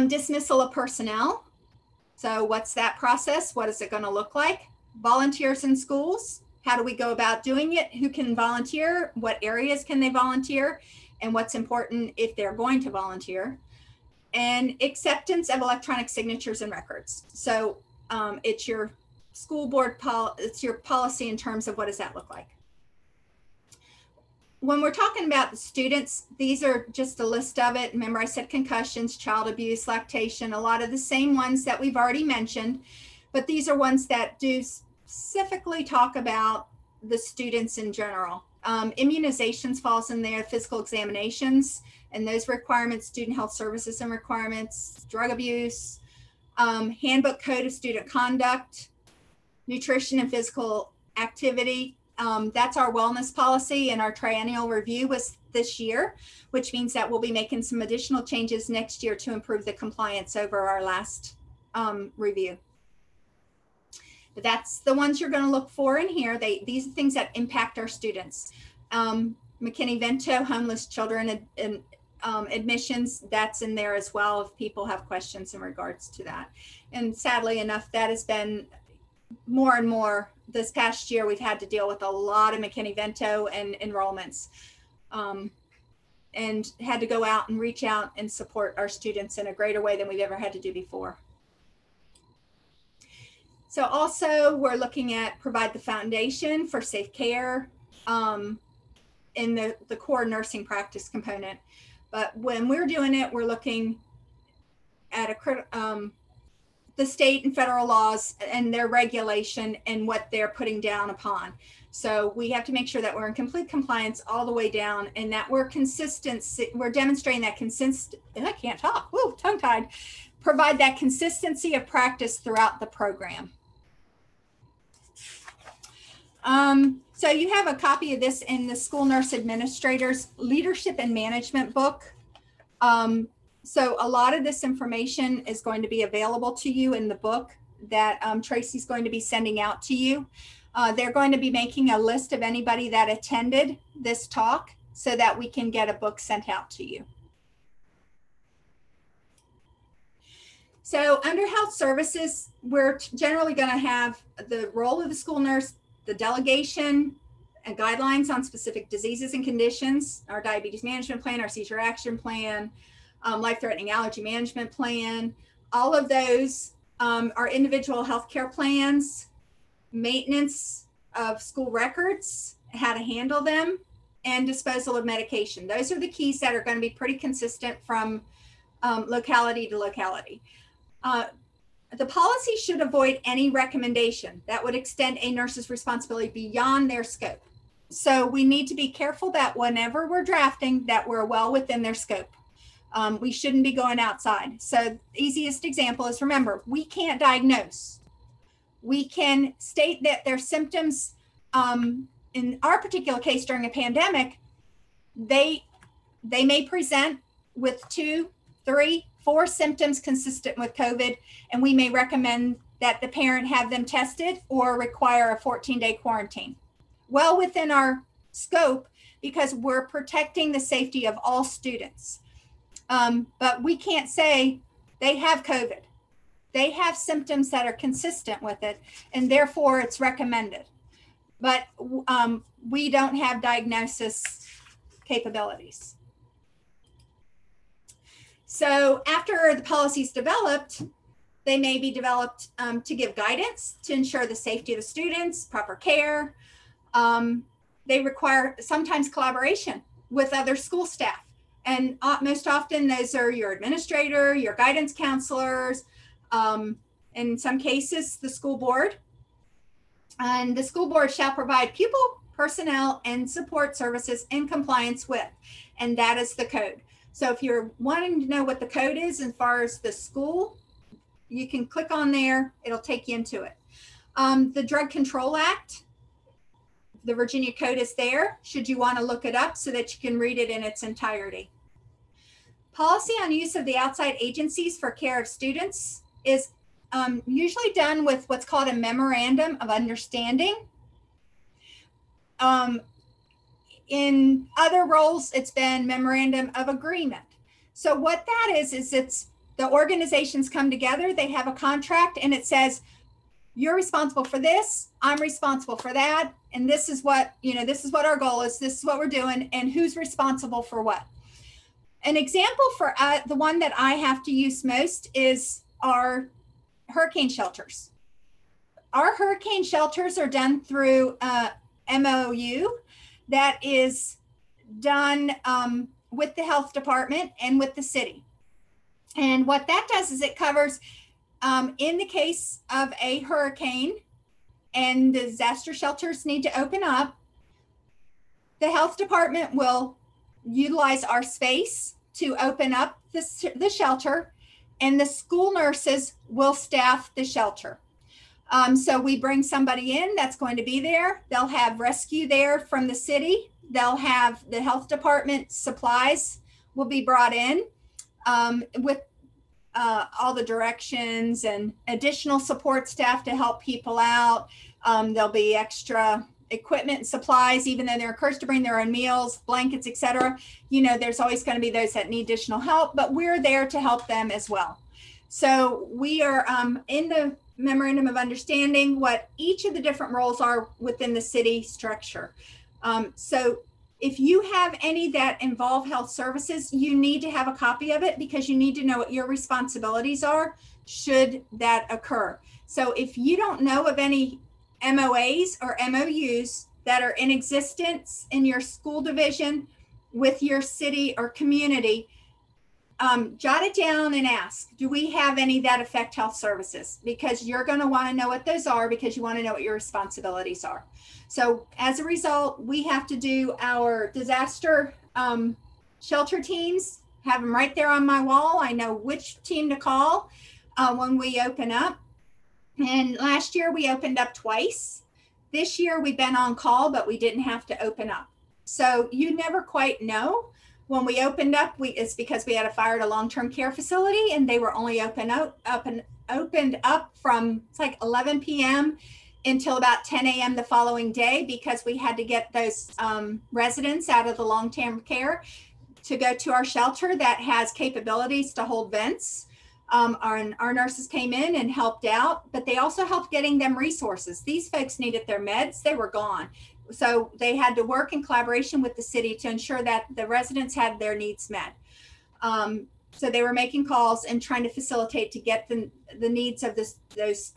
Dismissal of personnel. So what's that process? What is it going to look like? Volunteers in schools. How do we go about doing it? Who can volunteer? What areas can they volunteer? And what's important if they're going to volunteer? And acceptance of electronic signatures and records. So it's your school board, it's your policy in terms of what does that look like? When we're talking about the students, these are just a list of it. Remember, I said concussions, child abuse, lactation, a lot of the same ones that we've already mentioned, but these are ones that do specifically talk about the students in general. Immunizations falls in there, physical examinations, and those requirements, student health services and requirements, drug abuse, handbook code of student conduct, nutrition and physical activity. That's our wellness policy, and our triennial review was this year, which means that we'll be making some additional changes next year to improve the compliance over our last review. But that's the ones you're going to look for in here. These are things that impact our students. McKinney-Vento, homeless children and admissions, that's in there as well if people have questions in regards to that. And sadly enough, that has been, more and more this past year, we've had to deal with a lot of McKinney-Vento and enrollments, and had to go out and reach out and support our students in a greater way than we've ever had to do before. So also we're looking at provide the foundation for safe care in the core nursing practice component. But when we're doing it, we're looking at the state and federal laws and their regulation and what they're putting down upon. So we have to make sure that we're in complete compliance all the way down, and that we're consistent. We're demonstrating that I can't talk, woo, tongue tied. Provide that consistency of practice throughout the program. So you have a copy of this in the School Nurse Administrator's Leadership and Management book. So a lot of this information is going to be available to you in the book that Tracy's going to be sending out to you. They're going to be making a list of anybody that attended this talk so that we can get a book sent out to you. So under health services, we're generally going to have the role of the school nurse, the delegation and guidelines on specific diseases and conditions, our diabetes management plan, our seizure action plan, life-threatening allergy management plan. All of those are individual healthcare plans, maintenance of school records, how to handle them, and disposal of medication. Those are the keys that are going to be pretty consistent from locality to locality. The policy should avoid any recommendation that would extend a nurse's responsibility beyond their scope. So we need to be careful that whenever we're drafting, that we're well within their scope. We shouldn't be going outside. So the easiest example is, remember, we can't diagnose. We can state that their symptoms, in our particular case during a pandemic, they may present with 2, 3, 4 symptoms consistent with COVID, and we may recommend that the parent have them tested or require a 14-day quarantine. Well within our scope, because we're protecting the safety of all students. But we can't say they have COVID. They have symptoms that are consistent with it, and therefore it's recommended. But we don't have diagnosis capabilities. So after the policy's developed, they may be developed to give guidance to ensure the safety of the students, proper care. They require sometimes collaboration with other school staff. And most often those are your administrator, your guidance counselors, in some cases, the school board. And the school board shall provide pupil, personnel, and support services in compliance with, and that is the code. So if you're wanting to know what the code is as far as the school, you can click on there, it'll take you into it. The Drug Control Act, the Virginia code is there, should you want to look it up so that you can read it in its entirety. Policy on use of the outside agencies for care of students is usually done with what's called a memorandum of understanding. In other roles, it's been memorandum of agreement. So what that is it's the organizations come together, they have a contract, and it says, you're responsible for this, I'm responsible for that, and this is what, this is what our goal is, this is what we're doing, and who's responsible for what. An example for the one that I have to use most is our hurricane shelters. Our hurricane shelters are done through MOU that is done with the health department and with the city. And what that does is it covers, in the case of a hurricane and the disaster shelters need to open up, the health department will utilize our space to open up the shelter, and the school nurses will staff the shelter. So we bring somebody in that's going to be there. They'll have rescue there from the city. They'll have the health department supplies will be brought in with all the directions and additional support staff to help people out. There'll be extra equipment and supplies, even though they're encouraged to bring their own meals, blankets, etc. There's always going to be those that need additional help, but we're there to help them as well. So we are in the memorandum of understanding what each of the different roles are within the city structure. So if you have any that involve health services, you need to have a copy of it because you need to know what your responsibilities are should that occur. So if you don't know of any MOAs or MOUs that are in existence in your school division with your city or community, jot it down and ask, do we have any that affect health services? Because you're going to want to know what those are because you want to know what your responsibilities are. So as a result, we have to do our disaster shelter teams, have them right there on my wall. I know which team to call when we open up. And last year we opened up twice. This year we've been on call, but we didn't have to open up. So you never quite know. When we opened up, it's because we had a fire at a long-term care facility and they were only opened up from it's like 11 p.m. until about 10 a.m. the following day because we had to get those residents out of the long-term care to go to our shelter that has capabilities to hold vents. Our nurses came in and helped out, but they also helped getting them resources. These folks needed their meds. They were gone. So they had to work in collaboration with the city to ensure that the residents had their needs met. So they were making calls and trying to facilitate to get the needs of those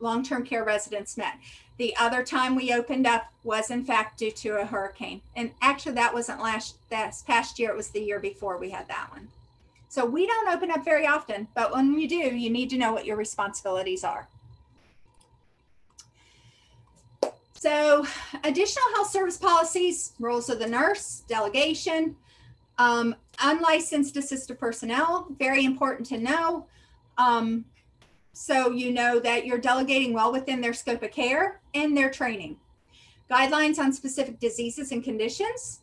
long-term care residents met. The other time we opened up was in fact due to a hurricane. And actually that wasn't this past year, it was the year before we had that one. So we don't open up very often, but when you do, you need to know what your responsibilities are. So additional health service policies, roles of the nurse, delegation, unlicensed assistive personnel, very important to know. So you know that you're delegating well within their scope of care and their training. Guidelines on specific diseases and conditions,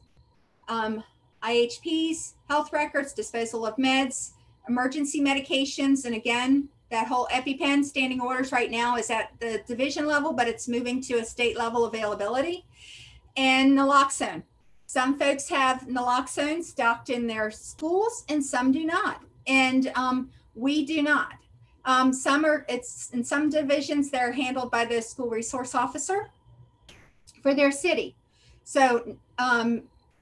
IHPs, health records, disposal of meds, emergency medications, and again, that whole EpiPen standing orders right now is at the division level, but it's moving to a state level availability. And naloxone. Some folks have naloxone stocked in their schools and some do not. And we do not. It's in some divisions, they're handled by the school resource officer for their city. So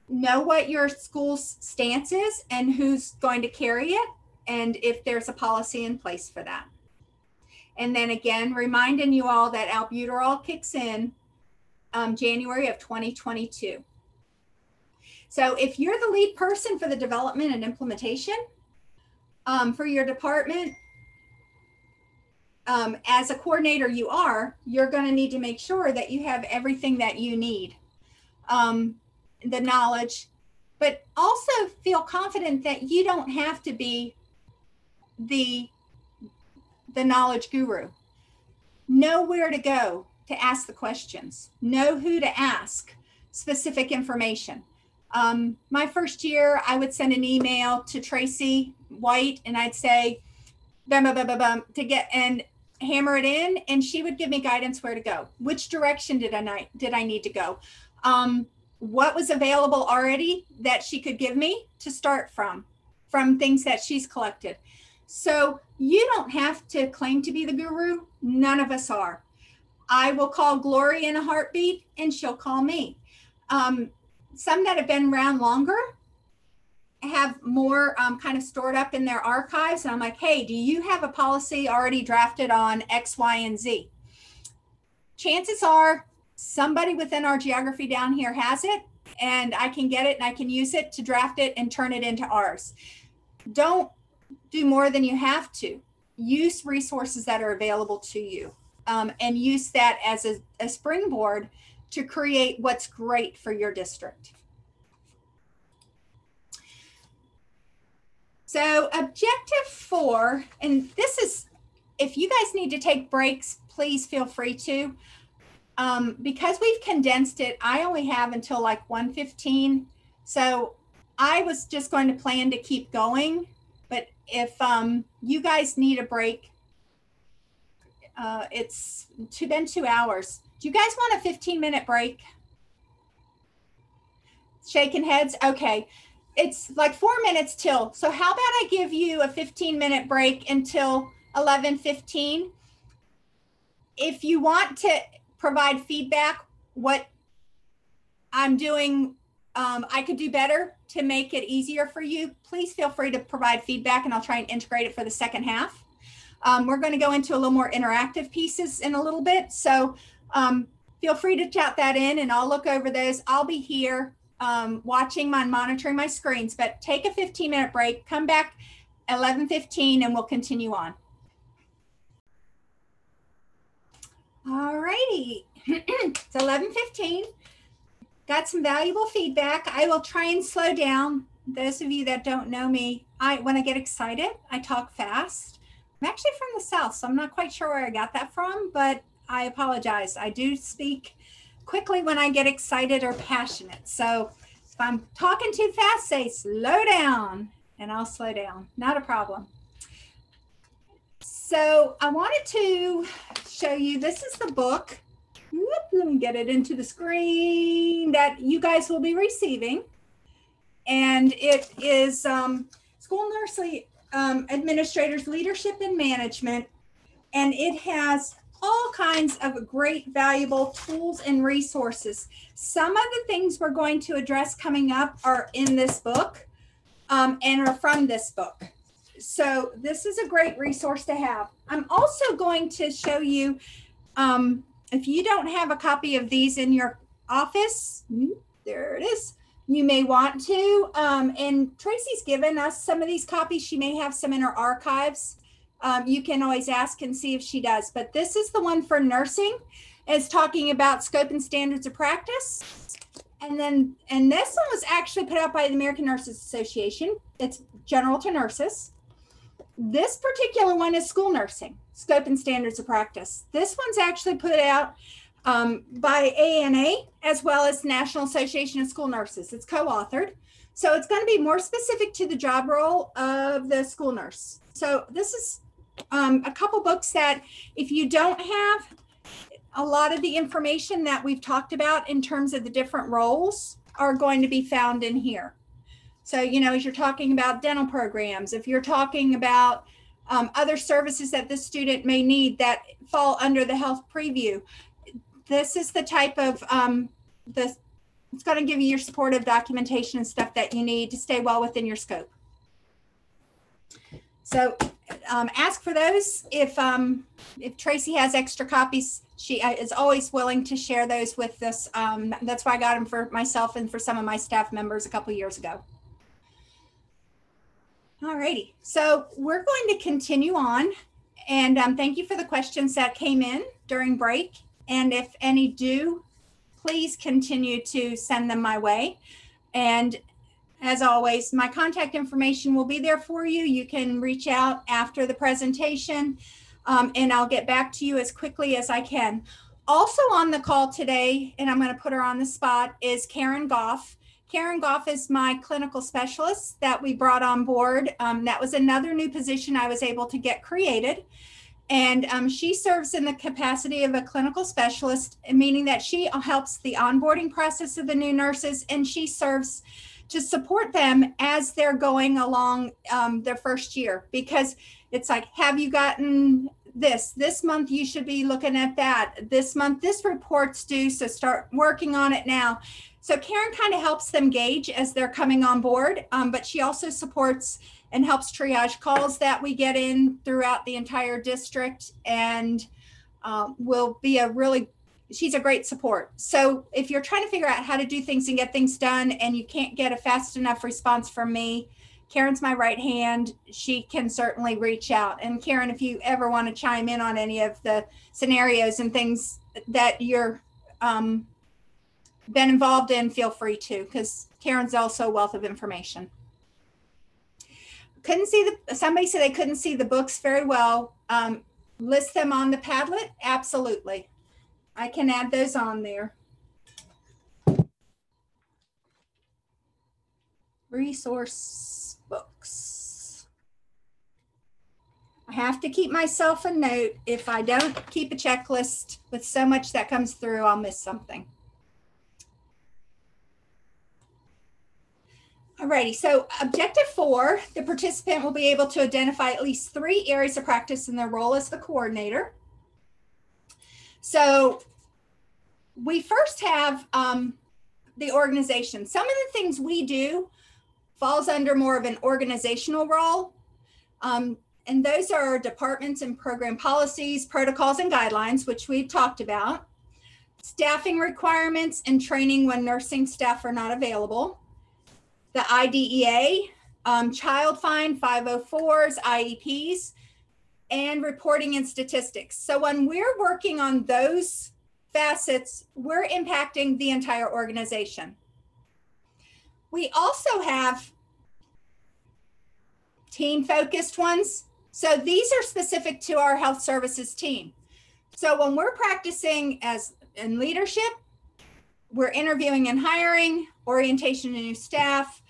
know what your school's stance is and who's going to carry it, and if there's a policy in place for that. And then again, reminding you all that albuterol kicks in January of 2022. So if you're the lead person for the development and implementation for your department, as a coordinator you're going to need to make sure that you have everything that you need, the knowledge, but also feel confident that you don't have to be the knowledge guru. Know where to go to ask the questions. Know who to ask specific information. My first year, I would send an email to Tracy White and I'd say, bum, bum, bum, bum, bum, to get and hammer it in, and she would give me guidance where to go. Which direction did I need to go? What was available already that she could give me to start from things that she's collected. So you don't have to claim to be the guru. None of us are. I will call Glory in a heartbeat and she'll call me. Some that have been around longer have more kind of stored up in their archives. And I'm like, hey, do you have a policy already drafted on X, Y, and Z? Chances are somebody within our geography down here has it, and I can get it and I can use it to draft it and turn it into ours. Don't do more than you have to. Use resources that are available to you, and use that as a springboard to create what's great for your district. So objective 4, and this is, if you guys need to take breaks, please feel free to. Because we've condensed it, I only have until like 1:15. So I was just going to plan to keep going. But if you guys need a break, it's been 2 hours. Do you guys want a 15-minute break? Shaking heads. Okay. It's like 4 minutes till. So how about I give you a 15-minute break until 11:15? if you want to provide feedback, what I'm doing, I could do better to make it easier for you, please feel free to provide feedback and I'll try and integrate it for the second half. We're going to go into a little more interactive pieces in a little bit. So feel free to chat that in and I'll look over those. I'll be here watching monitoring my screens, but take a 15-minute break, come back 11:15 and we'll continue on. All righty, it's 11:15. Got some valuable feedback. I will try and slow down. Those of you that don't know me, when I get excited, I talk fast. I'm actually from the South, so I'm not quite sure where I got that from, but I apologize. I do speak quickly when I get excited or passionate. So if I'm talking too fast, say slow down and I'll slow down. Not a problem. So I wanted to show you, this is the book. Let me get it into the screen that you guys will be receiving. And it is School Nursing Administrators Leadership and Management. And it has all kinds of great valuable tools and resources. Some of the things we're going to address coming up are in this book and are from this book. So this is a great resource to have. I'm also going to show you, if you don't have a copy of these in your office, there it is, you may want to. And Tracy's given us some of these copies. She may have some in her archives. You can always ask and see if she does. But this is the one for nursing. It's talking about scope and standards of practice. And this one was actually put out by the American Nurses Association. It's general to nurses. This particular one is school nursing, scope and standards of practice. This one's actually put out by ANA as well as National Association of School Nurses. It's co-authored. So it's going to be more specific to the job role of the school nurse. So this is a couple books that if you don't have a lot of the information that we've talked about in terms of the different roles are going to be found in here. So, you know, as you're talking about dental programs, if you're talking about other services that the student may need that fall under the health preview, this is the type of, it's going to give you your supportive documentation and stuff that you need to stay well within your scope. So ask for those. If Tracy has extra copies, she is always willing to share those with us. That's why I got them for myself and for some of my staff members a couple of years ago. All righty, so we're going to continue on, and thank you for the questions that came in during break. And if any do, please continue to send them my way. And as always, my contact information will be there for you. You can reach out after the presentation, and I'll get back to you as quickly as I can. Also on the call today, and I'm going to put her on the spot, is Karen Goff. Karen Goff is my clinical specialist that we brought on board. That was another new position I was able to get created. And she serves in the capacity of a clinical specialist, meaning that she helps the onboarding process of the new nurses, and she serves to support them as they're going along their first year. Because it's like, have you gotten this month? You should be looking at that. This month, this report's due, so start working on it now. So Karen kind of helps them gauge as they're coming on board, but she also supports and helps triage calls that we get in throughout the entire district, and will be she's a great support. So if you're trying to figure out how to do things and get things done and you can't get a fast enough response from me, Karen's my right hand. She can certainly reach out. And Karen, if you ever want to chime in on any of the scenarios and things that you're been involved in, feel free to, because Karen's also a wealth of information. Couldn't see somebody said they couldn't see the books very well. List them on the Padlet? Absolutely. I can add those on there. Resource books. I have to keep myself a note. If I don't keep a checklist with so much that comes through, I'll miss something. Alrighty, so objective 4, the participant will be able to identify at least 3 areas of practice in their role as the coordinator. So we first have the organization. Some of the things we do falls under more of an organizational role. And those are departments and program policies, protocols, and guidelines, which we've talked about. Staffing requirements and training when nursing staff are not available. The IDEA, child find, 504s, IEPs, and reporting and statistics. So when we're working on those facets, we're impacting the entire organization. We also have team-focused ones. So these are specific to our health services team. So when we're practicing as in leadership, we're interviewing and hiring, orientation and new staff.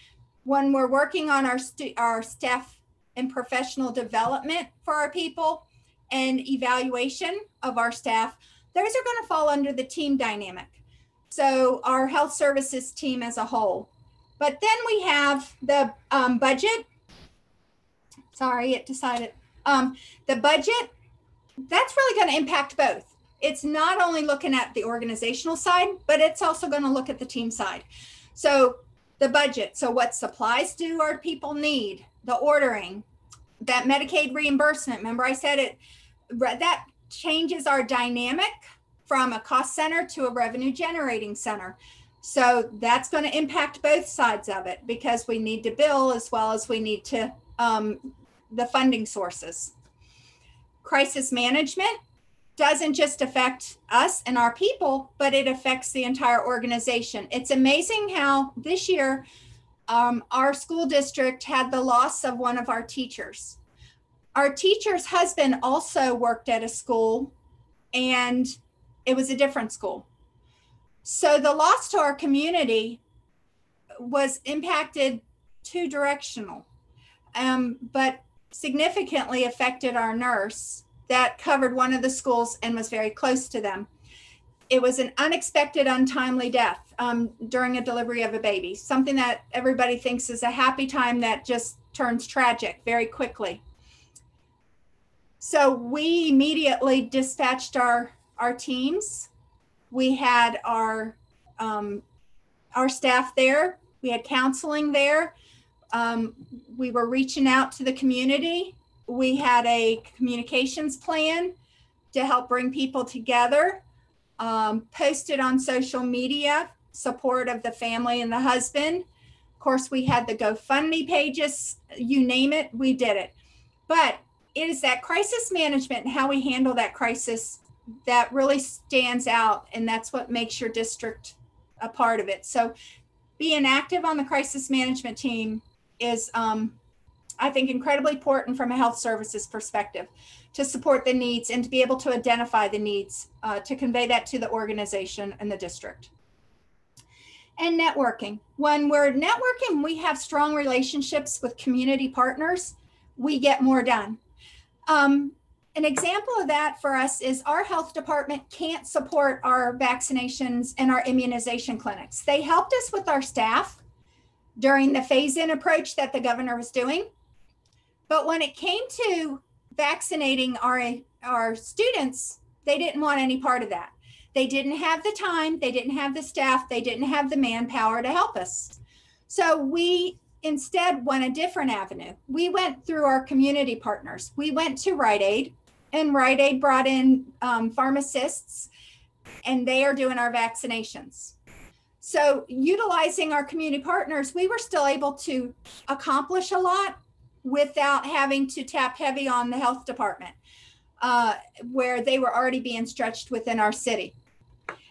When we're working on our staff and professional development for our people and evaluation of our staff, those are going to fall under the team dynamic. So our health services team as a whole. But then we have the budget. Sorry, it decided. The budget, that's really going to impact both. It's not only looking at the organizational side, but it's also going to look at the team side. So the budget, so what supplies do our people need? The ordering, that Medicaid reimbursement, remember I said it, that changes our dynamic from a cost center to a revenue generating center. So that's going to impact both sides of it because we need to bill as well as we need to the funding sources. Crisis management doesn't just affect us and our people, but it affects the entire organization. It's amazing how this year our school district had the loss of one of our teachers. Our teacher's husband also worked at a school and it was a different school. So the loss to our community was impacted two directional, but significantly affected our nurse that covered one of the schools and was very close to them. It was an unexpected, untimely death during a delivery of a baby, something that everybody thinks is a happy time that just turns tragic very quickly. So we immediately dispatched our teams. We had our staff there. We had counseling there. We were reaching out to the community. We had a communications plan to help bring people together, posted on social media, support of the family and the husband. Of course, we had the GoFundMe pages, you name it, we did it. But it is that crisis management and how we handle that crisis that really stands out, and that's what makes your district a part of it. So being active on the crisis management team is, I think, incredibly important from a health services perspective to support the needs and to be able to identify the needs to convey that to the organization and the district. And networking. When we're networking, we have strong relationships with community partners, we get more done. An example of that for us is our health department can't support our vaccinations and our immunization clinics. They helped us with our staff during the phase-in approach that the governor was doing. But when it came to vaccinating our students, they didn't want any part of that. They didn't have the time, they didn't have the staff, they didn't have the manpower to help us. So we instead went a different avenue. We went through our community partners. We went to Rite Aid, and Rite Aid brought in pharmacists, and they are doing our vaccinations. So utilizing our community partners, we were still able to accomplish a lot without having to tap heavy on the health department, where they were already being stretched within our city.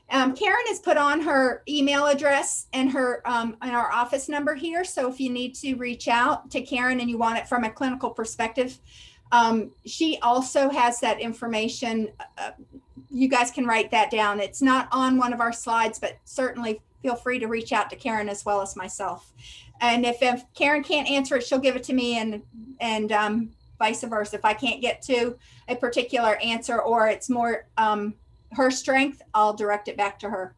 Karen has put on her email address and her and our office number here. So if you need to reach out to Karen and you want it from a clinical perspective, she also has that information. You guys can write that down. It's not on one of our slides, but certainly feel free to reach out to Karen as well as myself. And if Karen can't answer it, she'll give it to me, and vice versa. If I can't get to a particular answer or it's more her strength, I'll direct it back to her.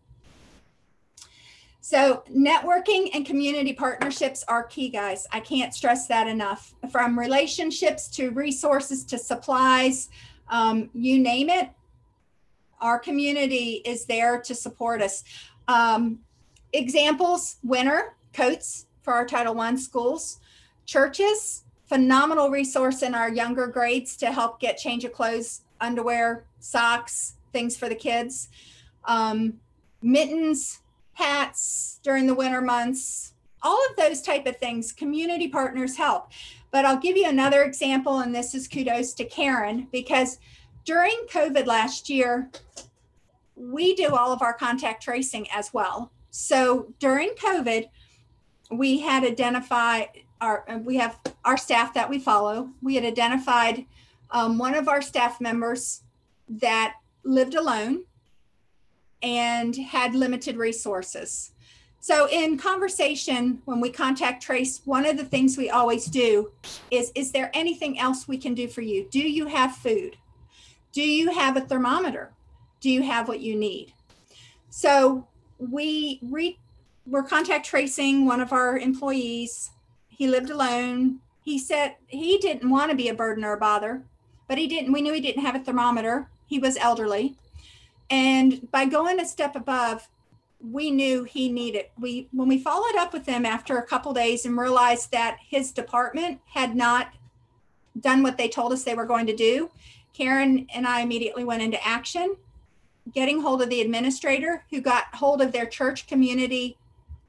So networking and community partnerships are key, guys. I can't stress that enough. From relationships to resources to supplies, you name it. Our community is there to support us. Examples, winter coats for our Title I schools. Churches, phenomenal resource in our younger grades to help get change of clothes, underwear, socks, things for the kids. Mittens, hats during the winter months, all of those type of things. Community partners help. But I'll give you another example, and this is kudos to Karen, because during COVID last year, we do all of our contact tracing as well. So during COVID, we had identified we have our staff that we follow. We had identified one of our staff members that lived alone and had limited resources. So in conversation, when we contact trace, one of the things we always do is there anything else we can do for you? Do you have food? Do you have a thermometer? Do you have what you need? So we're contact tracing one of our employees. He lived alone. He said he didn't want to be a burden or a bother, but we knew he didn't have a thermometer. He was elderly. And by going a step above, we knew he needed. When we followed up with him after a couple days and realized that his department had not done what they told us they were going to do, Karen and I immediately went into action, getting hold of the administrator, who got hold of their church community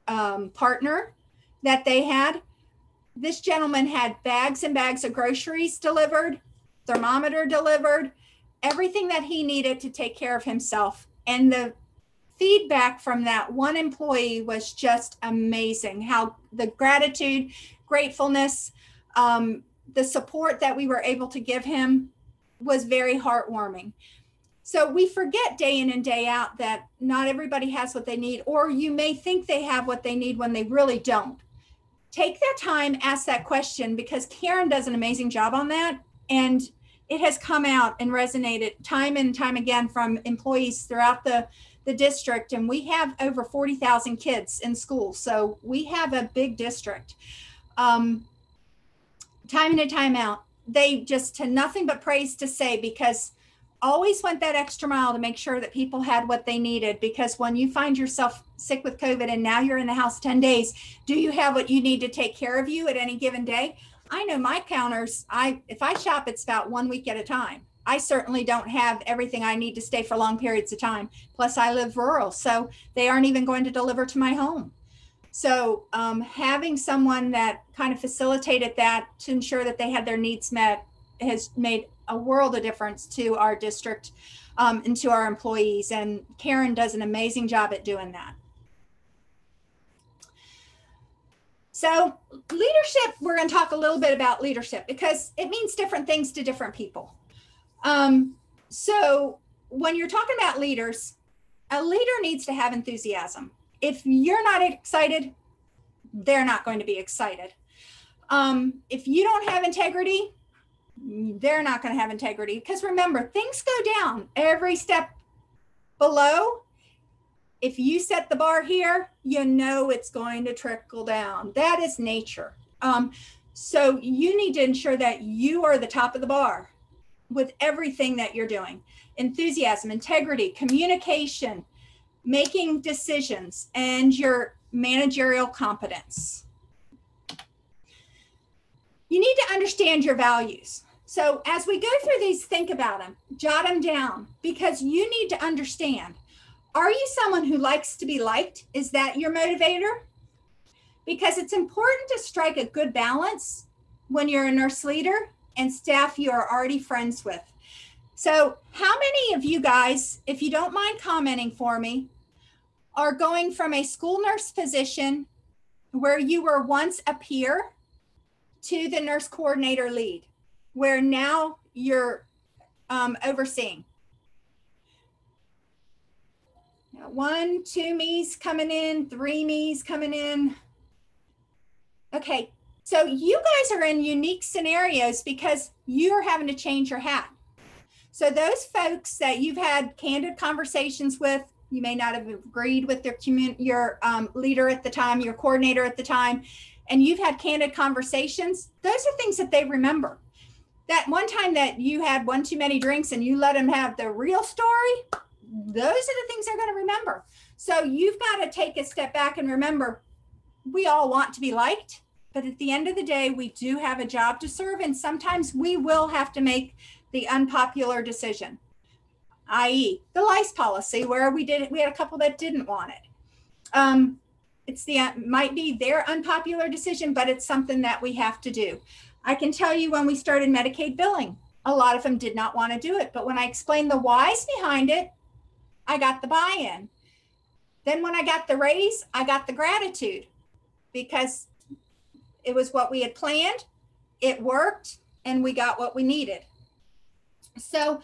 partner that they had. This gentleman had bags and bags of groceries delivered, thermometer delivered, everything that he needed to take care of himself. And the feedback from that one employee was just amazing. How the gratitude, gratefulness, the support that we were able to give him was very heartwarming. So we forget day in and day out that not everybody has what they need, or you may think they have what they need when they really don't. Take that time, ask that question, because Karen does an amazing job on that. And it has come out and resonated time and time again from employees throughout the district. And we have over 40,000 kids in school. So we have a big district. Time in and time out, they just had nothing but praise to say, because always went that extra mile to make sure that people had what they needed. Because when you find yourself sick with COVID and now you're in the house 10 days, do you have what you need to take care of you at any given day? I know my counters, if I shop, it's about 1 week at a time. I certainly don't have everything I need to stay for long periods of time. Plus I live rural, so they aren't even going to deliver to my home. So having someone that kind of facilitated that to ensure that they had their needs met has made a world of difference to our district and to our employees. And Karen does an amazing job at doing that. So leadership, we're going to talk a little bit about leadership because it means different things to different people. So when you're talking about leaders, a leader needs to have enthusiasm. If you're not excited, they're not going to be excited. If you don't have integrity, they're not going to have integrity, because remember, things go down every step below. If you set the bar here, you know it's going to trickle down. That is nature. So you need to ensure that you are the top of the bar with everything that you're doing. Enthusiasm, integrity, communication, making decisions, and your managerial competence. You need to understand your values. So as we go through these, think about them, jot them down, because you need to understand, are you someone who likes to be liked? Is that your motivator? Because it's important to strike a good balance when you're a nurse leader and staff you are already friends with. So how many of you guys, if you don't mind commenting for me, are going from a school nurse position where you were once a peer to the nurse coordinator lead, where now you're overseeing? 1, 2 me's coming in, 3 me's coming in. Okay, so you guys are in unique scenarios because you're having to change your hat. So those folks that you've had candid conversations with, you may not have agreed with your leader at the time, your coordinator at the time, and you've had candid conversations, those are things that they remember. That one time that you had one too many drinks and you let them have the real story, those are the things they're going to remember. So you've got to take a step back and remember, we all want to be liked, but at the end of the day, we do have a job to serve. And sometimes we will have to make the unpopular decision, i.e. the lice policy, where we had a couple that didn't want it. Might be their unpopular decision, but it's something that we have to do. I can tell you when we started Medicaid billing, a lot of them did not want to do it. But when I explained the whys behind it, I got the buy-in. Then when I got the raise, I got the gratitude because it was what we had planned, it worked, and we got what we needed. So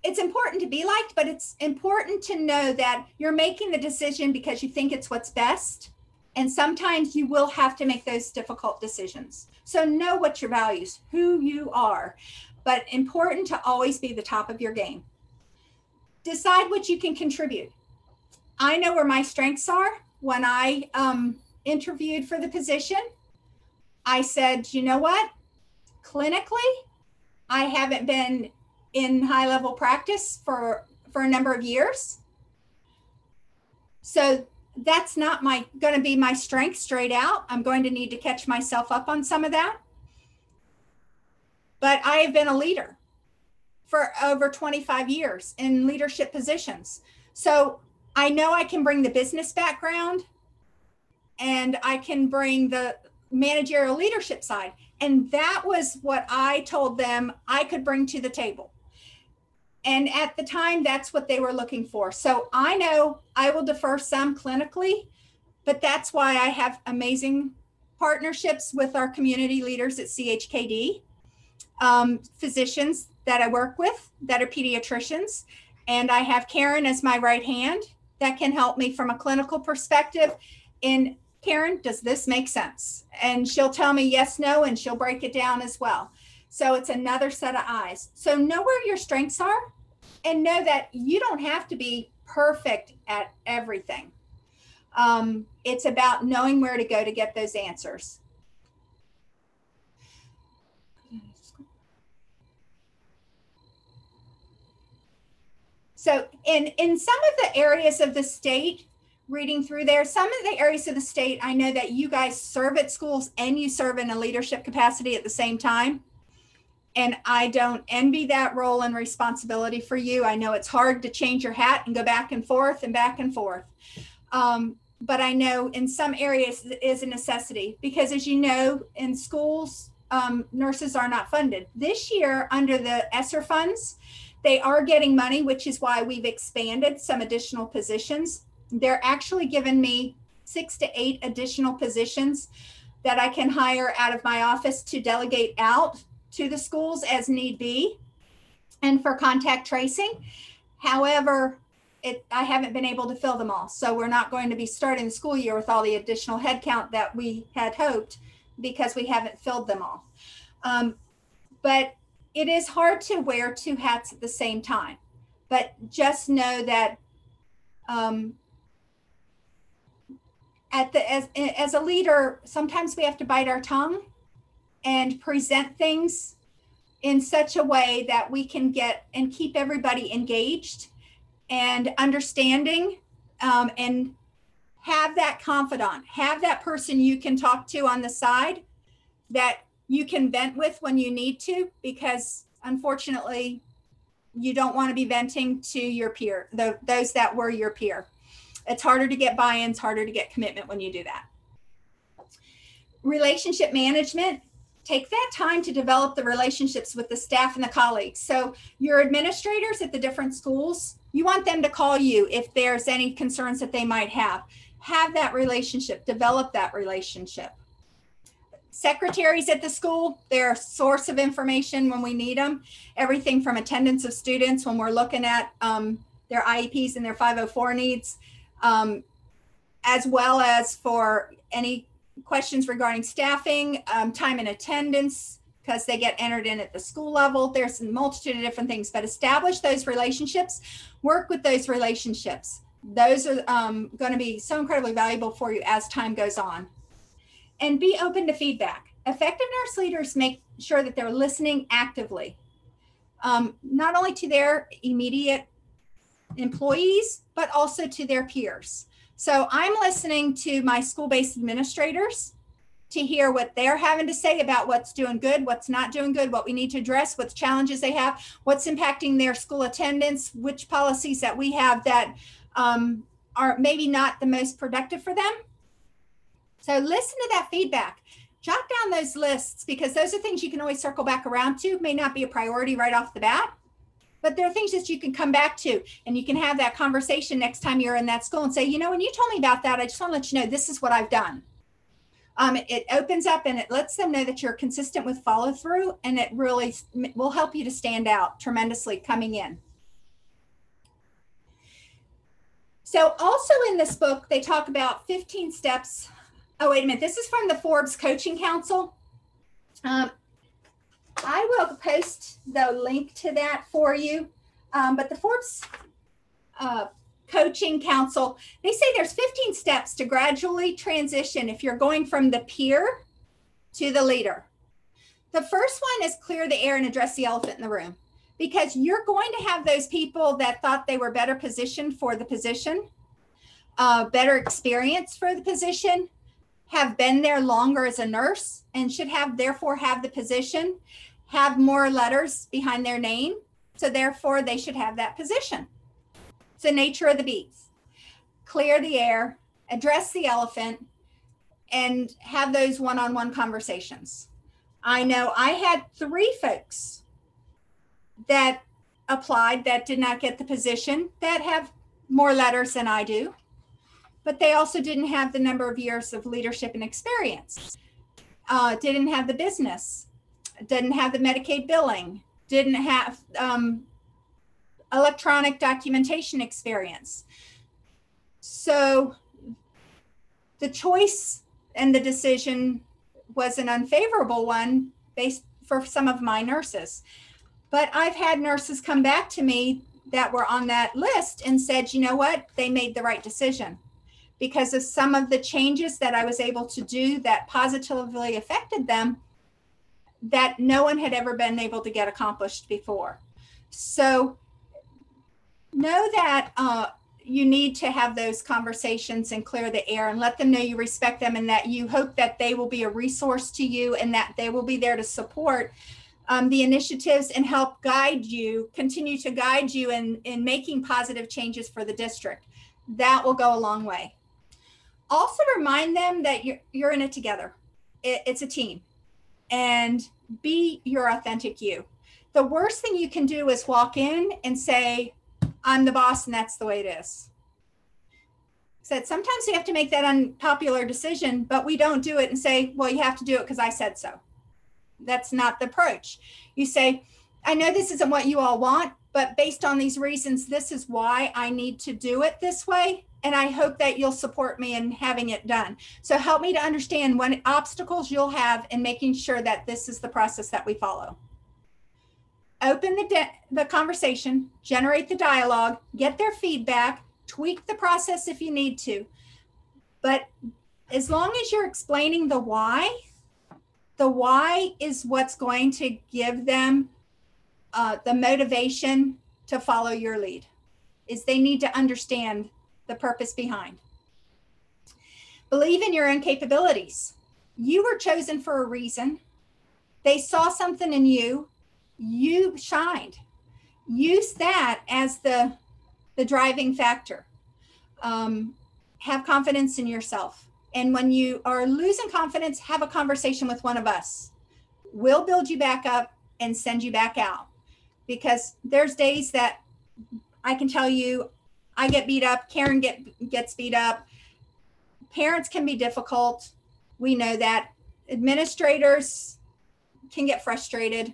it's important to be liked, but it's important to know that you're making the decision because you think it's what's best. And sometimes you will have to make those difficult decisions. So know what your values, who you are, but important to always be the top of your game. Decide what you can contribute. I know where my strengths are. When I interviewed for the position, I said, you know what? Clinically, I haven't been in high level practice for a number of years. So that's not going to be my strength straight out. I'm going to need to catch myself up on some of that. But I have been a leader for over 25 years in leadership positions. So I know I can bring the business background and I can bring the managerial leadership side. And that was what I told them I could bring to the table. And at the time, that's what they were looking for. So I know I will defer some clinically, but that's why I have amazing partnerships with our community leaders at CHKD, physicians that I work with that are pediatricians. And I have Karen as my right hand that can help me from a clinical perspective in, Karen, does this make sense? And she'll tell me yes, no, and she'll break it down as well. So it's another set of eyes. So know where your strengths are and know that you don't have to be perfect at everything. It's about knowing where to go to get those answers. So in some of the areas of the state, reading through there, some of the areas of the state, I know that you guys serve at schools and you serve in a leadership capacity at the same time. And I don't envy that role and responsibility for you. I know it's hard to change your hat and go back and forth and back and forth. But I know in some areas it is a necessity because, as you know, in schools, nurses are not funded. This year, under the ESSER funds, they are getting money, which is why we've expanded some additional positions. They're actually giving me 6 to 8 additional positions that I can hire out of my office to delegate out to the schools as need be and for contact tracing. However, I haven't been able to fill them all. So we're not going to be starting the school year with all the additional headcount that we had hoped because we haven't filled them all. But it is hard to wear 2 hats at the same time. But just know that as a leader, sometimes we have to bite our tongue and present things in such a way that we can get and keep everybody engaged and understanding, and have that confidant, have that person you can talk to on the side that you can vent with when you need to, because unfortunately you don't want to be venting to your peer, those that were your peer. It's harder to get buy-ins, harder to get commitment when you do that. Relationship management, take that time to develop the relationships with the staff and the colleagues. So your administrators at the different schools, you want them to call you if there's any concerns that they might have. Have that relationship, develop that relationship. Secretaries at the school, they're a source of information when we need them. Everything from attendance of students when we're looking at their IEPs and their 504 needs, as well as for any questions regarding staffing, time and attendance, because they get entered in at the school level. There's a multitude of different things, but establish those relationships, work with those relationships. Those are going to be so incredibly valuable for you as time goes on. And be open to feedback. Effective nurse leaders make sure that they're listening actively, not only to their immediate employees, but also to their peers. So I'm listening to my school-based administrators to hear what they're having to say about what's doing good, what's not doing good, what we need to address, what challenges they have, what's impacting their school attendance, which policies that we have that are maybe not the most productive for them. So listen to that feedback. Jot down those lists, because those are things you can always circle back around to. May not be a priority right off the bat, but there are things that you can come back to, and you can have that conversation next time you're in that school and say, you know, when you told me about that, I just want to let you know this is what I've done. It opens up and it lets them know that you're consistent with follow through, and it really will help you to stand out tremendously coming in. So also in this book, they talk about 15 steps. Oh, wait a minute. This is from the Forbes Coaching Council. I will post the link to that for you. But the Forbes Coaching Council, they say there's 15 steps to gradually transition if you're going from the peer to the leader. The first one is clear the air and address the elephant in the room, because you're going to have those people that thought they were better positioned for the position, better experience for the position, have been there longer as a nurse and should have therefore have the position, have more letters behind their name, so therefore they should have that position. It's the nature of the beast. Clear the air, address the elephant, and have those one-on-one conversations. I know I had 3 folks that applied that did not get the position, that have more letters than I do, but they also didn't have the number of years of leadership and experience, didn't have the business, didn't have the Medicaid billing, didn't have electronic documentation experience. So the choice and the decision was an unfavorable one based for some of my nurses. But I've had nurses come back to me that were on that list and said, you know what, they made the right decision because of some of the changes that I was able to do that positively affected them that no one had ever been able to get accomplished before. So know that you need to have those conversations and clear the air and let them know you respect them and that you hope that they will be a resource to you and that they will be there to support the initiatives and help guide you, continue to guide you in making positive changes for the district. That will go a long way. Also remind them that you're in it together. It's a team, and be your authentic you. The worst thing you can do is walk in and say, I'm the boss and that's the way it is. So sometimes we have to make that unpopular decision, but we don't do it and say, well, you have to do it because I said so. That's not the approach. You say, I know this isn't what you all want, but based on these reasons, this is why I need to do it this way. And I hope that you'll support me in having it done. So help me to understand what obstacles you'll have in making sure that this is the process that we follow. Open the conversation, generate the dialogue, get their feedback, tweak the process if you need to. But as long as you're explaining the why is what's going to give them the motivation to follow your lead, is they need to understand the purpose behind. Believe in your own capabilities. You were chosen for a reason. They saw something in you. You shined. Use that as the driving factor. Have confidence in yourself. And when you are losing confidence, have a conversation with one of us. We'll build you back up and send you back out. Because there's days that I can tell you, I get beat up, Karen gets beat up. Parents can be difficult. We know that. Administrators can get frustrated.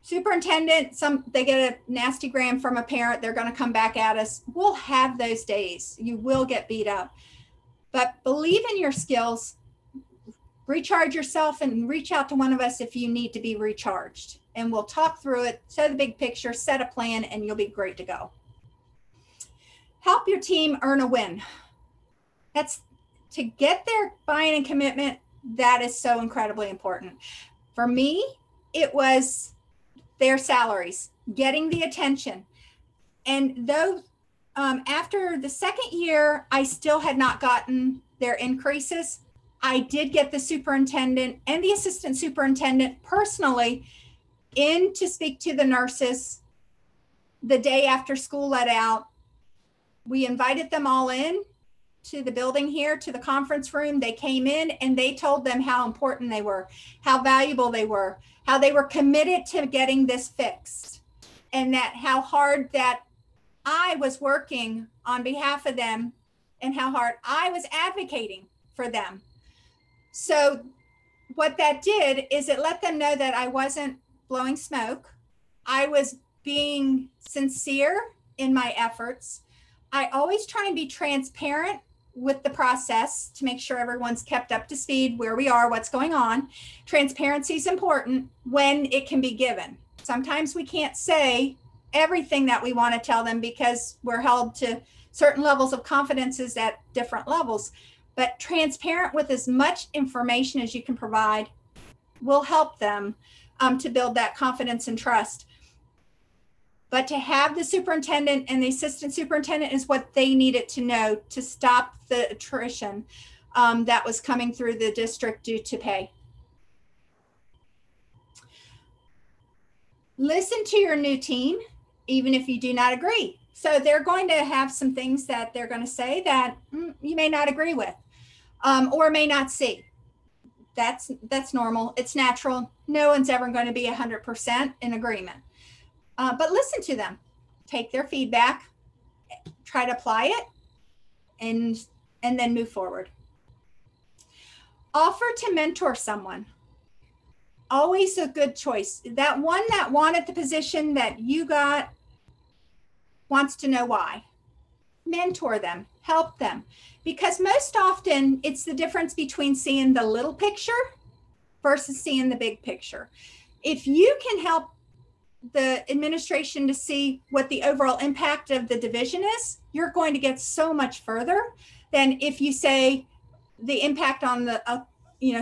Superintendent, they get a nasty gram from a parent, they're going to come back at us. We'll have those days. You will get beat up. But believe in your skills, recharge yourself, and reach out to one of us if you need to be recharged. And we'll talk through it, show the big picture, set a plan, and you'll be great to go. Help your team earn a win. That's to get their buy-in and commitment. That is so incredibly important. For me, it was their salaries, getting the attention. And though after the second year, I still had not gotten their increases, I did get the superintendent and the assistant superintendent personally in to speak to the nurses the day after school let out. We invited them all in to the building here, to the conference room. They came in and they told them how important they were, how valuable they were, how they were committed to getting this fixed, and that how hard that I was working on behalf of them and how hard I was advocating for them. So what that did is it let them know that I wasn't blowing smoke. I was being sincere in my efforts. I always try and be transparent with the process to make sure everyone's kept up to speed, where we are, what's going on. Transparency is important when it can be given. Sometimes we can't say everything that we want to tell them because we're held to certain levels of confidences at different levels. But transparent with as much information as you can provide will help them to build that confidence and trust. But to have the superintendent and the assistant superintendent is what they needed to know to stop the attrition that was coming through the district due to pay. Listen to your new team, even if you do not agree. So they're going to have some things that they're going to say that you may not agree with or may not see. That's normal. It's natural. No one's ever going to be 100% in agreement. But listen to them, take their feedback, try to apply it, and then move forward. Offer to mentor someone. Always a good choice. That one that wanted the position that you got wants to know why. Mentor them, help them. Because most often it's the difference between seeing the little picture versus seeing the big picture. If you can help the administration to see what the overall impact of the division is, you're going to get so much further than if you say the impact on the,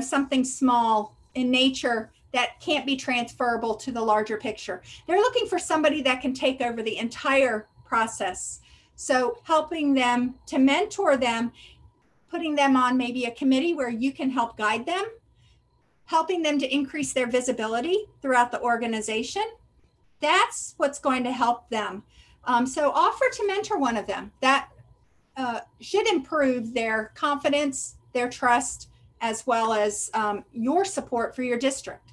something small in nature that can't be transferable to the larger picture. They're looking for somebody that can take over the entire process. So helping them to mentor them, putting them on maybe a committee where you can help guide them, helping them to increase their visibility throughout the organization. That's what's going to help them. So offer to mentor one of them. That should improve their confidence, their trust, as well as your support for your district.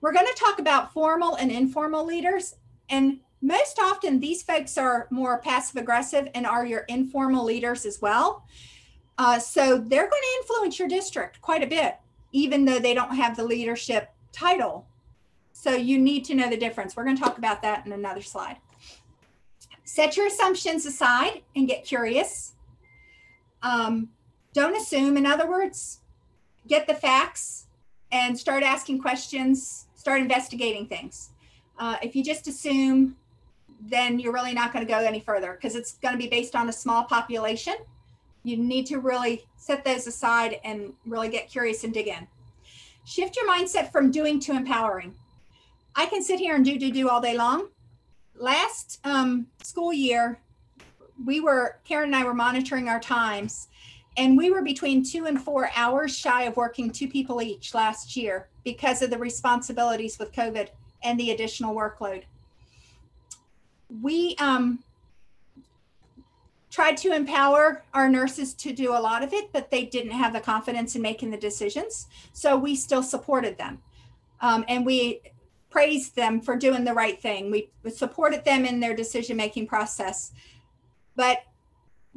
We're going to talk about formal and informal leaders. And most often these folks are more passive aggressive and are your informal leaders as well. So they're going to influence your district quite a bit, even though they don't have the leadership title. So you need to know the difference. We're going to talk about that in another slide. Set your assumptions aside and get curious. Don't assume. In other words, get the facts and start asking questions, start investigating things. If you just assume, then you're really not going to go any further because it's going to be based on a small population. You need to really set those aside and really get curious and dig in. Shift your mindset from doing to empowering. I can sit here and do all day long. Last school year, Karen and I were monitoring our times, and we were between 2 and 4 hours shy of working 2 people each last year because of the responsibilities with COVID and the additional workload. We tried to empower our nurses to do a lot of it, but they didn't have the confidence in making the decisions. So we still supported them. And we praised them for doing the right thing. We supported them in their decision-making process. But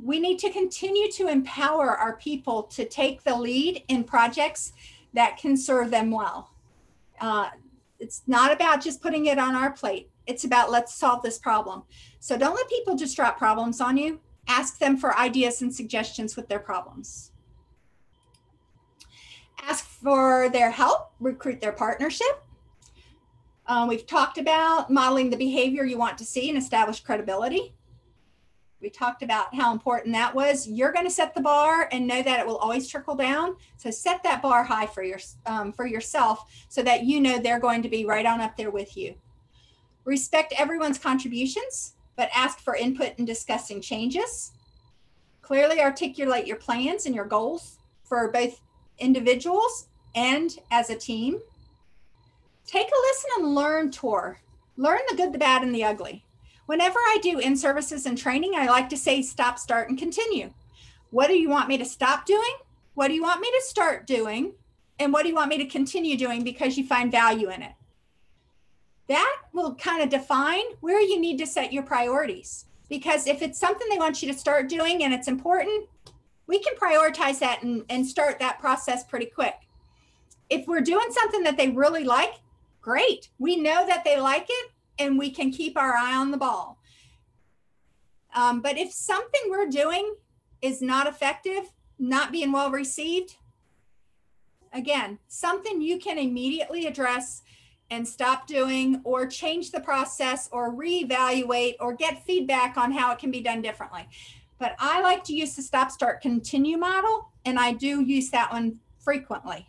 we need to continue to empower our people to take the lead in projects that can serve them well. It's not about just putting it on our plate. It's about let's solve this problem. So don't let people just drop problems on you. Ask them for ideas and suggestions with their problems. Ask for their help, recruit their partnership. We've talked about modeling the behavior you want to see and establish credibility. We talked about how important that was. You're going to set the bar and know that it will always trickle down. So set that bar high for yourself so that you know they're going to be right on up there with you. Respect everyone's contributions. but ask for input in discussing changes. Clearly articulate your plans and your goals for both individuals and as a team. Take a listen and learn tour. Learn the good, the bad, and the ugly. Whenever I do in-services and training, I like to say stop, start, and continue. What do you want me to stop doing? What do you want me to start doing? And what do you want me to continue doing because you find value in it? That will kind of define where you need to set your priorities. Because if it's something they want you to start doing and it's important, we can prioritize that and start that process pretty quick. If we're doing something that they really like, great. We know that they like it and we can keep our eye on the ball. But if something we're doing is not effective, not being well received, again, something you can immediately address and stop doing or change the process or reevaluate or get feedback on how it can be done differently. But I like to use the stop, start, continue model, and I do use that one frequently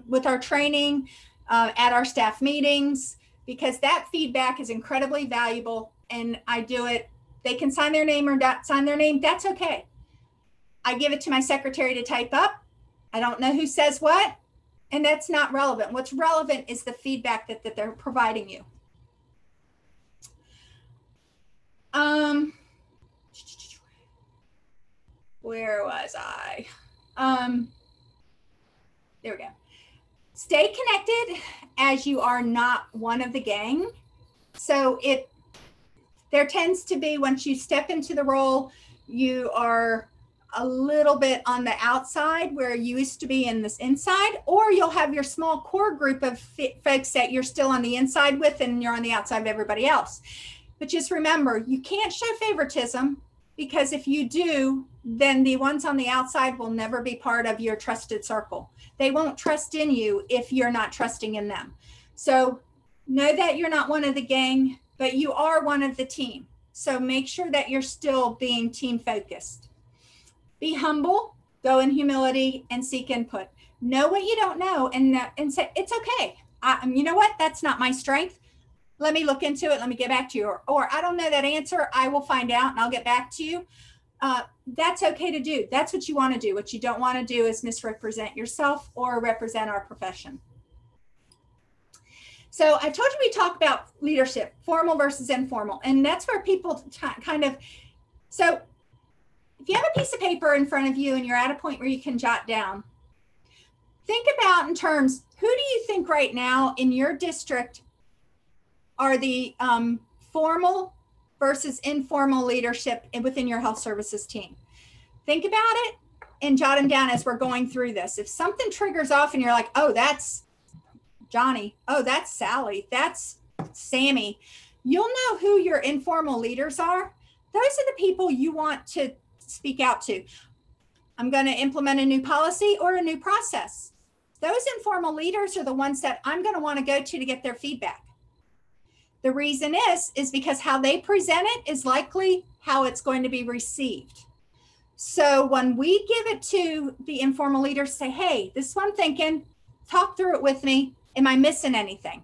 with our training, at our staff meetings, because that feedback is incredibly valuable. And I do it, they can sign their name or not sign their name, that's okay. I give it to my secretary to type up. I don't know who says what, and that's not relevant. What's relevant is the feedback that they're providing you. Where was I? There we go. Stay connected as you are not one of the gang. So there tends to be, once you step into the role, you are a little bit on the outside where you used to be in this inside, or you'll have your small core group of folks that you're still on the inside with and you're on the outside of everybody else. But just remember, you can't show favoritism, because if you do, then the ones on the outside will never be part of your trusted circle. They won't trust in you if you're not trusting in them. So know that you're not one of the gang, but you are one of the team. So make sure that you're still being team focused. Be humble, go in humility, and seek input. Know what you don't know and say, it's okay. You know what? That's not my strength. Let me look into it. Let me get back to you. Or I don't know that answer. I will find out and I'll get back to you. That's okay to do. That's what you want to do. What you don't want to do is misrepresent yourself or represent our profession. So I told you we talk about leadership, formal versus informal. And that's where people kind of, so if you have a piece of paper in front of you and you're at a point where you can jot down, think about in terms, who do you think right now in your district are the formal versus informal leadership within your health services team? Think about it and jot them down as we're going through this. If something triggers off and you're like, oh, that's Johnny, oh, that's Sally, that's Sammy, you'll know who your informal leaders are. Those are the people you want to speak out to. I'm going to implement a new policy or a new process. Those informal leaders are the ones that I'm going to want to go to get their feedback. The reason is because how they present it is likely how it's going to be received. So when we give it to the informal leaders, say, hey, this is what I'm thinking, talk through it with me. Am I missing anything?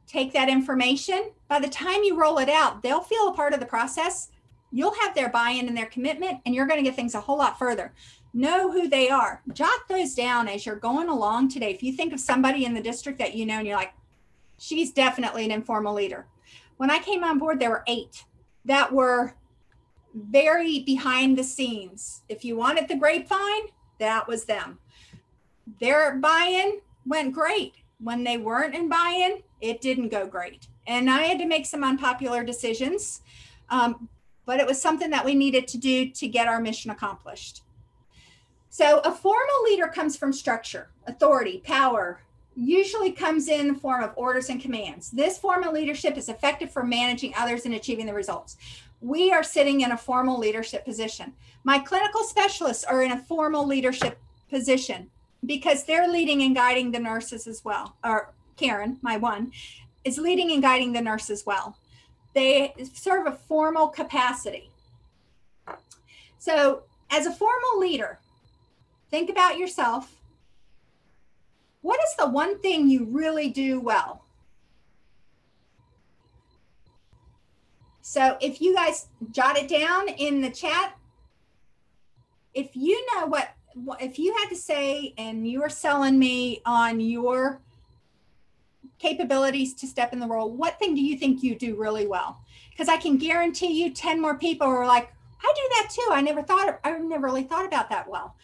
Take that information. By the time you roll it out, they'll feel a part of the process. You'll have their buy-in and their commitment, and you're going to get things a whole lot further. Know who they are. Jot those down as you're going along today. If you think of somebody in the district that you know and you're like, she's definitely an informal leader. When I came on board, there were 8 that were very behind the scenes. If you wanted the grapevine, that was them. Their buy-in went great. When they weren't in buy-in, it didn't go great. And I had to make some unpopular decisions, but it was something that we needed to do to get our mission accomplished. So a formal leader comes from structure, authority, power, usually comes in the form of orders and commands. This form of leadership is effective for managing others and achieving the results. We are sitting in a formal leadership position. My clinical specialists are in a formal leadership position because they're leading and guiding the nurses as well. Or Karen, my one, is leading and guiding the nurse as well. They serve a formal capacity. So as a formal leader, think about yourself. What is the one thing you really do well? So if you guys jot it down in the chat, if you know if you had to say and you were selling me on your capabilities to step in the role, what thing do you think you do really well? Because I can guarantee you 10 more people are like, I do that too. I never really thought about that well.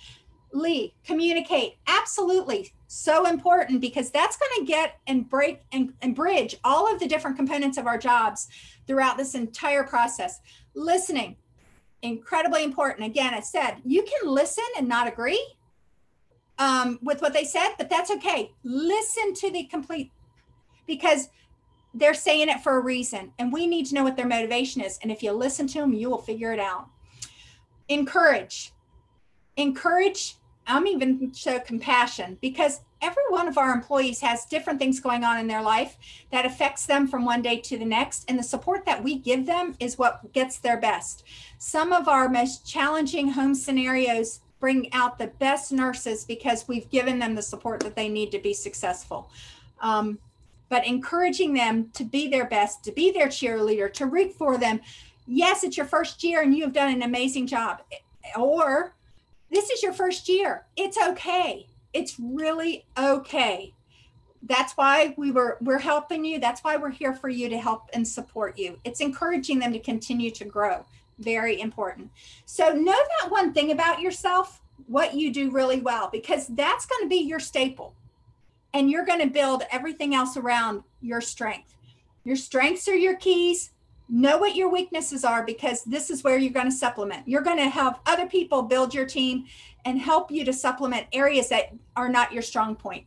Lee, communicate. Absolutely. So important, because that's going to get and break and bridge all of the different components of our jobs throughout this entire process. Listening, incredibly important. Again, I said, you can listen and not agree with what they said, but that's okay. Listen to the complete, because they're saying it for a reason, and we need to know what their motivation is. And if you listen to them, you will figure it out. Encourage. I'm even show compassion, because every one of our employees has different things going on in their life that affects them from one day to the next. And the support that we give them is what gets their best. Some of our most challenging home scenarios bring out the best nurses because we've given them the support that they need to be successful. But encouraging them to be their best, to be their cheerleader, to root for them. Yes, it's your first year and you have done an amazing job. Or this is your first year. It's okay. It's really okay. That's why we're helping you. That's why we're here for you, to help and support you. It's encouraging them to continue to grow. Very important. So know that one thing about yourself, what you do really well, because that's going to be your staple. And you're going to build everything else around your strength. Your strengths are your keys. Know what your weaknesses are, because this is where you're going to supplement. You're going to have other people build your team and help you to supplement areas that are not your strong point.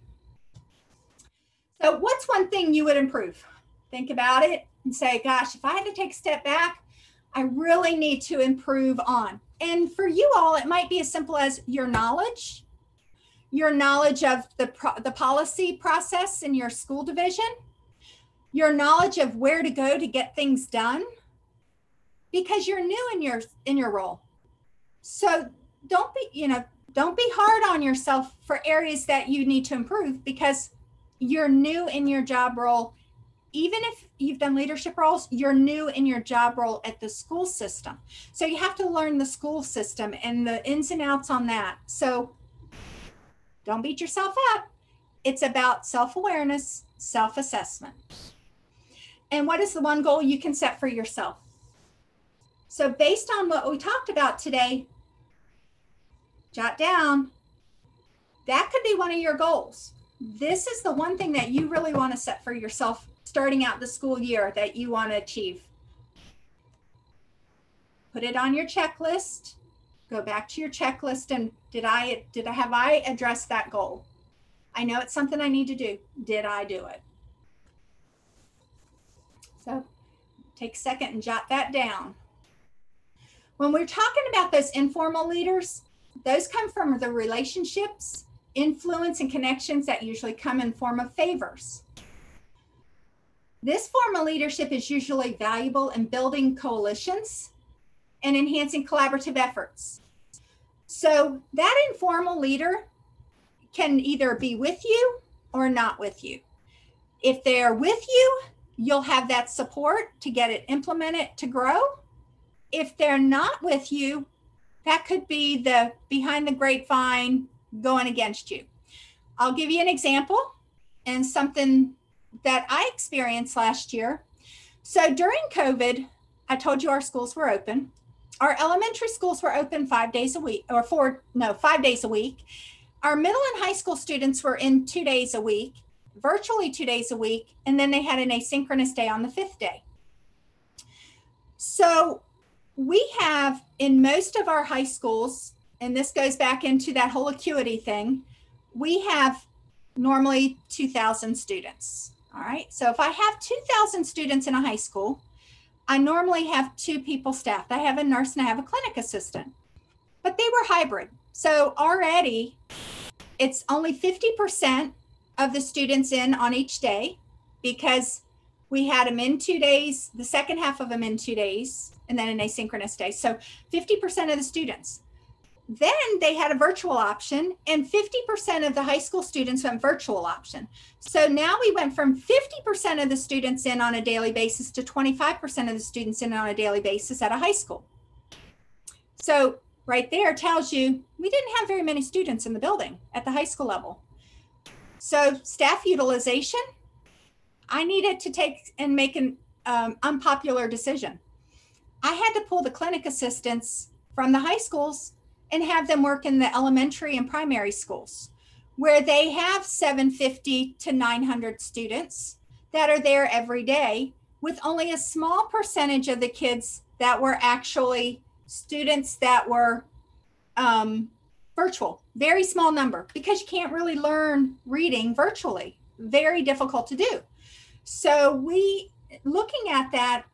So what's one thing you would improve? Think about it and say, gosh, if I had to take a step back, I really need to improve on. And for you all, it might be as simple as your knowledge of the policy process in your school division, your knowledge of where to go to get things done, because you're new in your role. So don't be hard on yourself for areas that you need to improve, because you're new in your job role. Even if you've done leadership roles, you're new in your job role at the school system. So you have to learn the school system and the ins and outs on that. So don't beat yourself up. It's about self-awareness, self-assessment. And what is the one goal you can set for yourself? So based on what we talked about today, jot down, that could be one of your goals. This is the one thing that you really want to set for yourself starting out the school year that you want to achieve. Put it on your checklist. Go back to your checklist and have I addressed that goal? I know it's something I need to do. Did I do it? So take a second and jot that down. When we're talking about those informal leaders, those come from the relationships, influence, and connections that usually come in form of favors. This form of leadership is usually valuable in building coalitions and enhancing collaborative efforts. So that informal leader can either be with you or not with you. If they're with you, you'll have that support to get it implemented to grow. If they're not with you, that could be the behind the grapevine going against you. I'll give you an example and something that I experienced last year. So during COVID, I told you our schools were open. Our elementary schools were open 5 days a week, 5 days a week. Our middle and high school students were in 2 days a week, virtually 2 days a week, and then they had an asynchronous day on the 5th day. So we have in most of our high schools, and this goes back into that whole acuity thing, we have normally 2,000 students. All right. So if I have 2,000 students in a high school, I normally have 2 people staffed. I have a nurse and I have a clinic assistant, but they were hybrid. So already it's only 50% of the students in on each day, because we had them in 2 days, the second half of them in 2 days, and then an asynchronous day. So 50% of the students. then they had a virtual option, and 50% of the high school students went virtual option. So now we went from 50% of the students in on a daily basis to 25% of the students in on a daily basis at a high school. So right there tells you we didn't have very many students in the building at the high school level. So staff utilization, I needed to take and make an unpopular decision. I had to pull the clinic assistants from the high schools and have them work in the elementary and primary schools, where they have 750 to 900 students that are there every day, with only a small percentage of the kids that were actually students that were virtual. Very small number, because you can't really learn reading virtually. Very difficult to do. So looking at that,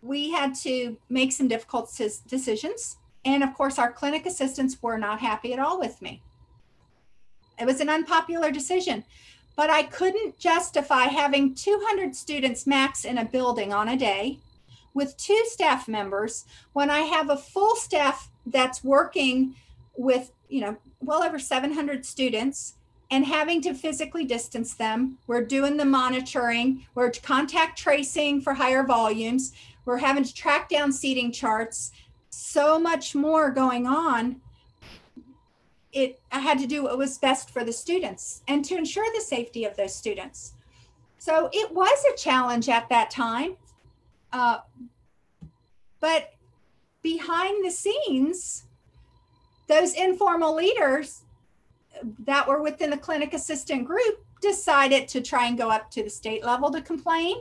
we had to make some difficult decisions. And of course, our clinic assistants were not happy at all with me. It was an unpopular decision, but I couldn't justify having 200 students max in a building on a day with 2 staff members when I have a full staff that's working with, well over 700 students, and having to physically distance them. We're doing the monitoring, we're contact tracing for higher volumes, we're having to track down seating charts, so much more going on. I had to do what was best for the students and to ensure the safety of those students. So it was a challenge at that time, but behind the scenes, those informal leaders that were within the clinic assistant group decided to try and go up to the state level to complain,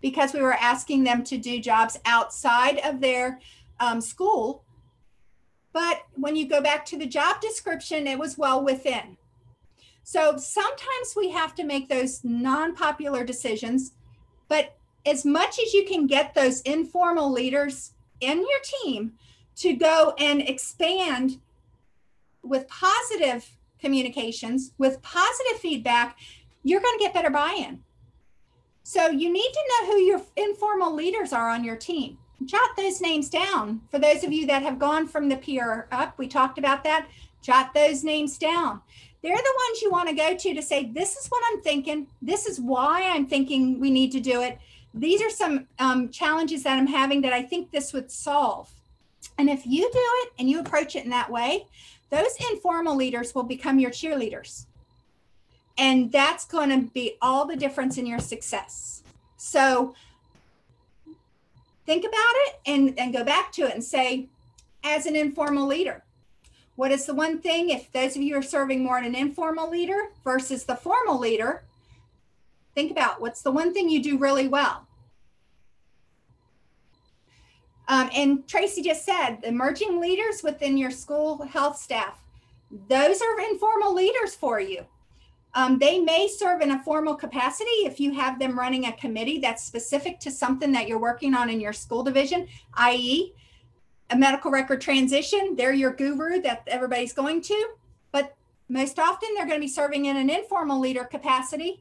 because we were asking them to do jobs outside of their school. But when you go back to the job description, it was well within. So sometimes we have to make those non-popular decisions, but as much as you can get those informal leaders in your team to go and expand with positive communications, with positive feedback, you're going to get better buy-in. So you need to know who your informal leaders are on your team. Jot those names down. For those of you that have gone from the peer up, we talked about that. Jot those names down. They're the ones you want to go to say, this is what I'm thinking. This is why I'm thinking we need to do it. These are some challenges that I'm having that I think this would solve. And if you do it and you approach it in that way, those informal leaders will become your cheerleaders. And that's going to be all the difference in your success. So think about it and go back to it and say, as an informal leader, what is the one thing, if those of you are serving more in an informal leader versus the formal leader, think about what's the one thing you do really well. And Tracy just said, emerging leaders within your school health staff, those are informal leaders for you. They may serve in a formal capacity if you have them running a committee that's specific to something that you're working on in your school division, i.e. a medical record transition. They're your guru that everybody's going to, but most often they're going to be serving in an informal leader capacity,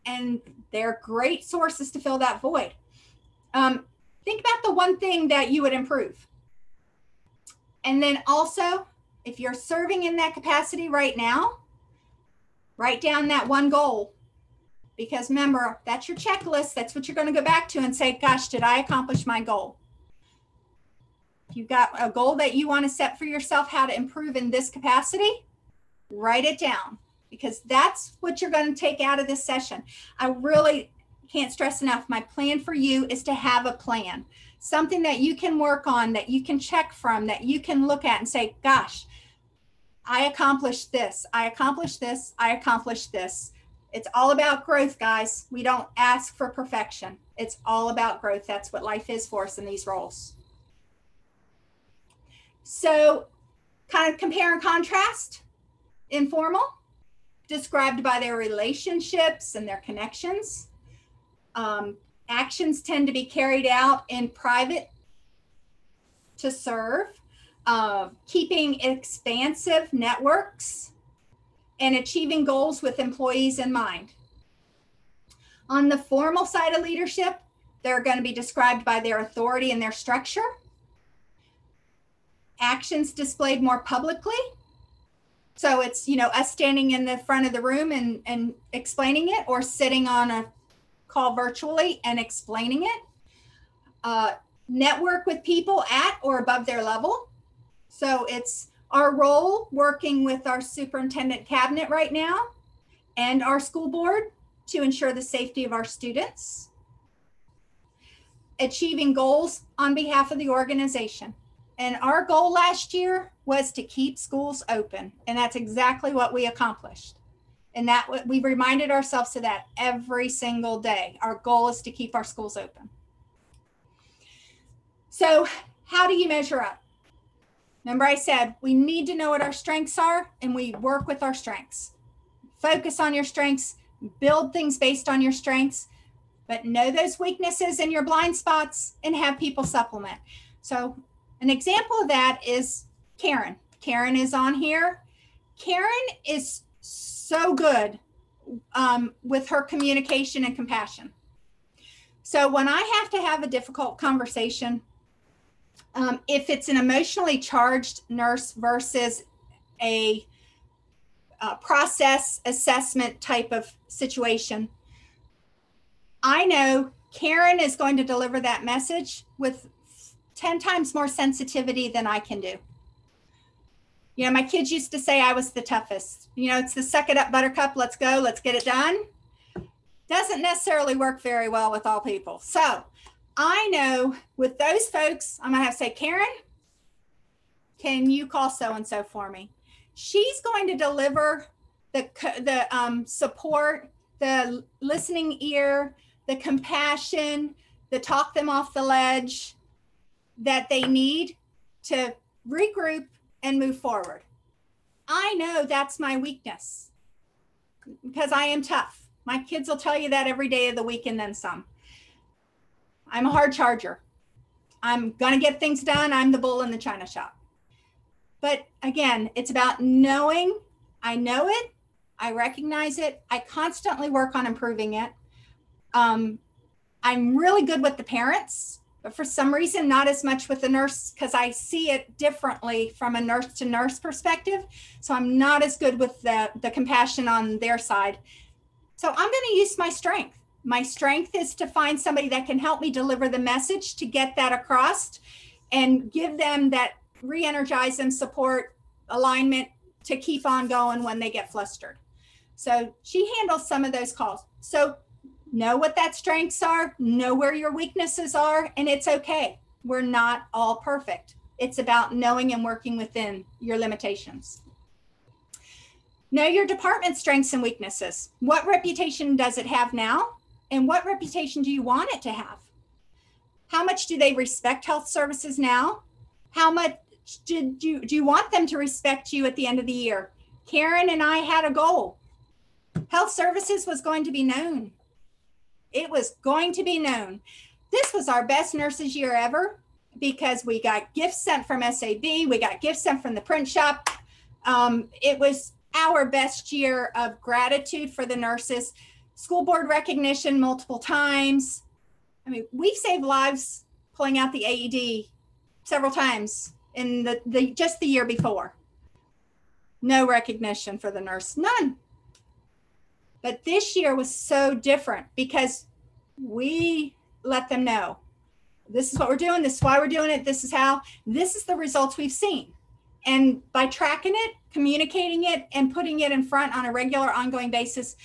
and they're great sources to fill that void. Think about the one thing that you would improve. And then also, if you're serving in that capacity right now, write down that one goal, because remember, that's your checklist. That's what you're going to go back to and say, gosh, did I accomplish my goal? If you've got a goal that you want to set for yourself, how to improve in this capacity, write it down, because that's what you're going to take out of this session. I really can't stress enough, my plan for you is to have a plan, something that you can work on, that you can check from, that you can look at and say, gosh, I accomplished this, I accomplished this, I accomplished this. It's all about growth, guys. We don't ask for perfection. It's all about growth. That's what life is for us in these roles. So kind of compare and contrast. Informal, described by their relationships and their connections. Actions tend to be carried out in private to serve. Keeping expansive networks and achieving goals with employees in mind. On the formal side of leadership, they're going to be described by their authority and their structure. actions displayed more publicly. So it's, you know, us standing in the front of the room and explaining it, or sitting on a call virtually and explaining it. Network with people at or above their level. So it's our role working with our superintendent cabinet right now and our school board to ensure the safety of our students. Achieving goals on behalf of the organization. And our goal last year was to keep schools open. And that's exactly what we accomplished. And that we reminded ourselves of that every single day. Our goal is to keep our schools open. So how do you measure up? Remember I said, we need to know what our strengths are, and we work with our strengths. Focus on your strengths, build things based on your strengths, but know those weaknesses and your blind spots and have people supplement. So an example of that is Karen. Karen is on here. Karen is so good with her communication and compassion. So when I have to have a difficult conversation, if it's an emotionally charged nurse versus a process assessment type of situation, I know Karen is going to deliver that message with 10 times more sensitivity than I can do. You know, my kids used to say I was the toughest. You know, it's the suck it up, buttercup, let's go, let's get it done. Doesn't necessarily work very well with all people. So I know with those folks, I'm gonna have to say, Karen, can you call so-and-so for me? She's going to deliver the support, the listening ear, the compassion, the talk them off the ledge that they need to regroup and move forward. I know that's my weakness because I am tough. My kids will tell you that every day of the week and then some. I'm a hard charger. I'm going to get things done. I'm the bull in the china shop. But again, it's about knowing. I know it. I recognize it. I constantly work on improving it. I'm really good with the parents, but for some reason, not as much with the nurse because I see it differently from a nurse to nurse perspective. So I'm not as good with the compassion on their side. So I'm going to use my strength. My strength is to find somebody that can help me deliver the message to get that across and give them that, re-energize them, support, alignment to keep on going when they get flustered. So she handles some of those calls. So know what that strengths are, know where your weaknesses are, and it's okay. We're not all perfect. It's about knowing and working within your limitations. Know your department's strengths and weaknesses. What reputation does it have now? And what reputation do you want it to have? How much do they respect health services now? How much do you want them to respect you at the end of the year? Karen and I had a goal. Health services was going to be known. It was going to be known. This was our best nurses year ever because we got gifts sent from SAB. We got gifts sent from the print shop. It was our best year of gratitude for the nurses. School board recognition multiple times. I mean, we've saved lives pulling out the AED several times in just the year before. No recognition for the nurse, none. But this year was so different because we let them know, this is what we're doing, this is why we're doing it, this is how, this is the results we've seen. And by tracking it, communicating it, and putting it in front on a regular, ongoing basis,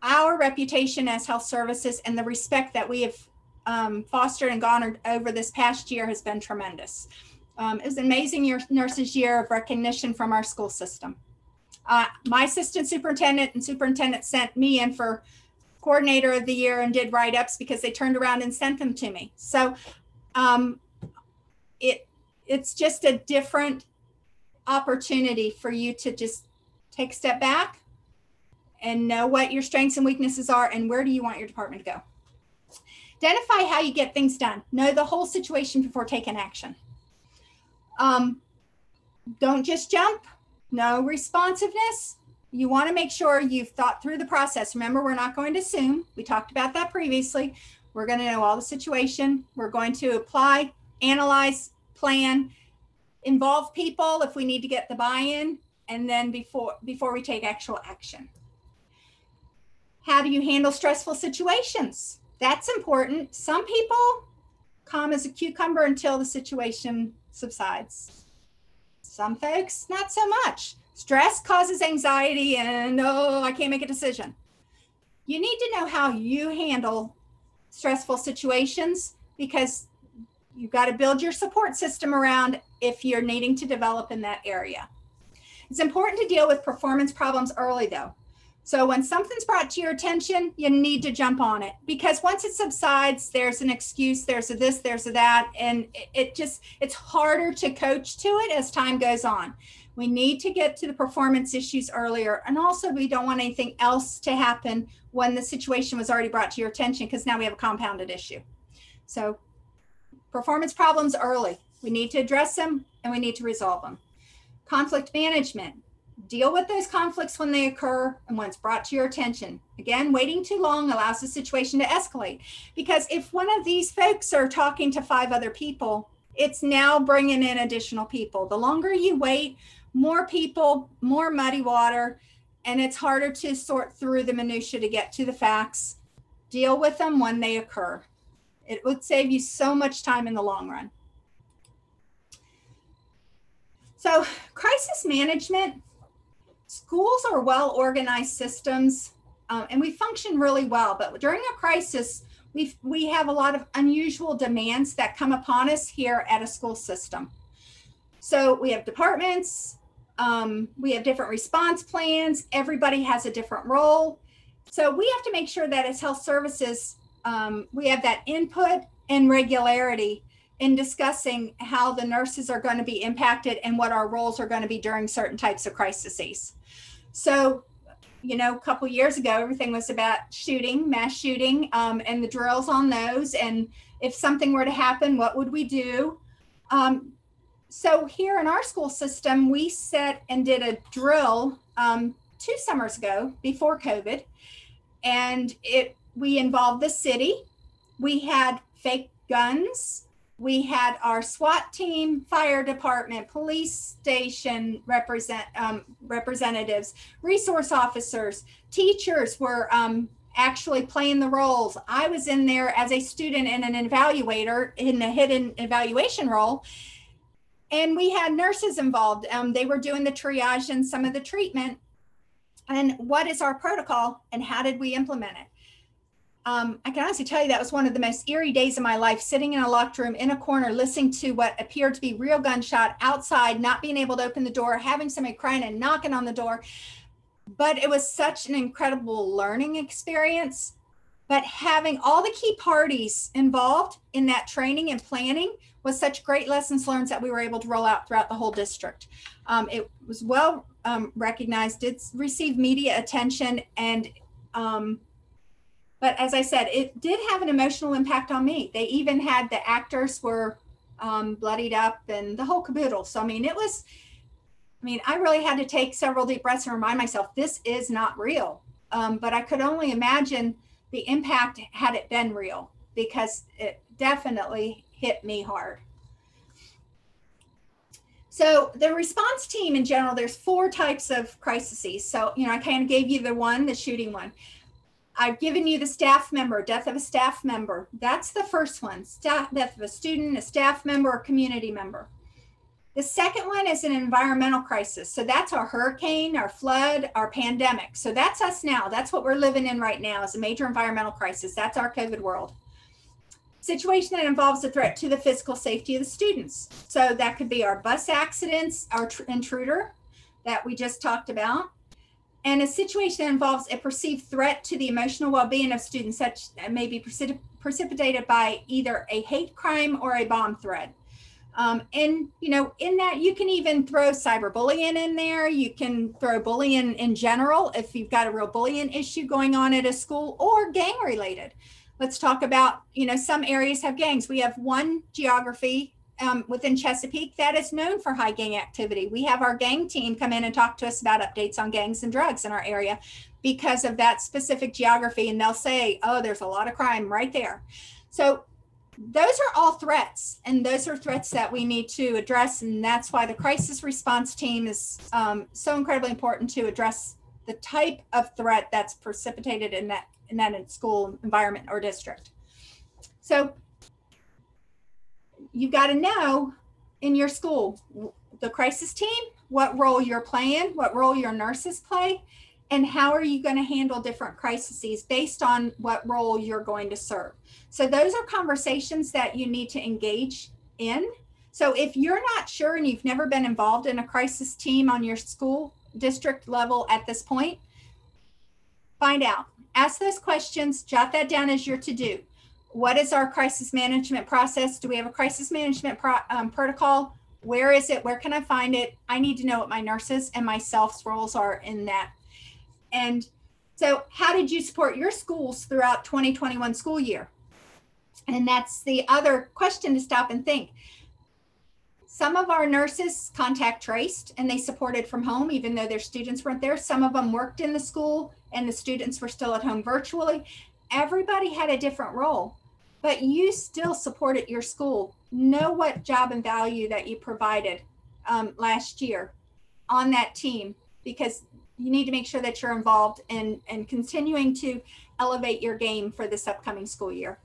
our reputation as health services and the respect that we have fostered and garnered over this past year has been tremendous. It was an amazing nurses year of recognition from our school system. My assistant superintendent and superintendent sent me in for coordinator of the year and did write-ups because they turned around and sent them to me. So it's just a different opportunity for you to just take a step back and know what your strengths and weaknesses are and where do you want your department to go. Identify how you get things done. Know the whole situation before taking action. Don't just jump. No responsiveness. You want to make sure you've thought through the process. Remember, we're not going to assume. We talked about that previously. We're going to know all the situation. We're going to apply, analyze, plan, involve people if we need to get the buy-in, and then before we take actual action. How do you handle stressful situations? That's important. Some people calm as a cucumber until the situation subsides. Some folks, not so much. Stress causes anxiety and, oh, I can't make a decision. You need to know how you handle stressful situations, because you've got to build your support system around if you're needing to develop in that area. It's important to deal with performance problems early, though. So when something's brought to your attention, you need to jump on it, because once it subsides, there's an excuse, there's a this, there's a that, and it's harder to coach to it as time goes on. We need to get to the performance issues earlier. And also, we don't want anything else to happen when the situation was already brought to your attention, because now we have a compounded issue. So performance problems early. We need to address them and we need to resolve them. Conflict management. Deal with those conflicts when they occur and when it's brought to your attention. Again, waiting too long allows the situation to escalate, because if one of these folks are talking to 5 other people, it's now bringing in additional people. The longer you wait, more people, more muddy water, and it's harder to sort through the minutia to get to the facts. Deal with them when they occur. It would save you so much time in the long run. So, crisis management. Schools are well-organized systems, and we function really well. But during a crisis, we have a lot of unusual demands that come upon us here at a school system. So we have departments, we have different response plans. Everybody has a different role. So we have to make sure that as health services, we have that input and regularity in discussing how the nurses are going to be impacted and what our roles are going to be during certain types of crises. So, you know, a couple years ago, everything was about shooting, mass shooting, and the drills on those. And if something were to happen, what would we do? So here in our school system, we set and did a drill 2 summers ago before COVID, and we involved the city. We had fake guns. We had our SWAT team, fire department, police station representatives, resource officers, teachers were actually playing the roles. I was in there as a student and an evaluator in the hidden evaluation role. And we had nurses involved. They were doing the triage and some of the treatment. And what is our protocol and how did we implement it? I can honestly tell you that was one of the most eerie days of my life, sitting in a locked room in a corner, listening to what appeared to be real gunshot outside, not being able to open the door, having somebody crying and knocking on the door. But it was such an incredible learning experience. But having all the key parties involved in that training and planning was such great lessons learned that we were able to roll out throughout the whole district. It was well recognized, did receive media attention, and but as I said, it did have an emotional impact on me. They even had the actors were bloodied up and the whole caboodle. So, I really had to take several deep breaths and remind myself, this is not real. But I could only imagine the impact had it been real, because it definitely hit me hard. So the response team in general, there's 4 types of crises. So, I kind of gave you the shooting one. I've given you the staff member, death of a staff member. That's the first one, death of a student, a staff member, or community member. The second one is an environmental crisis. So that's our hurricane, our flood, our pandemic. So that's us now. That's what we're living in right now, is a major environmental crisis. That's our COVID world. Situation that involves a threat to the physical safety of the students. So that could be our bus accidents, our intruder that we just talked about. And a situation that involves a perceived threat to the emotional well-being of students, such that may be precipitated by either a hate crime or a bomb threat. And, in that you can even throw cyberbullying in there. You can throw bullying in general if you've got a real bullying issue going on at a school, or gang related. Let's talk about, some areas have gangs. We have one geography within Chesapeake that is known for high gang activity. We have our gang team come in and talk to us about updates on gangs and drugs in our area because of that specific geography. And they'll say, oh, there's a lot of crime right there. So those are all threats, and those are threats that we need to address. And that's why the crisis response team is so incredibly important to address the type of threat that's precipitated in that school environment or district. So you've got to know in your school, the crisis team, what role you're playing, what role your nurses play, and how are you going to handle different crises based on what role you're going to serve. So those are conversations that you need to engage in. So if you're not sure and you've never been involved in a crisis team on your school district level at this point, find out, ask those questions, jot that down as your to-do. What is our crisis management process? Do we have a crisis management protocol? Where is it? Where can I find it? I need to know what my nurses and myself's roles are in that. And so how did you support your schools throughout 2021 school year? And that's the other question to stop and think. Some of our nurses contact traced and they supported from home, even though their students weren't there. Some of them worked in the school and the students were still at home virtually. Everybody had a different role, but you still supported your school. Know what job and value that you provided last year on that team, because you need to make sure that you're involved and continuing to elevate your game for this upcoming school year.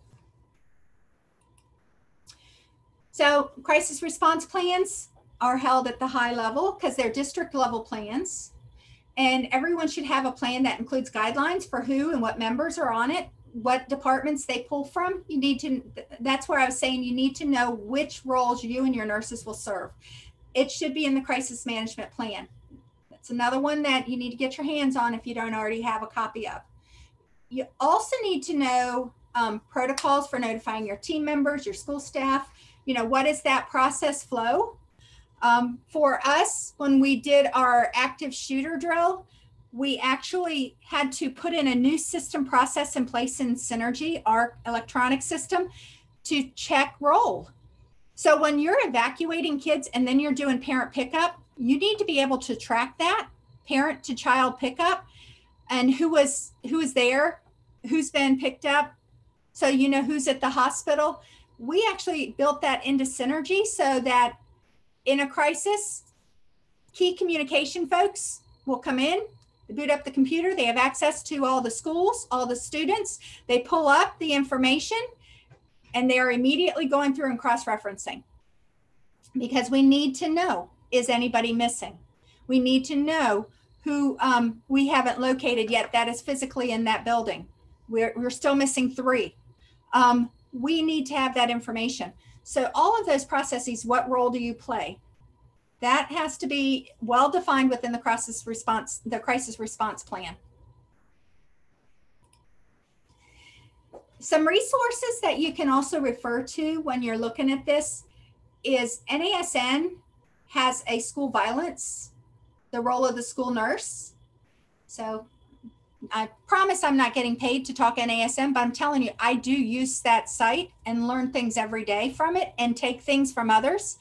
So crisis response plans are held at the high level because they're district level plans. And everyone should have a plan that includes guidelines for who and what members are on it, what departments they pull from. You need to, that's where I was saying you need to know which roles you and your nurses will serve. It should be in the crisis management plan. That's another one that you need to get your hands on if you don't already have a copy of. You also need to know protocols for notifying your team members, your school staff. You know, what is that process flow? For us, when we did our active shooter drill, we actually had to put in a new system process in place in Synergy, our electronic system, to check roll. So when you're evacuating kids and then you're doing parent pickup, you need to be able to track that parent to child pickup and who was there, who's been picked up. So you know who's at the hospital. We actually built that into Synergy so that in a crisis, key communication folks will come in, they boot up the computer, they have access to all the schools, all the students, they pull up the information and they are immediately going through and cross-referencing, because we need to know, is anybody missing? We need to know who we haven't located yet that is physically in that building. We're still missing 3. We need to have that information. So all of those processes, what role do you play? That has to be well defined within the crisis response plan. Some resources that you can also refer to when you're looking at this is NASN has a school violence, the role of the school nurse. So I promise I'm not getting paid to talk NASM, but I'm telling you, I do use that site and learn things every day from it and take things from others.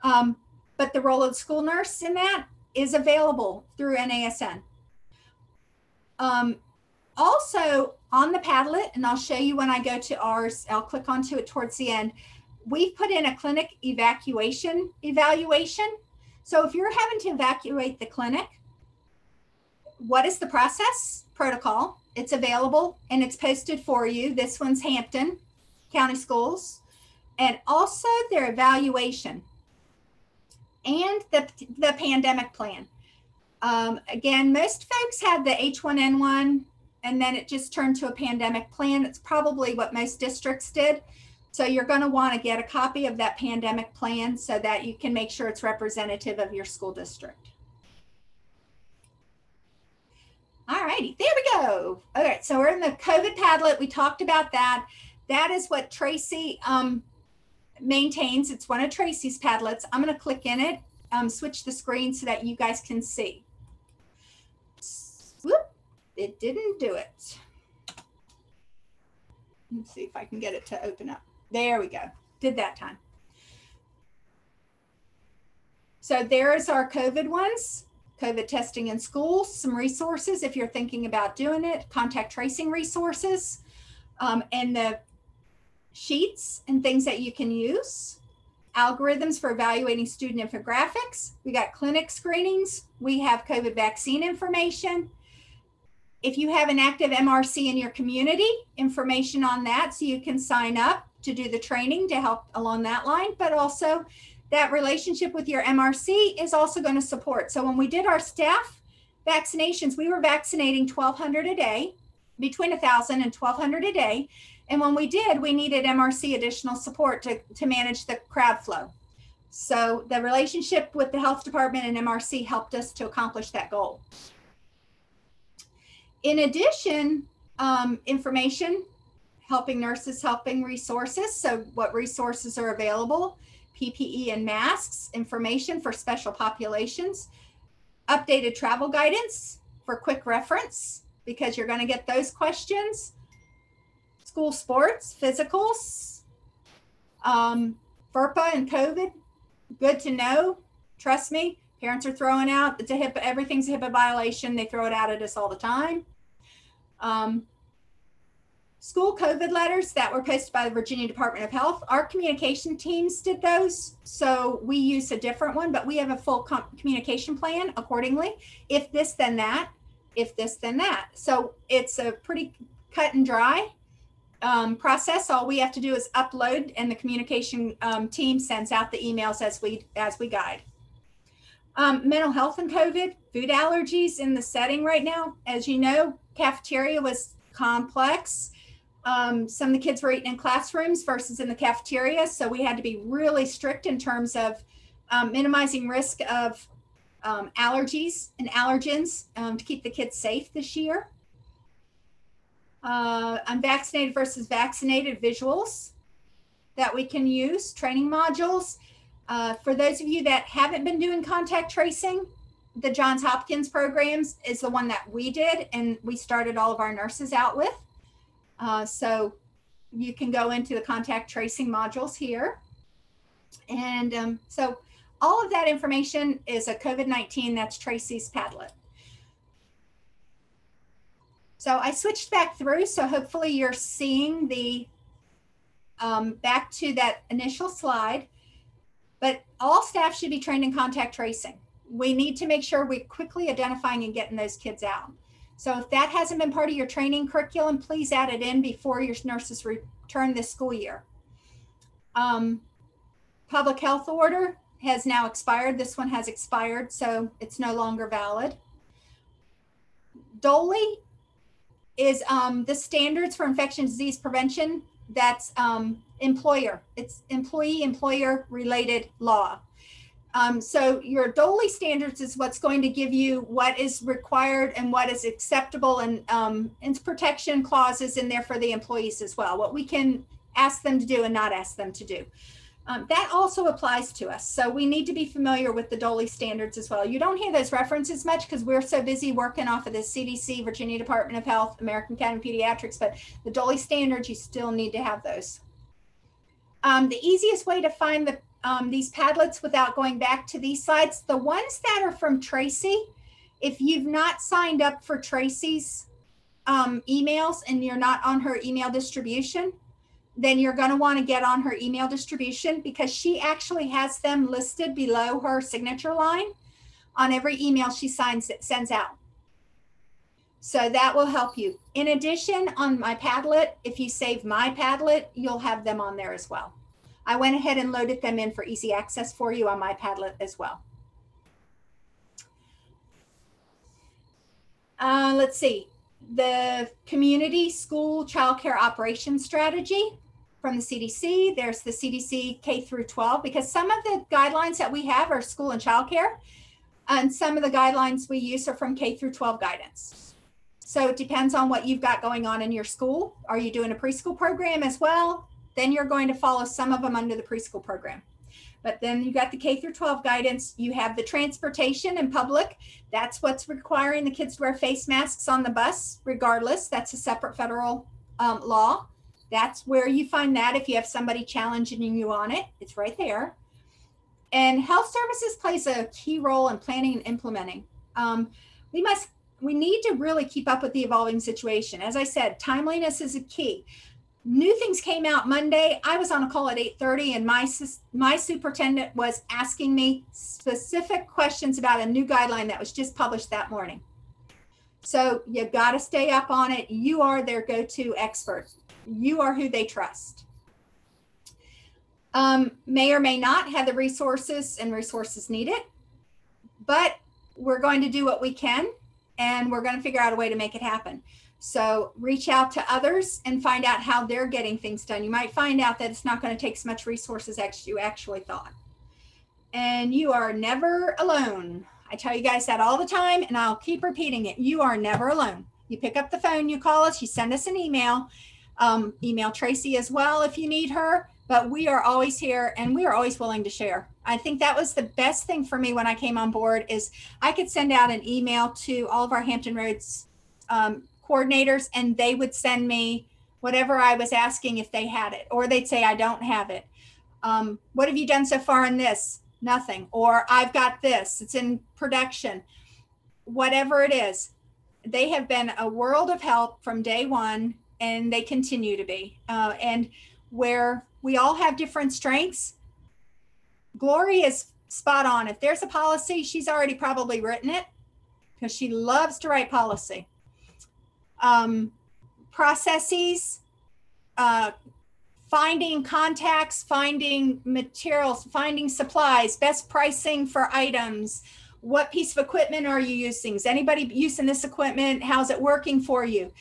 But the role of the school nurse in that is available through NASN. Also on the Padlet, and I'll show you when I go to ours, I'll click onto it towards the end, we've put in a clinic evacuation evaluation. So if you're having to evacuate the clinic, what is the process protocol? It's available and it's posted for you. This one's Hampton County Schools, and also their evaluation and the pandemic plan. Again, most folks had the H1N1 and then it just turned to a pandemic plan. It's probably what most districts did. So you're going to want to get a copy of that pandemic plan so that you can make sure it's representative of your school district. All righty, there we go. All right, so we're in the COVID Padlet. We talked about that. That is what Tracy maintains. It's one of Tracy's Padlets. I'm going to click in it, switch the screen so that you guys can see. Whoop, it didn't do it. Let's see if I can get it to open up. There we go. Did that time. So there's our COVID ones. COVID testing in schools, some resources if you're thinking about doing it, contact tracing resources, and the sheets and things that you can use, algorithms for evaluating student infographics. We got clinic screenings. We have COVID vaccine information. If you have an active MRC in your community, information on that so you can sign up to do the training to help along that line, but also that relationship with your MRC is also going to support. So when we did our staff vaccinations, we were vaccinating 1,200 a day, between 1,000 and 1,200 a day. And when we did, we needed MRC additional support to manage the crowd flow. So the relationship with the health department and MRC helped us to accomplish that goal. In addition, information, helping nurses, helping resources. So what resources are available, PPE and masks, information for special populations, updated travel guidance for quick reference, because you're going to get those questions, school sports, physicals, FERPA and COVID, good to know. Trust me, parents are throwing out, it's a HIPAA, everything's a HIPAA violation. They throw it out at us all the time. School COVID letters that were posted by the Virginia Department of Health. Our communication teams did those. So we used a different one, but we have a full communication plan accordingly. If this, then that. If this, then that. So it's a pretty cut and dry process. All we have to do is upload, and the communication team sends out the emails as we guide. Mental health and COVID, food allergies in the setting right now. As you know, cafeteria was complex. Some of the kids were eating in classrooms versus in the cafeteria. So we had to be really strict in terms of minimizing risk of allergies and allergens to keep the kids safe this year. Unvaccinated versus vaccinated visuals that we can use, training modules. For those of you that haven't been doing contact tracing, the Johns Hopkins programs is the one that we did, and we started all of our nurses out with. So you can go into the contact tracing modules here. And so all of that information is a COVID-19, that's Tracy's Padlet. So I switched back through, so hopefully you're seeing the, back to that initial slide, but all staff should be trained in contact tracing. We need to make sure we're quickly identifying and getting those kids out. So if that hasn't been part of your training curriculum, please add it in before your nurses return this school year. Public health order has now expired. This one has expired, so it's no longer valid. DOLE is the standards for infectious disease prevention. That's employer. It's employee-employer related law. So your DOLE standards is what's going to give you what is required and what is acceptable, and protection clauses in there for the employees as well, what we can ask them to do and not ask them to do. That also applies to us. So we need to be familiar with the DOLE standards as well. You don't hear those references much because we're so busy working off of the CDC, Virginia Department of Health, American Academy of Pediatrics, but the DOLE standards, you still need to have those. The easiest way to find the these Padlets without going back to these slides, the ones that are from Tracy, if you've not signed up for Tracy's emails and you're not on her email distribution, then you're going to want to get on her email distribution, because she actually has them listed below her signature line on every email she sends out. So that will help you. In addition, on my Padlet, if you save my Padlet, you'll have them on there as well. I went ahead and loaded them in for easy access for you on my Padlet as well. Let's see, the community school childcare operations strategy from the CDC. There's the CDC K through 12, because some of the guidelines that we have are school and childcare, and some of the guidelines we use are from K through 12 guidance. So it depends on what you've got going on in your school. Are you doing a preschool program as well? Then you're going to follow some of them under the preschool program. But then you got the K through 12 guidance. You have the transportation and public. That's what's requiring the kids to wear face masks on the bus, regardless. That's a separate federal law. That's where you find that if you have somebody challenging you on it. It's right there. And health services plays a key role in planning and implementing. We need to really keep up with the evolving situation. As I said, timeliness is a key. New things came out Monday. I was on a call at 8:30 and my superintendent was asking me specific questions about a new guideline that was just published that morning. So you got to stay up on it. You are their go-to expert. You are who they trust. May or may not have the resources and resources needed, but we're going to do what we can and we're going to figure out a way to make it happen. So reach out to others and find out how they're getting things done. You might find out that it's not going to take as much resources as you actually thought. And you are never alone. I tell you guys that all the time, and I'll keep repeating it. You are never alone. You pick up the phone, you call us, you send us an email. Email Tracy as well if you need her, but we are always here and we are always willing to share. I think that was the best thing for me when I came on board is I could send out an email to all of our Hampton Roads coordinators and they would send me whatever I was asking if they had it, or they'd say, I don't have it. What have you done so far in this? Nothing. Or I've got this, it's in production. Whatever it is, they have been a world of help from day one and they continue to be. And where we all have different strengths, Glory is spot on. If there's a policy, she's already probably written it because she loves to write policy. Processes, finding contacts, finding materials, finding supplies, best pricing for items. What piece of equipment are you using? Is anybody using this equipment? How's it working for you?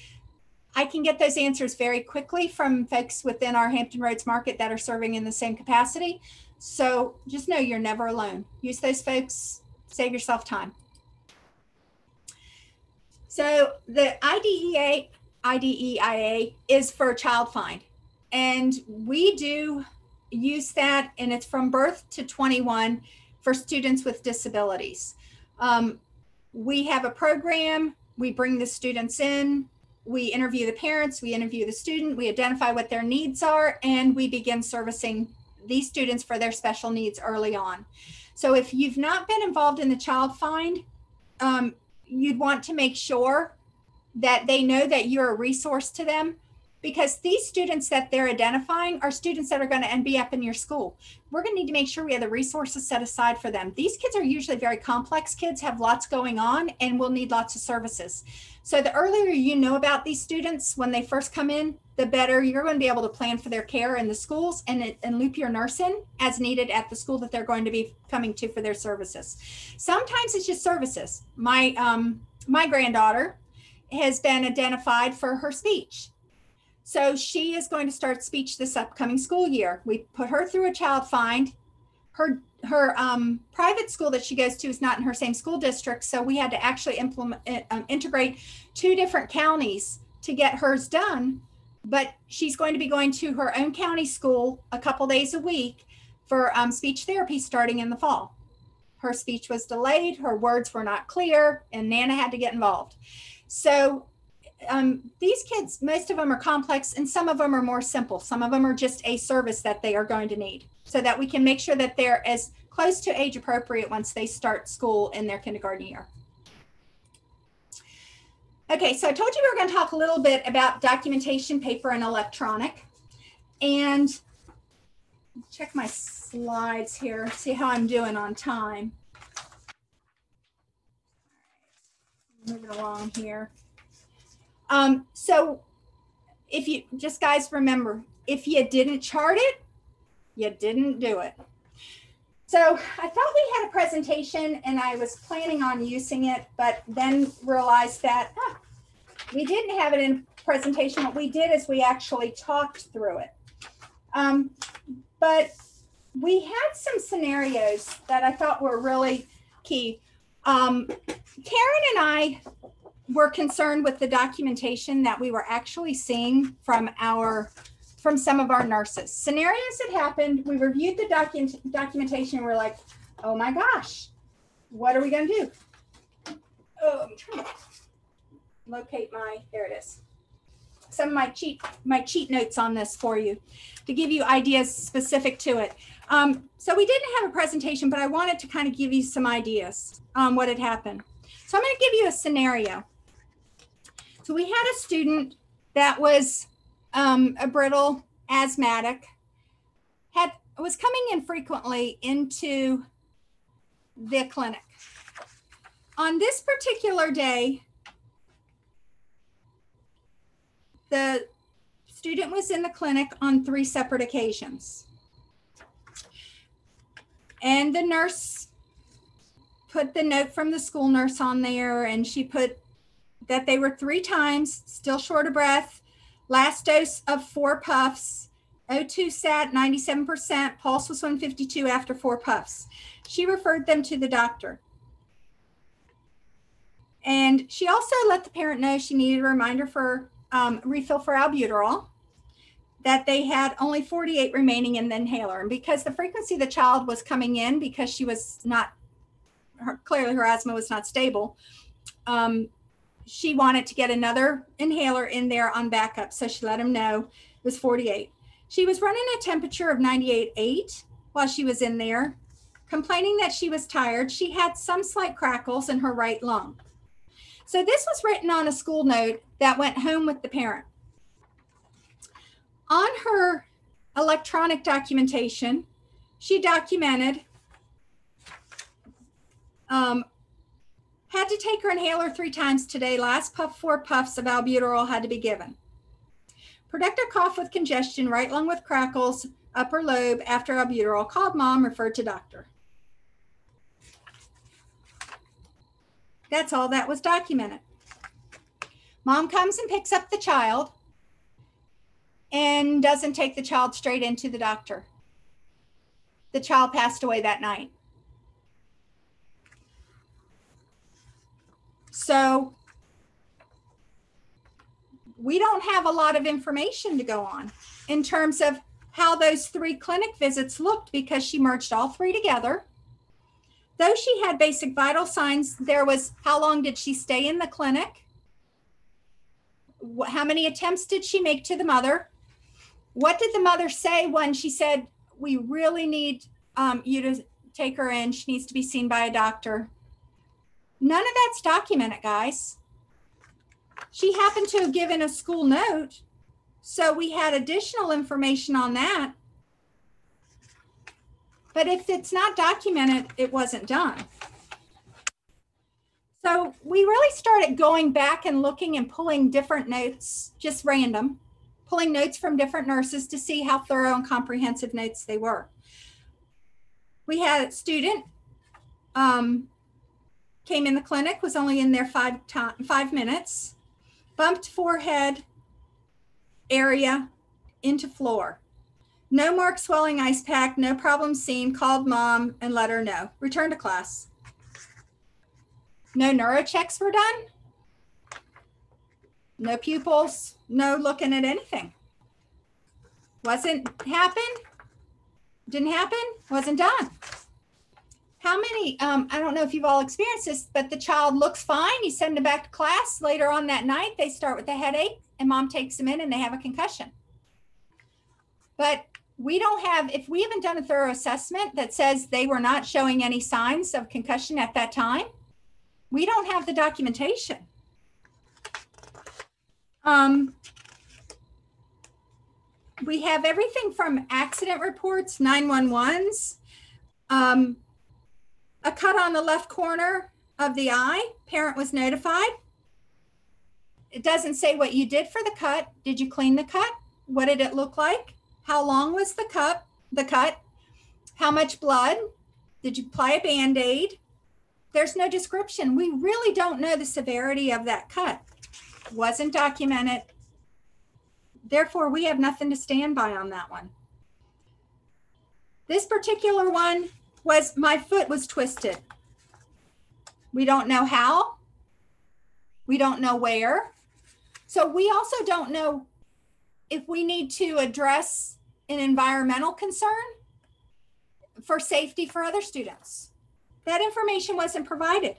I can get those answers very quickly from folks within our Hampton Roads market that are serving in the same capacity. So just know you're never alone. Use those folks, save yourself time. So the IDEIA is for Child Find. And we do use that, and it's from birth to 21 for students with disabilities. We have a program, we bring the students in, we interview the parents, we interview the student, we identify what their needs are, and we begin servicing these students for their special needs early on. So if you've not been involved in the Child Find, you'd want to make sure that they know that you're a resource to them, because these students that they're identifying are students that are going to be up in your school. We're going to need to make sure we have the resources set aside for them. These kids are usually very complex kids, have lots going on, and will need lots of services. So the earlier you know about these students when they first come in, the better you're going to be able to plan for their care in the schools and loop your nurse in as needed at the school that they're going to be coming to for their services. Sometimes it's just services. My granddaughter has been identified for her speech. So she is going to start speech this upcoming school year. We put her through a Child Find. Her private school that she goes to is not in her same school district, so we had to actually integrate 2 different counties to get hers done. But she's going to be going to her own county school a couple days a week for speech therapy starting in the fall. Her speech was delayed, her words were not clear, and Nana had to get involved. So these kids, most of them are complex and some of them are more simple. Some of them are just a service that they are going to need so that we can make sure that they're as close to age appropriate once they start school in their kindergarten year. Okay, so I told you we were going to talk a little bit about documentation, paper, and electronic. And check my slides here, see how I'm doing on time. Moving along here. So if you just guys remember, if you didn't chart it, you didn't do it. So I thought we had a presentation and I was planning on using it, but then realized that we didn't have it in presentation. What we did is we actually talked through it. But we had some scenarios that I thought were really key. Karen and I were concerned with the documentation that we were actually seeing from some of our nurses. Scenarios that happened, we reviewed the documentation and we're like, oh my gosh, what are we going to do? Oh, I'm trying to locate there it is. Some of my cheat notes on this for you to give you ideas specific to it. So we didn't have a presentation, but I wanted to kind of give you some ideas on what had happened. So I'm going to give you a scenario. So we had a student that was a brittle asthmatic, was coming in frequently into the clinic. On this particular day, the student was in the clinic on 3 separate occasions. And the nurse put the note from the school nurse on there, and she put that they were 3 times, still short of breath, last dose of 4 puffs, O2 sat 97%, pulse was 152 after 4 puffs. She referred them to the doctor. And she also let the parent know she needed a reminder for refill for albuterol, that they had only 48 remaining in the inhaler. And because the frequency the child was coming in, because she was not, clearly her asthma was not stable, she wanted to get another inhaler in there on backup. So she let him know it was 48. She was running a temperature of 98.8 while she was in there, complaining that she was tired. She had some slight crackles in her right lung. So this was written on a school note that went home with the parent. On her electronic documentation, she documented had to take her inhaler 3 times today. Last puff, 4 puffs of albuterol had to be given. Productive cough with congestion, right lung with crackles, upper lobe after albuterol. Called mom, referred to doctor. That's all that was documented. Mom comes and picks up the child and doesn't take the child straight into the doctor. The child passed away that night. So we don't have a lot of information to go on in terms of how those 3 clinic visits looked, because she merged all 3 together. Though she had basic vital signs, there was how long did she stay in the clinic? How many attempts did she make to the mother? What did the mother say when she said, we really need you to take her in, she needs to be seen by a doctor? None of that's documented, guys. She happened to have given a school note, so we had additional information on that. But if it's not documented, it wasn't done. So we really started going back and looking and pulling different notes, just random, pulling notes from different nurses to see how thorough and comprehensive notes they were. We had a student came in the clinic, was only in there 5 minutes, bumped forehead area into floor. No mark swelling, ice pack, no problem seen, called mom and let her know. Return to class. No neuro checks were done. No pupils, no looking at anything. Wasn't happen, didn't happen, wasn't done. How many, I don't know if you've all experienced this, but the child looks fine. You send them back to class. Later on that night, they start with a headache and mom takes them in and they have a concussion. But we don't have, if we haven't done a thorough assessment that says they were not showing any signs of concussion at that time, we don't have the documentation. We have everything from accident reports, 911s, a cut on the left corner of the eye, parent was notified. It doesn't say what you did for the cut. Did you clean the cut? What did it look like? How long was the cut? How much blood? Did you apply a Band-Aid? There's no description. We really don't know the severity of that cut. Wasn't documented. Therefore, we have nothing to stand by on that one. This particular one was, my foot was twisted. We don't know how. We don't know where. So we also don't know if we need to address an environmental concern for safety for other students. That information wasn't provided.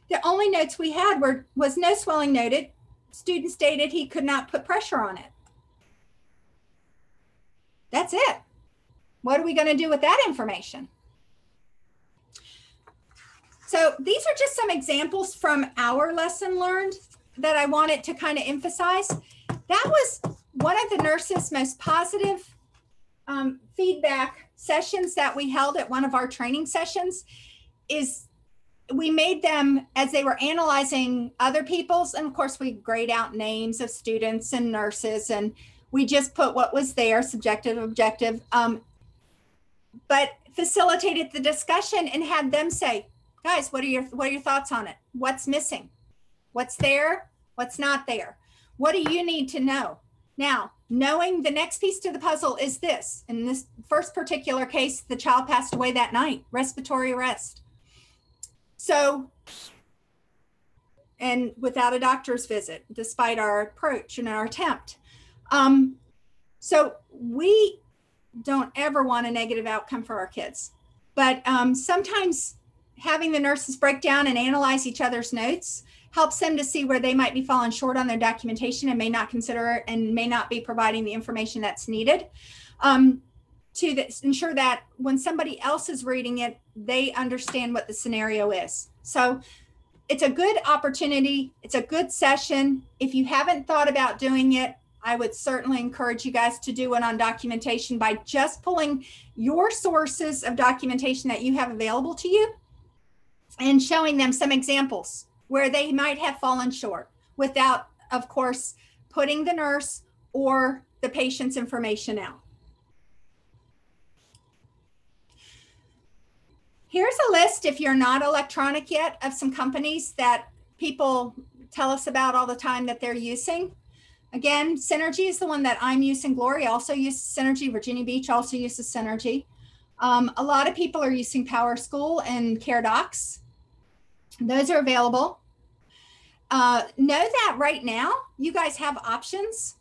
The only notes we had was no swelling noted. Student stated he could not put pressure on it. That's it. What are we going to do with that information? So these are just some examples from our lesson learned that I wanted to kind of emphasize. That was one of the nurses' most positive feedback sessions that we held at one of our training sessions is we made them, as they were analyzing other people's, and of course we grade out names of students and nurses, and we just put what was there, subjective, objective, but facilitated the discussion and had them say, guys, what are your thoughts on it? What's missing? What's there? What's not there? What do you need to know? Now, knowing the next piece to the puzzle is this. In this first particular case, the child passed away that night, respiratory arrest. So, and without a doctor's visit, despite our approach and our attempt. So we don't ever want a negative outcome for our kids. But sometimes having the nurses break down and analyze each other's notes helps them to see where they might be falling short on their documentation and may not consider it and may not be providing the information that's needed to ensure that when somebody else is reading it, they understand what the scenario is. So it's a good opportunity. It's a good session. If you haven't thought about doing it, I would certainly encourage you guys to do one on documentation by just pulling your sources of documentation that you have available to you and showing them some examples where they might have fallen short without, of course, putting the nurse or the patient's information out. Here's a list, if you're not electronic yet, of some companies that people tell us about all the time that they're using. Again, Synergy is the one that I'm using. Glory also uses Synergy. Virginia Beach also uses Synergy. A lot of people are using PowerSchool and CareDocs. Those are available. Know that right now you guys have options.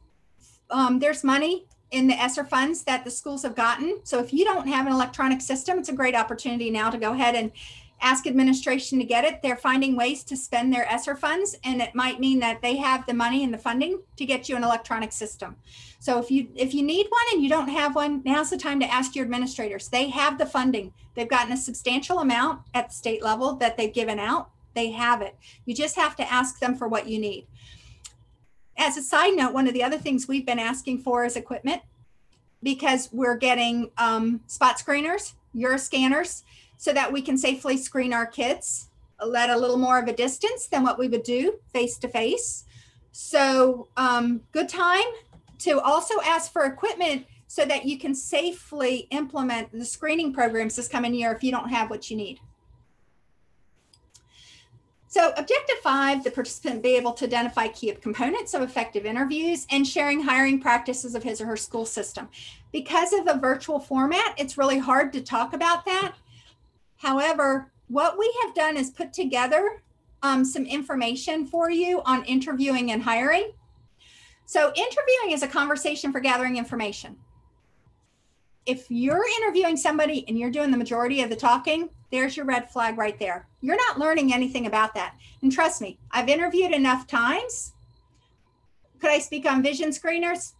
There's money in the ESSER funds that the schools have gotten. So if you don't have an electronic system, it's a great opportunity now to go ahead and ask administration to get it. They're finding ways to spend their ESSER funds, and it might mean that they have the money and the funding to get you an electronic system. So if you need one and you don't have one, now's the time to ask your administrators. They have the funding. They've gotten a substantial amount at the state level that they've given out. They have it. You just have to ask them for what you need. As a side note, one of the other things we've been asking for is equipment, because we're getting spot screeners, Euroscanners, so that we can safely screen our kids at a little more of a distance than what we would do face-to-face. So good time to also ask for equipment so that you can safely implement the screening programs this coming year if you don't have what you need. So objective 5, the participant be able to identify key components of effective interviews and sharing hiring practices of his or her school system. Because of the virtual format, it's really hard to talk about that. However, what we have done is put together some information for you on interviewing and hiring. So interviewing is a conversation for gathering information. If you're interviewing somebody and you're doing the majority of the talking, there's your red flag right there. You're not learning anything about that. And trust me, I've interviewed enough times. Could I speak on vision screeners?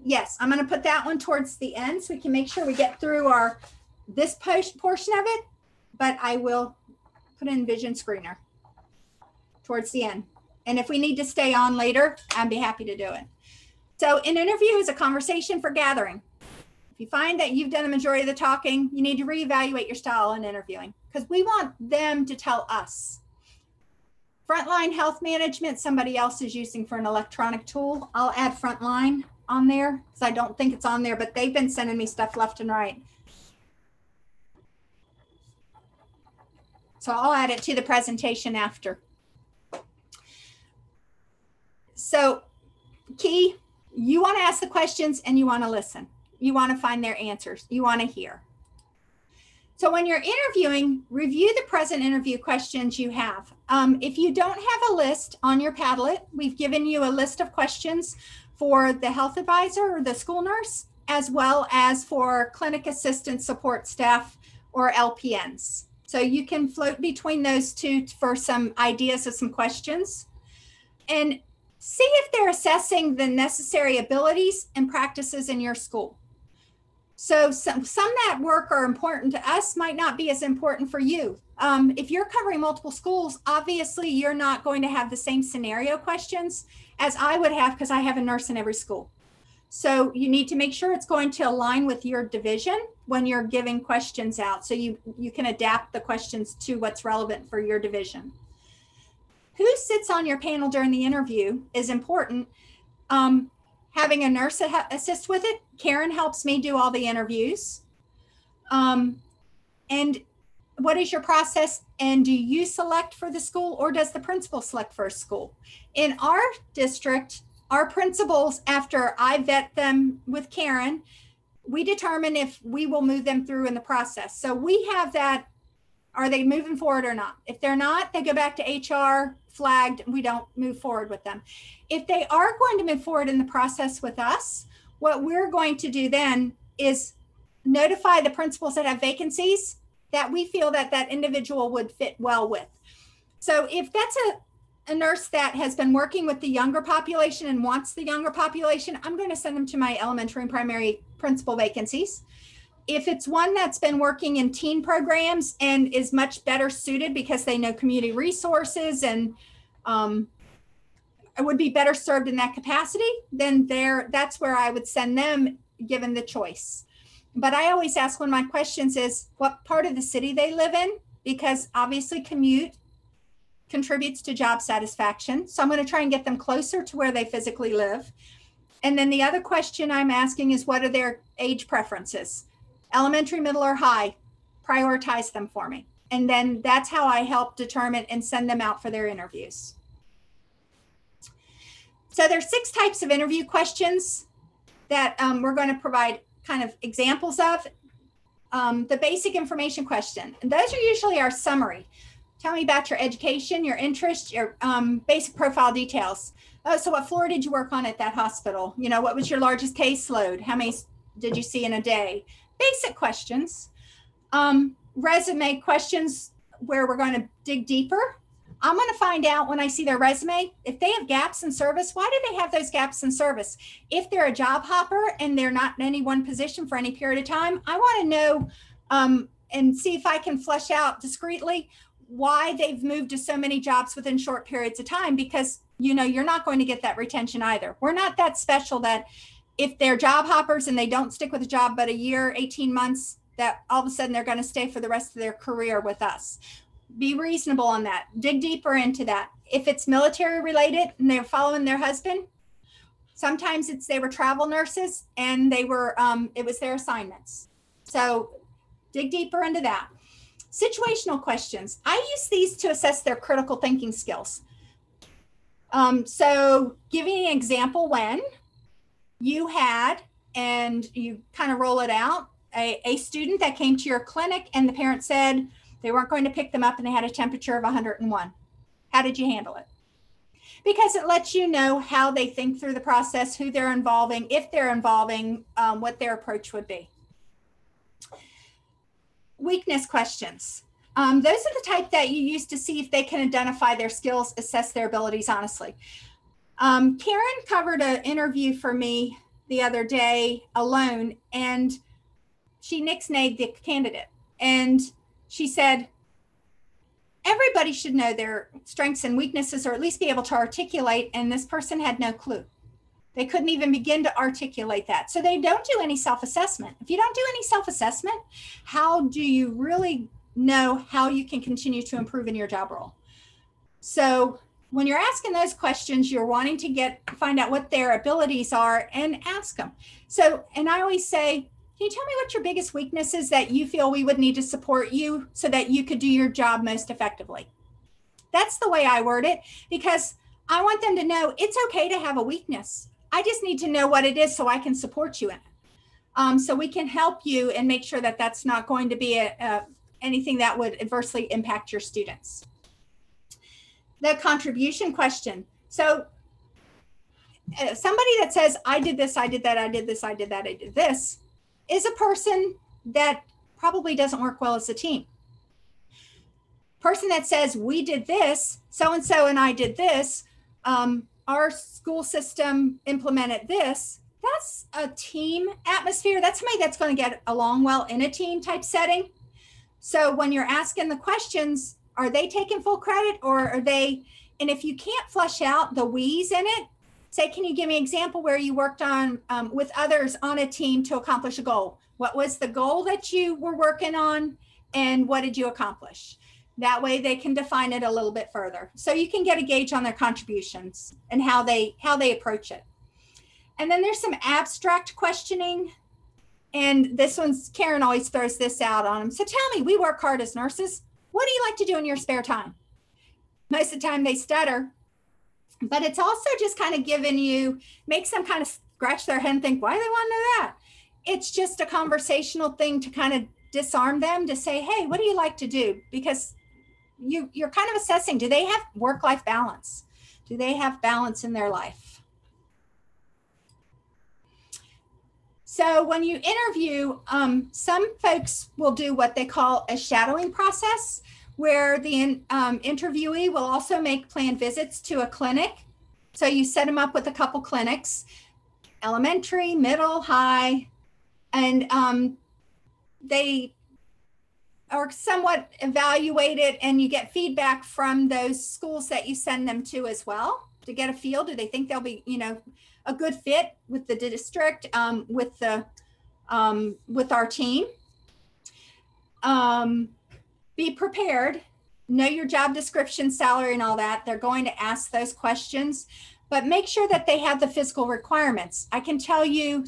Yes, I'm going to put that one towards the end so we can make sure we get through this portion of it, but I will put in vision screener towards the end. And if we need to stay on later, I'd be happy to do it. So an interview is a conversation for gathering. If you find that you've done the majority of the talking, you need to reevaluate your style in interviewing, because we want them to tell us. Frontline health management, somebody else is using for an electronic tool. I'll add Frontline on there because I don't think it's on there, but they've been sending me stuff left and right. So I'll add it to the presentation after. So key, you want to ask the questions and you want to listen. You want to find their answers. You want to hear. So when you're interviewing, review the present interview questions you have. If you don't have a list on your Padlet, we've given you a list of questions for the health advisor or the school nurse, as well as for clinic assistant support staff or LPNs. So you can float between those two for some ideas of some questions. And see if they're assessing the necessary abilities and practices in your school. So some that work are important to us might not be as important for you. If you're covering multiple schools, obviously you're not going to have the same scenario questions as I would have because I have a nurse in every school. So you need to make sure it's going to align with your division when you're giving questions out. So you can adapt the questions to what's relevant for your division. Who sits on your panel during the interview is important. Having a nurse assist with it. Karen helps me do all the interviews. And what is your process? And do you select for the school or does the principal select for a school? In our district, our principals, after I vet them with Karen, we determine if we will move them through in the process. So we have that, are they moving forward or not? If they're not, they go back to HR, flagged, we don't move forward with them. If they are going to move forward in the process with us, what we're going to do then is notify the principals that have vacancies that we feel that that individual would fit well with. So if that's a nurse that has been working with the younger population and wants the younger population, I'm going to send them to my elementary and primary principal vacancies. If it's one that's been working in teen programs and is much better suited because they know community resources and would be better served in that capacity, then that's where I would send them given the choice. But I always ask one of my questions is what part of the city they live in, because obviously commute contributes to job satisfaction. So I'm going to try and get them closer to where they physically live. And then the other question I'm asking is what are their age preferences? Elementary, middle, or high? Prioritize them for me. And then that's how I help determine and send them out for their interviews. So there's 6 types of interview questions that we're going to provide kind of examples of. The basic information question, and those are usually our summary. Tell me about your education, your interests, your basic profile details. Oh, so what floor did you work on at that hospital? You know, what was your largest caseload? How many did you see in a day? Basic questions. Resume questions where we're going to dig deeper. I'm going to find out when I see their resume, if they have gaps in service, why do they have those gaps in service? If they're a job hopper and they're not in any one position for any period of time, I want to know and see if I can flesh out discreetly why they've moved to so many jobs within short periods of time, because you know, you're not going to get that retention either. We're not that special that if they're job hoppers and they don't stick with a job but a year, 18 months, that all of a sudden they're going to stay for the rest of their career with us. Be reasonable on that. Dig deeper into that. If it's military related and they're following their husband, sometimes they were travel nurses and they were, it was their assignments. So dig deeper into that. Situational questions. I use these to assess their critical thinking skills. So giving an example when you had, and you kind of roll it out, a student that came to your clinic and the parent said they weren't going to pick them up and they had a temperature of 101. How did you handle it? Because it lets you know how they think through the process, who they're involving, if they're involving, what their approach would be. Weakness questions. Those are the type that you use to see if they can identify their skills, assess their abilities honestly. Karen covered an interview for me the other day alone, and she nixnayed the candidate. And she said, everybody should know their strengths and weaknesses, or at least be able to articulate. And this person had no clue. They couldn't even begin to articulate that. So they don't do any self-assessment. If you don't do any self-assessment, how do you really know how you can continue to improve in your job role? So when you're asking those questions, you're wanting to find out what their abilities are and ask them. So, and I always say, can you tell me what your biggest weakness is that you feel we would need to support you so that you could do your job most effectively? That's the way I word it, because I want them to know it's okay to have a weakness. I just need to know what it is so I can support you in it. So we can help you and make sure that that's not going to be anything that would adversely impact your students. The contribution question. So somebody that says, I did this, I did that, I did this, I did that, I did this, is a person that probably doesn't work well as a team. Person that says, we did this, so-and-so and I did this, our school system implemented this, that's a team atmosphere. That's somebody that's going to get along well in a team type setting. So when you're asking the questions, are they taking full credit or are they, and if you can't flush out the we's in it, say, can you give me an example where you worked on with others on a team to accomplish a goal? What was the goal that you were working on and what did you accomplish? That way they can define it a little bit further. So you can get a gauge on their contributions and how they approach it. And then there's some abstract questioning. And this one's, Karen always throws this out on them. So tell me, we work hard as nurses. What do you like to do in your spare time? Most of the time they stutter, but it's also just kind of giving you, makes them kind of scratch their head and think, why do they want to know that? It's just a conversational thing to kind of disarm them to say, hey, what do you like to do? Because you're kind of assessing, do they have work-life balance? Do they have balance in their life? So when you interview, some folks will do what they call a shadowing process, where the interviewee will also make planned visits to a clinic. So you set them up with a couple clinics, elementary, middle, high, and they are somewhat evaluated and you get feedback from those schools that you send them to as well to get a feel. Do they think they'll be, a good fit with the district, with our team? Be prepared, know your job description, salary, and all that. They're going to ask those questions, but make sure that they have the physical requirements. I can tell you,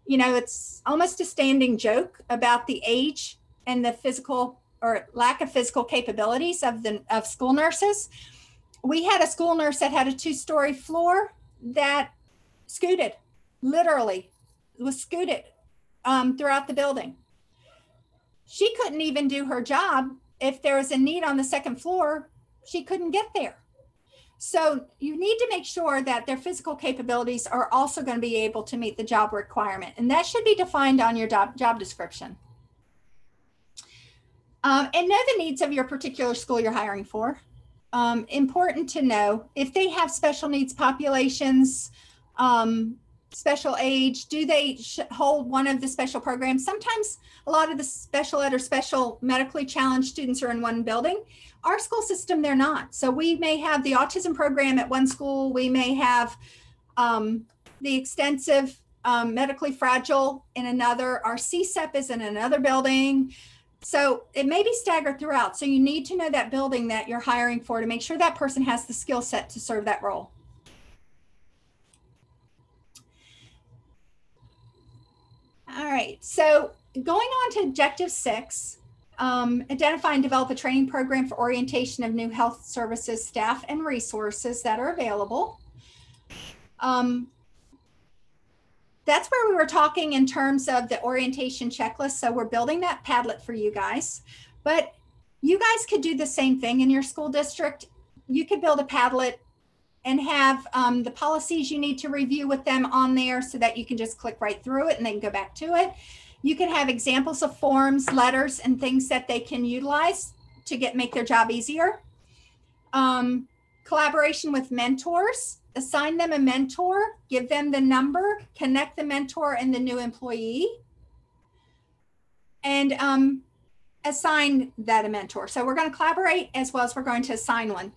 it's almost a standing joke about the age and the physical or lack of physical capabilities of school nurses. We had a school nurse that had a 2-story floor that scooted, literally was scooted throughout the building. She couldn't even do her job. If there was a need on the 2nd floor, she couldn't get there. So you need to make sure that their physical capabilities are also going to be able to meet the job requirement. And that should be defined on your job description. And know the needs of your particular school you're hiring for. Important to know if they have special needs populations, special age, do they hold one of the special programs? Sometimes a lot of the special ed or special medically challenged students are in one building. Our school system, they're not. So we may have the autism program at one school. We may have the extensive medically fragile in another. Our CSEP is in another building. So it may be staggered throughout. So you need to know that building that you're hiring for to make sure that person has the skill set to serve that role. All right, so going on to Objective 6, identify and develop a training program for orientation of new health services staff and resources that are available. That's where we were talking in terms of the orientation checklist. So we're building that Padlet for you guys, but you guys could do the same thing in your school district. You could build a Padlet and have the policies you need to review with them on there so that you can just click right through it and they can go back to it. You can have examples of forms, letters, and things that they can utilize to make their job easier. Collaboration with mentors, assign them a mentor, give them the number, connect the mentor and the new employee, and assign that a mentor. So we're going to collaborate as well as we're going to assign one.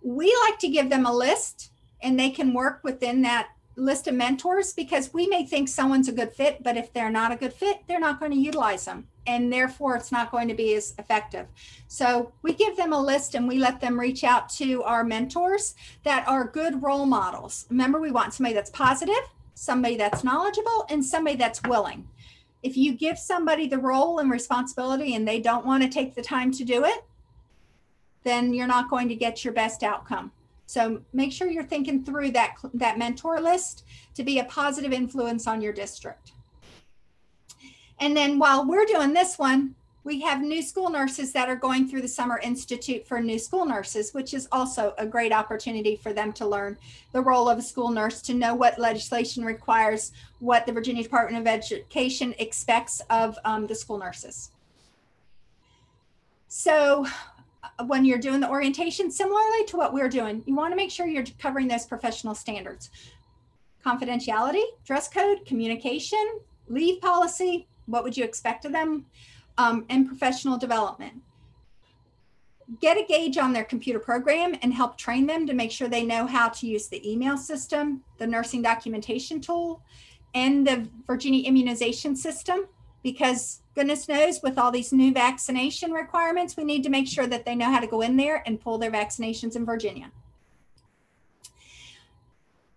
We like to give them a list and they can work within that list of mentors because we may think someone's a good fit, but if they're not a good fit, they're not going to utilize them. And therefore it's not going to be as effective. So we give them a list and we let them reach out to our mentors that are good role models. Remember, we want somebody that's positive, somebody that's knowledgeable, and somebody that's willing. If you give somebody the role and responsibility and they don't want to take the time to do it, then you're not going to get your best outcome. So make sure you're thinking through that mentor list to be a positive influence on your district. And then while we're doing this one, we have new school nurses that are going through the Summer Institute for New School Nurses, which is also a great opportunity for them to learn the role of a school nurse, to know what legislation requires, what the Virginia Department of Education expects of the school nurses. So when you're doing the orientation, similarly to what we're doing, you want to make sure you're covering those professional standards. confidentiality, dress code, communication, leave policy, what would you expect of them, and professional development. Get a gauge on their computer program and help train them to make sure they know how to use the email system, the nursing documentation tool, and the Virginia immunization system, because goodness knows with all these new vaccination requirements, we need to make sure that they know how to go in there and pull their vaccinations in Virginia.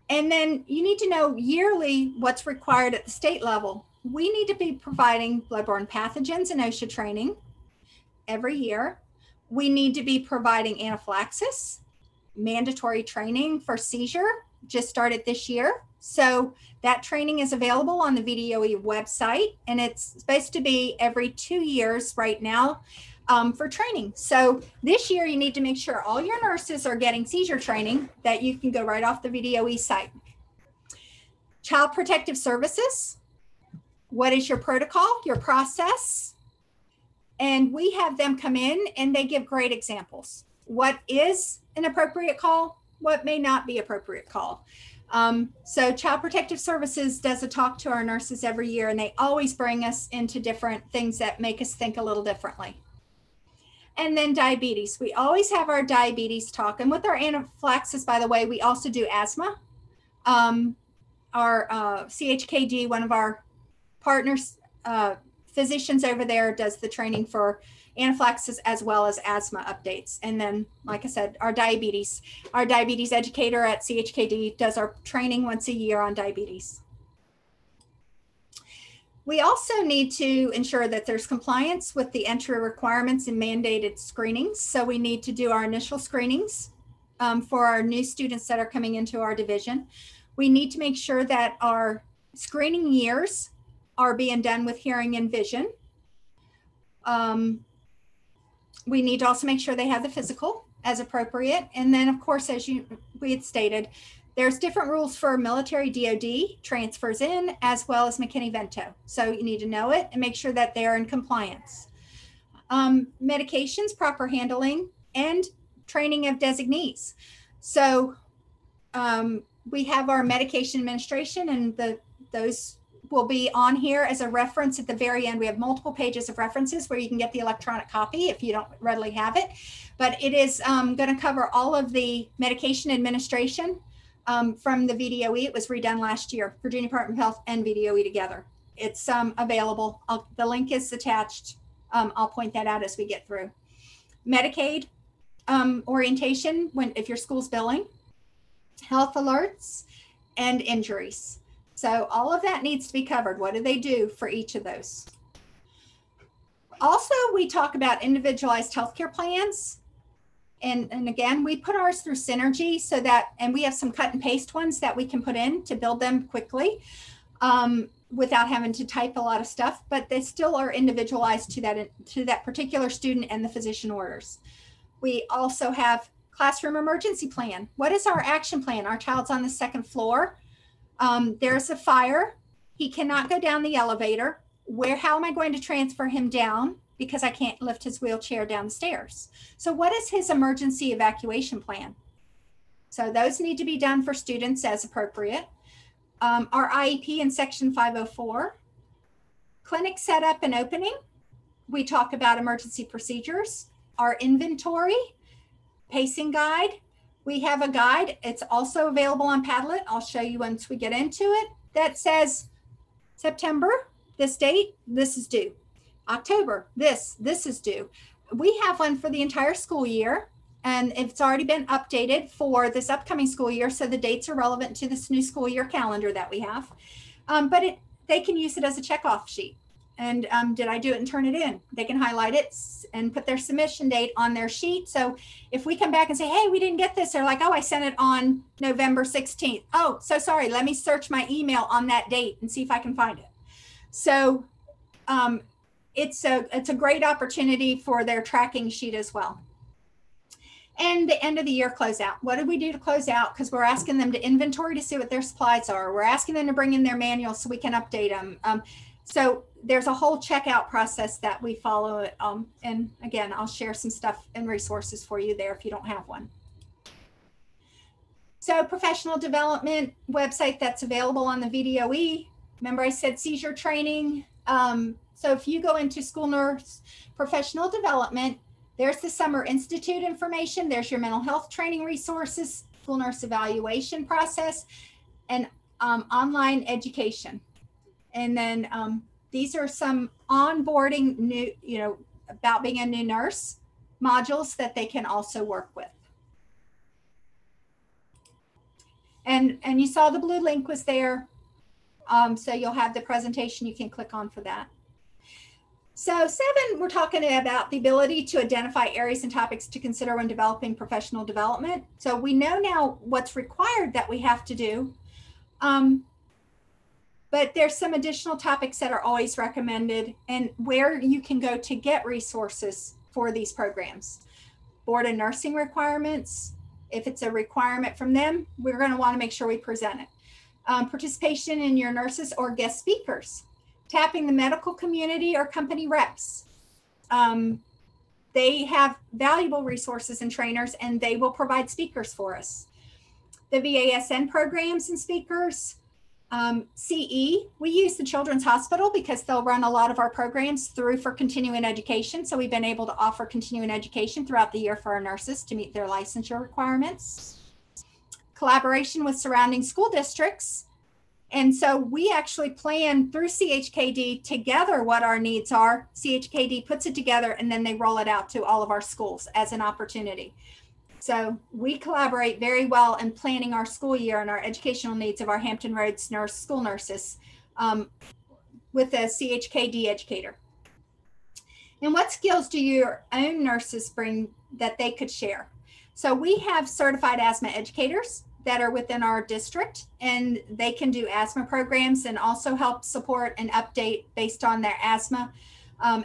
And then you need to know yearly what's required at the state level. We need to be providing bloodborne pathogens and OSHA training every year. We need to be providing anaphylaxis, mandatory training for seizure, just started this year. So that training is available on the VDOE website, and it's supposed to be every 2 years right now for training. So this year you need to make sure all your nurses are getting seizure training that you can go right off the VDOE site. Child Protective Services. What is your protocol, your process? And we have them come in and they give great examples. What is an appropriate call? What may not be appropriate call? So Child Protective Services does a talk to our nurses every year, and they always bring us into different things that make us think a little differently. And then diabetes. We always have our diabetes talk. And with our anaphylaxis, by the way, we also do asthma. Our CHKD, one of our partners, physicians over there, does the training for anaphylaxis as well as asthma updates. And then, like I said, our diabetes educator at CHKD does our training once a year on diabetes. We also need to ensure that there's compliance with the entry requirements and mandated screenings. So we need to do our initial screenings for our new students that are coming into our division. We need to make sure that our screening years are being done with hearing and vision. We need to also make sure they have the physical as appropriate. And then, of course, as we had stated, there's different rules for military DOD transfers in, as well as McKinney-Vento. So you need to know it and make sure that they're in compliance. Medications, proper handling, and training of designees. So we have our medication administration, and those will be on here as a reference at the very end. We have multiple pages of references where you can get the electronic copy if you don't readily have it. But it is going to cover all of the medication administration from the VDOE. It was redone last year, Virginia Department of Health and VDOE together. It's available. The link is attached. I'll point that out as we get through. Medicaid orientation if your school's billing, health alerts, and injuries. So all of that needs to be covered. What do they do for each of those? Also, we talk about individualized healthcare plans. And again, we put ours through Synergy so that, and we have some cut and paste ones that we can put in to build them quickly without having to type a lot of stuff, but they still are individualized to that particular student and the physician orders. We also have classroom emergency plan. What is our action plan? Our child's on the second floor. There's a fire. He cannot go down the elevator. How am I going to transfer him down? Because I can't lift his wheelchair down the stairs. So what is his emergency evacuation plan? So those need to be done for students as appropriate. Our IEP in section 504. Clinic setup and opening. We talk about emergency procedures. Our inventory, pacing guide. We have a guide. It's also available on Padlet. I'll show you once we get into it. That says September, this date, this is due. October, this is due. We have one for the entire school year, and it's already been updated for this upcoming school year, so the dates are relevant to this new school year calendar that we have. But they can use it as a checkoff sheet. And did I do it and turn it in? They can highlight it and put their submission date on their sheet. So if we come back and say, hey, we didn't get this, they're like, oh, I sent it on November 16th. Oh, so sorry. Let me search my email on that date and see if I can find it. So it's a great opportunity for their tracking sheet as well. And the end of the year closeout. What did we do to close out? Because we're asking them to inventory to see what their supplies are. We're asking them to bring in their manuals so we can update them. So there's a whole checkout process that we follow. And again, I'll share some stuff and resources for you there if you don't have one. So professional development website that's available on the VDOE. Remember I said seizure training. So if you go into school nurse professional development, there's the Summer Institute information. There's your mental health training resources, school nurse evaluation process, and online education. And then these are some onboarding new, about being a new nurse modules that they can also work with. And you saw the blue link was there. So you'll have the presentation you can click on for that. So 7, we're talking about the ability to identify areas and topics to consider when developing professional development. So we know now what's required that we have to do. But there's some additional topics that are always recommended and where you can go to get resources for these programs. Board of Nursing requirements. If it's a requirement from them, we're going to want to make sure we present it. Participation in your nurses or guest speakers. Tapping the medical community or company reps. They have valuable resources and trainers, and they will provide speakers for us. The VASN programs and speakers. CE, we use the Children's Hospital because they'll run a lot of our programs through for continuing education. So we've been able to offer continuing education throughout the year for our nurses to meet their licensure requirements. Collaboration with surrounding school districts. And so we actually plan through CHKD together what our needs are. CHKD puts it together and then they roll it out to all of our schools as an opportunity. So we collaborate very well in planning our school year and our educational needs of our Hampton Roads school nurses with a CHKD educator. And what skills do your own nurses bring that they could share? So we have certified asthma educators that are within our district, and they can do asthma programs and also help support and update based on their asthma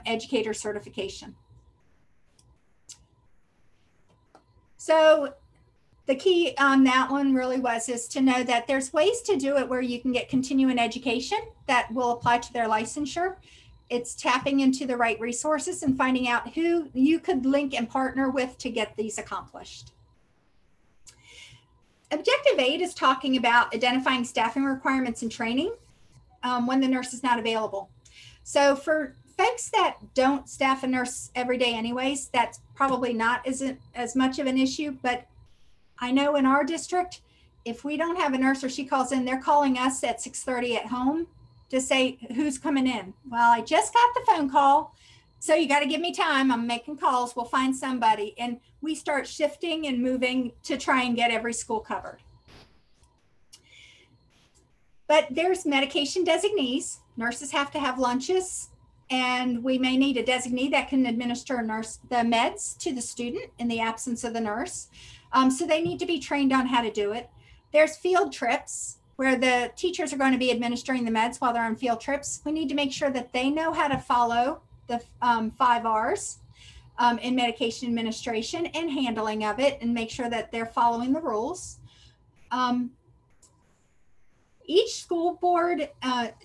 educator certification. So the key on that one really is to know that there's ways to do it where you can get continuing education that will apply to their licensure. It's tapping into the right resources and finding out who you could link and partner with to get these accomplished. Objective 8 is talking about identifying staffing requirements and training when the nurse is not available. So for folks that don't staff a nurse every day anyways, that's probably isn't as much of an issue, but I know in our district, if we don't have a nurse or she calls in, they're calling us at 6:30 at home to say, who's coming in? Well, I just got the phone call, so you got to give me time. I'm making calls, we'll find somebody. And we start shifting and moving to try and get every school covered. But there's medication designees. Nurses have to have lunches, and we may need a designee that can administer the meds to the student in the absence of the nurse. So they need to be trained on how to do it. There's field trips where the teachers are going to be administering the meds while they're on field trips. We need to make sure that they know how to follow the 5 R's in medication administration and handling of it, and make sure that they're following the rules. Each school board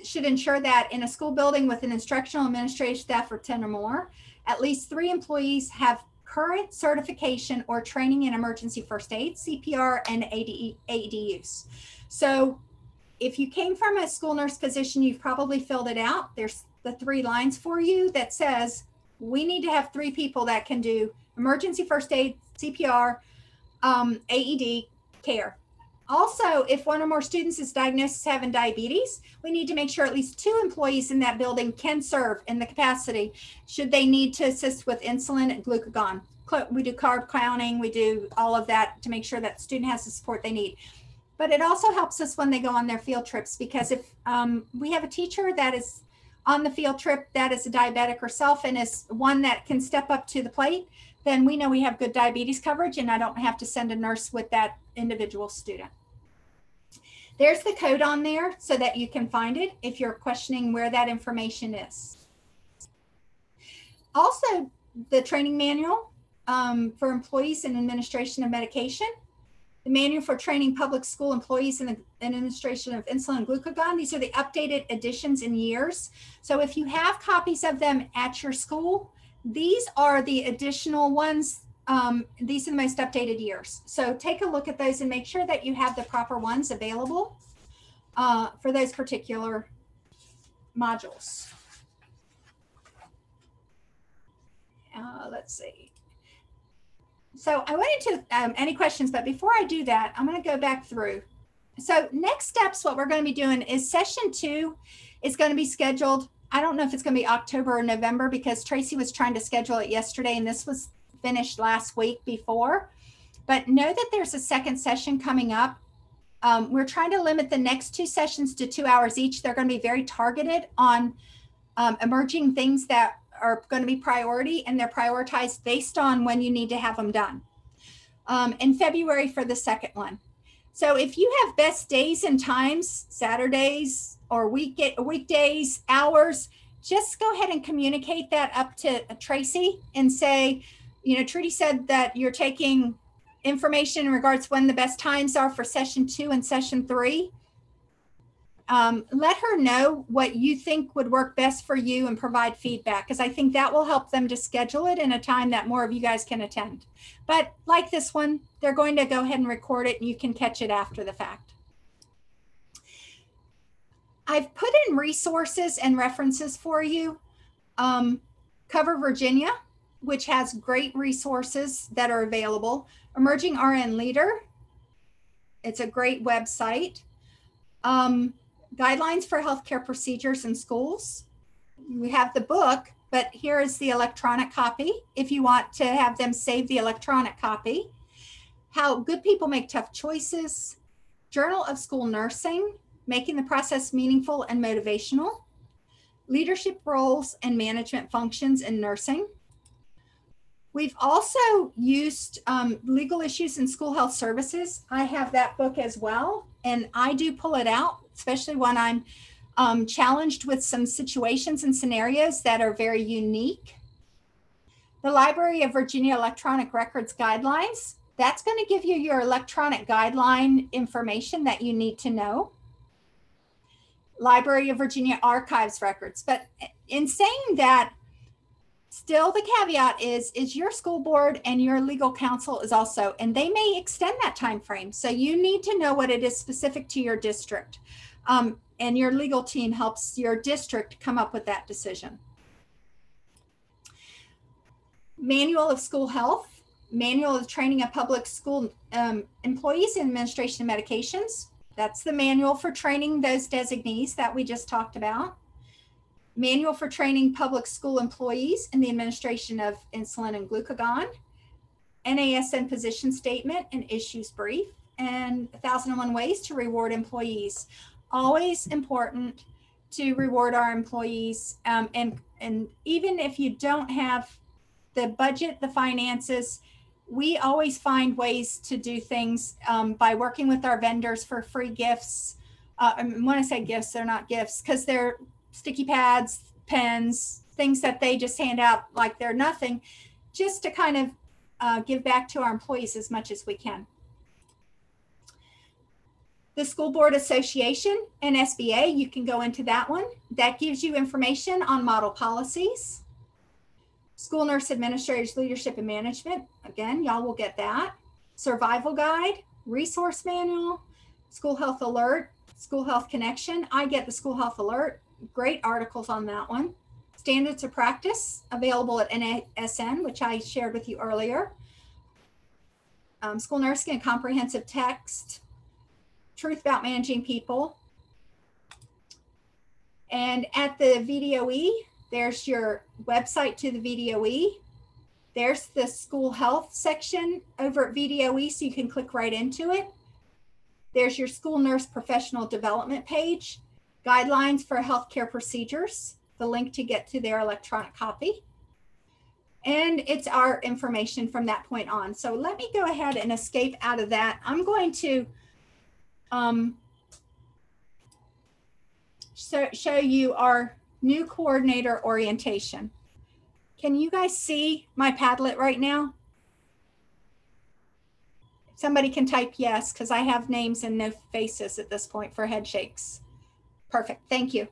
should ensure that in a school building with an instructional administrative staff of 10 or more, at least 3 employees have current certification or training in emergency first aid, CPR, and AED use. So if you came from a school nurse position, you've probably filled it out. There's the 3 lines for you that says we need to have 3 people that can do emergency first aid, CPR, AED care. Also, if 1 or more students is diagnosed as having diabetes, we need to make sure at least 2 employees in that building can serve in the capacity should they need to assist with insulin and glucagon. We do carb counting, we do all of that to make sure that the student has the support they need. But it also helps us when they go on their field trips, because if we have a teacher that is on the field trip that is a diabetic herself and is one that can step up to the plate, then we know we have good diabetes coverage and I don't have to send a nurse with that individual student. There's the code on there so that you can find it if you're questioning where that information is. Also, the training manual for employees in administration of medication, the manual for training public school employees in the administration of insulin and glucagon. These are the updated editions in years. So if you have copies of them at your school, these are the additional ones These are the most updated years. So take a look at those and make sure that you have the proper ones available for those particular modules. Let's see. So I went into any questions, but before I do that, I'm going to go back through. So next steps, what we're going to be doing is session 2 is going to be scheduled. I don't know if it's going to be October or November because Tracy was trying to schedule it yesterday and this was finished last week before. But know that there's a second session coming up. We're trying to limit the next 2 sessions to 2 hours each. They're going to be very targeted on emerging things that are going to be priority, and they're prioritized based on when you need to have them done. In February for the second one. So if you have best days and times, Saturdays or weekdays, hours, just go ahead and communicate that up to Tracy and say, you know, Trudy said that you're taking information in regards to when the best times are for session 2 and session 3. Let her know what you think would work best for you and provide feedback, because I think that will help them to schedule it in a time that more of you guys can attend. But like this one, they're going to go ahead and record it and you can catch it after the fact. I've put in resources and references for you. Cover Virginia, which has great resources that are available. Emerging RN Leader, it's a great website. Guidelines for Healthcare Procedures in Schools. We have the book, but here is the electronic copy if you want to have them save the electronic copy. How Good People Make Tough Choices. Journal of School Nursing, Making the Process Meaningful and Motivational. Leadership Roles and Management Functions in Nursing. We've also used Legal Issues in School Health Services. I have that book as well, and I do pull it out, especially when I'm challenged with some situations and scenarios that are very unique. The Library of Virginia Electronic Records Guidelines, that's going to give you your electronic guideline information that you need to know. Library of Virginia Archives Records. But in saying that, still the caveat is your school board and your legal counsel is also, and they may extend that time frame. So you need to know what it is specific to your district. And your legal team helps your district come up with that decision. Manual of School Health, Manual of Training of Public School Employees in Administration of Medications. That's the manual for training those designees that we just talked about. Manual for Training Public School Employees in the Administration of Insulin and Glucagon. NASN Position Statement and Issues Brief. And 1001 Ways to Reward Employees. Always important to reward our employees. And even if you don't have the budget, the finances, we always find ways to do things by working with our vendors for free gifts. When I say gifts, they're not gifts because they're sticky pads, pens, things that they just hand out like they're nothing, just to kind of give back to our employees as much as we can. The School Board Association and SBA, you can go into that one. That gives you information on model policies. School Nurse Administrators Leadership and Management, again, y'all will get that. Survival Guide, Resource Manual, School Health Alert, School Health Connection. I get the School Health Alert, great articles on that one. Standards of Practice, available at NASN, which I shared with you earlier. School Nursing and Comprehensive Text, Truth About Managing People. And at the VDOE, there's your website to the VDOE. There's the school health section over at VDOE, so you can click right into it. There's your school nurse professional development page, guidelines for healthcare procedures, the link to get to their electronic copy. And it's our information from that point on. So let me go ahead and escape out of that. I'm going to show you our new coordinator orientation. Can you guys see my Padlet right now? Somebody can type yes, because I have names and no faces at this point for head shakes. Perfect. Thank you.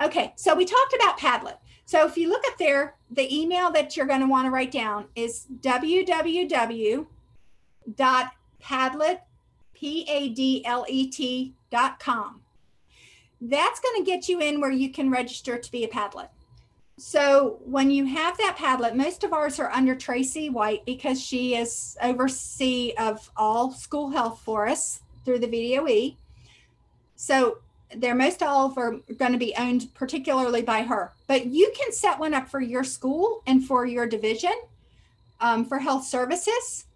Okay, so we talked about Padlet. So if you look up there, the email that you're going to want to write down is www.padlet.com. That's going to get you in where you can register to be a Padlet. So when you have that Padlet, most of ours are under Tracy White because she is oversee of all school health for us through the VDOE. So they're most all of are going to be owned particularly by her, but you can set one up for your school and for your division for health services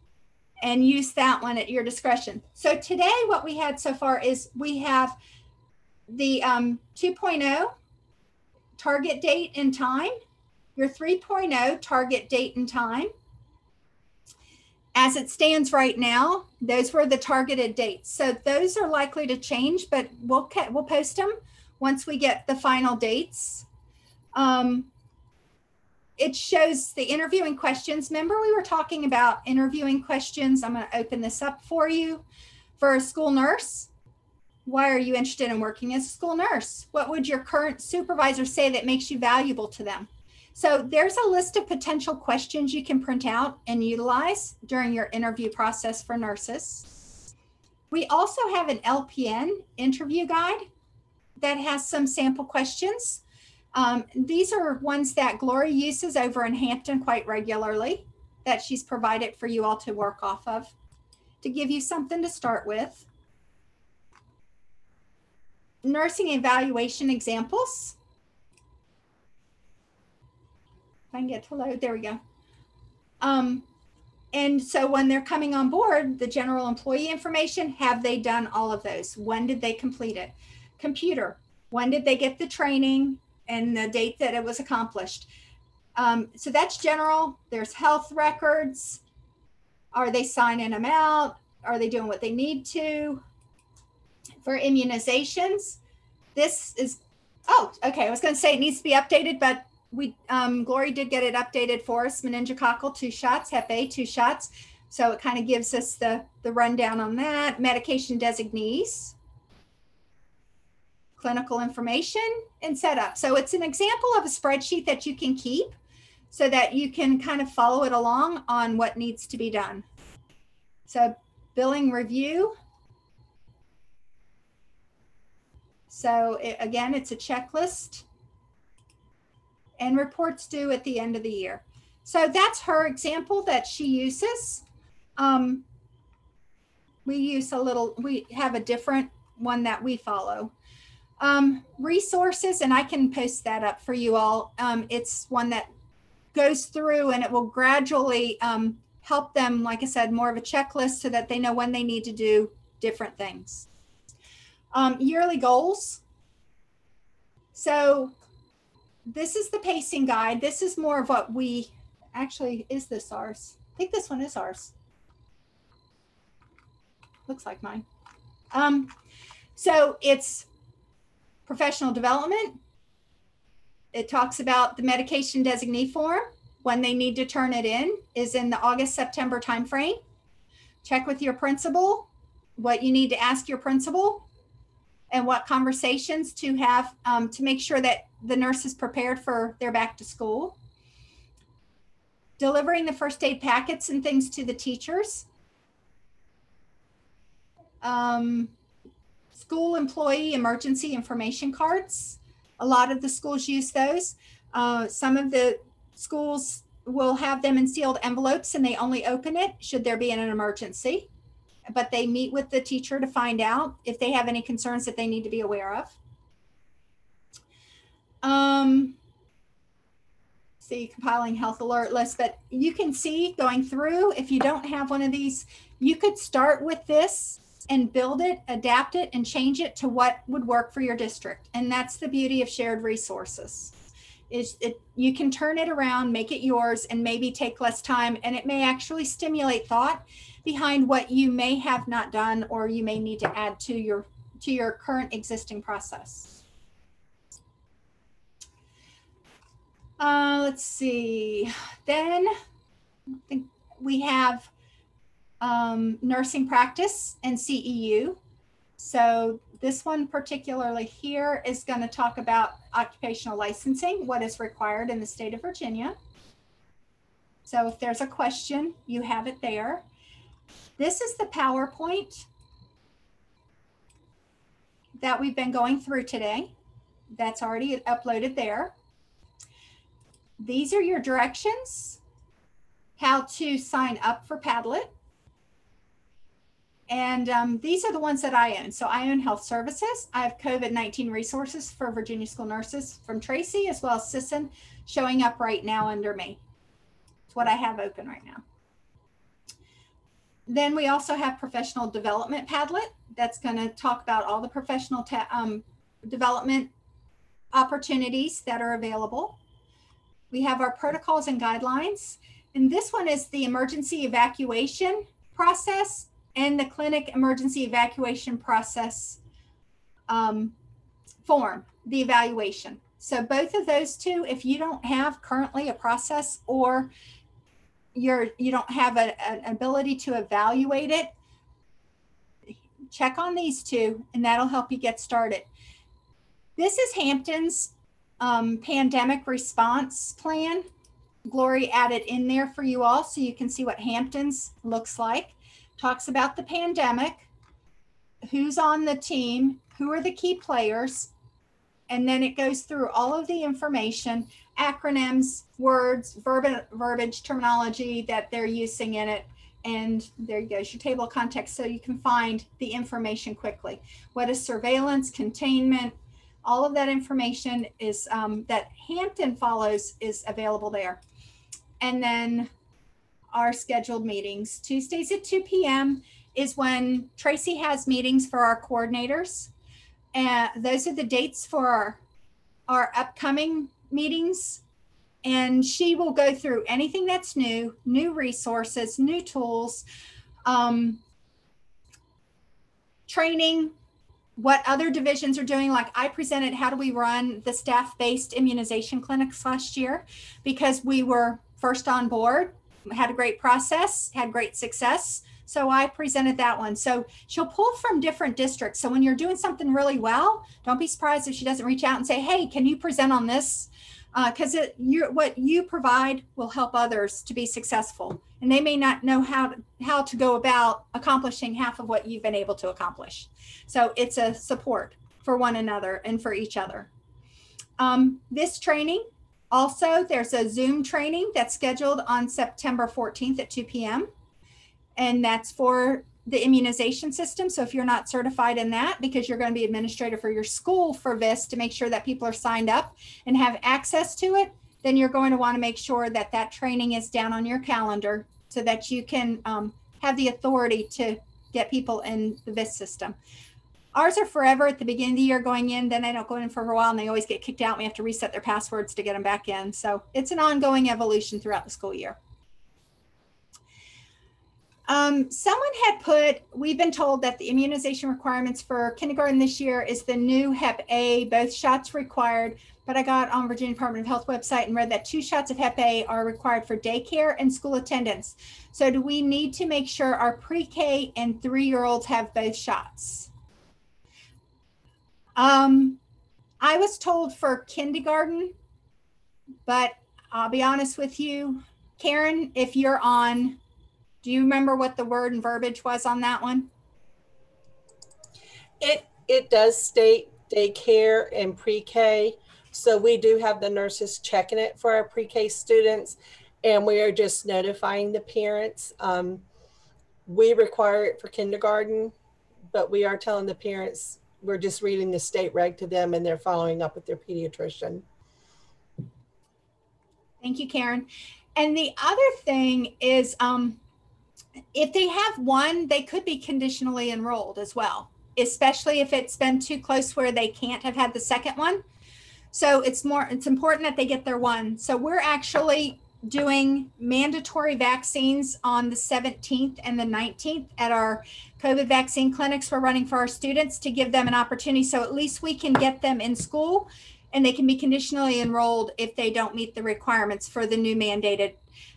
and use that one at your discretion. So today what we had so far is we have the 2.0 target date and time, your 3.0 target date and time. As it stands right now, those were the targeted dates. So those are likely to change, but we'll post them once we get the final dates. It shows the interviewing questions. Remember we were talking about interviewing questions. I'm going to open this up for you. For a school nurse, why are you interested in working as a school nurse? What would your current supervisor say that makes you valuable to them? So there's a list of potential questions you can print out and utilize during your interview process for nurses. We also have an LPN interview guide that has some sample questions. These are ones that Gloria uses over in Hampton quite regularly that she's provided for you all to work off of to give you something to start with. Nursing evaluation examples. If I can get to load, there we go. And so when they're coming on board, the general employee information, have they done all of those? When did they complete it? Computer, when did they get the training and the date that it was accomplished? So that's general. There's health records. Are they signing them out? Are they doing what they need to? For immunizations, this is, oh, okay. I was going to say it needs to be updated, but we Glory did get it updated for us. Meningococcal 2 shots, Hep A 2 shots. So it kind of gives us the rundown on that. Medication designees, clinical information, and setup. So it's an example of a spreadsheet that you can keep so that you can kind of follow it along on what needs to be done. So billing review. So again, it's a checklist. And reports due at the end of the year. So that's her example that she uses. We have a different one that we follow. Resources, and I can post that up for you all. It's one that goes through and it will gradually help them, like I said, more of a checklist so that they know when they need to do different things. Yearly goals. So this is the pacing guide. This is more of what we actually, is this ours? I think this one is ours. Looks like mine. So it's professional development. It talks about the medication designee form. When they need to turn it in is in the August-September timeframe. Check with your principal, what you need to ask your principal, and what conversations to have to make sure that the nurse is prepared for their back to school. Delivering the first aid packets and things to the teachers. School employee emergency information cards. A lot of the schools use those. Some of the schools will have them in sealed envelopes and they only open it should there be an emergency. But they meet with the teacher to find out if they have any concerns that they need to be aware of. See, compiling health alert list, but you can see going through, if you don't have one of these, you could start with this and build it, adapt it, and change it to what would work for your district. And that's the beauty of shared resources. You can turn it around, make it yours, and maybe take less time, and it may actually stimulate thought behind what you may have not done or you may need to add to your current existing process. Let's see. Then I think we have nursing practice and CEU. So this one particularly here is going to talk about occupational licensing, what is required in the state of Virginia. So if there's a question, you have it there. This is the PowerPoint that we've been going through today. That's already uploaded there. These are your directions, how to sign up for Padlet. And these are the ones that I own. So I own Health Services. I have COVID-19 resources for Virginia School Nurses from Tracy, as well as Sisson showing up right now under me. It's what I have open right now. Then we also have Professional Development Padlet. That's going to talk about all the professional development opportunities that are available. We have our protocols and guidelines. And this one is the emergency evacuation process and the clinic emergency evacuation process form, the evaluation. So both of those two, if you don't have currently a process or you don't have an ability to evaluate it, check on these two and that'll help you get started. This is Hampton's pandemic response plan. Glory added in there for you all so you can see what Hampton's looks like. Talks about the pandemic, who's on the team, who are the key players, and then it goes through all of the information, acronyms, words, verbiage, terminology that they're using in it. And there you go, your table of contents so you can find the information quickly. What is surveillance, containment, all of that information is that Hampton follows is available there. And then our scheduled meetings. Tuesdays at 2 p.m. is when Tracy has meetings for our coordinators. And those are the dates for our upcoming meetings. And she will go through anything that's new resources, new tools, training, what other divisions are doing. Like I presented, how do we run the staff-based immunization clinics last year? Because we were first on board, had a great process, had great success. So I presented that one. So she'll pull from different districts. So when you're doing something really well, don't be surprised if she doesn't reach out and say, hey, can you present on this? Because what you provide will help others to be successful. And they may not know how to go about accomplishing half of what you've been able to accomplish. So it's a support for one another and for each other. This training, also, there's a Zoom training that's scheduled on September 14th at 2 p.m. And that's for the immunization system. So if you're not certified in that, because you're going to be administrator for your school for this to make sure that people are signed up and have access to it, then you're going to want to make sure that that training is down on your calendar so that you can have the authority to get people in the VIS system. Ours are forever at the beginning of the year going in, then they don't go in for a while and they always get kicked out. We have to reset their passwords to get them back in. So it's an ongoing evolution throughout the school year. Someone had put, we've been told that the immunization requirements for kindergarten this year is the new Hep A, both shots required, but I got on Virginia Department of Health website and read that 2 shots of Hep A are required for daycare and school attendance. So do we need to make sure our pre-K and 3-year-olds have both shots? I was told for kindergarten, but I'll be honest with you, Karen, if you're on, do you remember what the word and verbiage was on that one? It does state daycare and pre-K. So we do have the nurses checking it for our pre-K students, and we are just notifying the parents. We require it for kindergarten, but we are telling the parents, we're just reading the state reg to them and they're following up with their pediatrician. Thank you, Karen. And the other thing is, if they have one, they could be conditionally enrolled as well, especially if it's been too close where they can't have had the second one. So it's important that they get their one. So we're actually doing mandatory vaccines on the 17th and the 19th at our COVID vaccine clinics we're running for our students to give them an opportunity. So at least we can get them in school and they can be conditionally enrolled if they don't meet the requirements for the new mandated.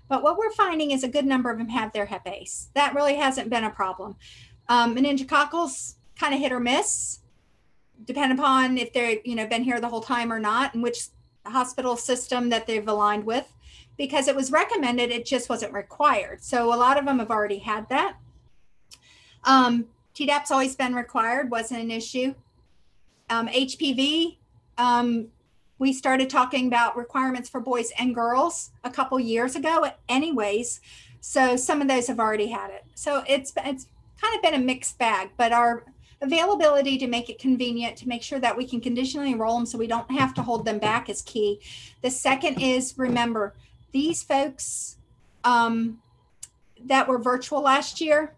But what we're finding is a good number of them have their Hep A's. That really hasn't been a problem. Meningococcals, kind of hit or miss, depending upon if they're, been here the whole time or not, and which hospital system that they've aligned with, because it was recommended, it just wasn't required. So a lot of them have already had that. Tdap's always been required, wasn't an issue. HPV, we started talking about requirements for boys and girls a couple years ago anyways. So some of those have already had it. So it's kind of been a mixed bag, but our availability to make it convenient, to make sure that we can conditionally enroll them so we don't have to hold them back is key. The second is, remember, these folks that were virtual last year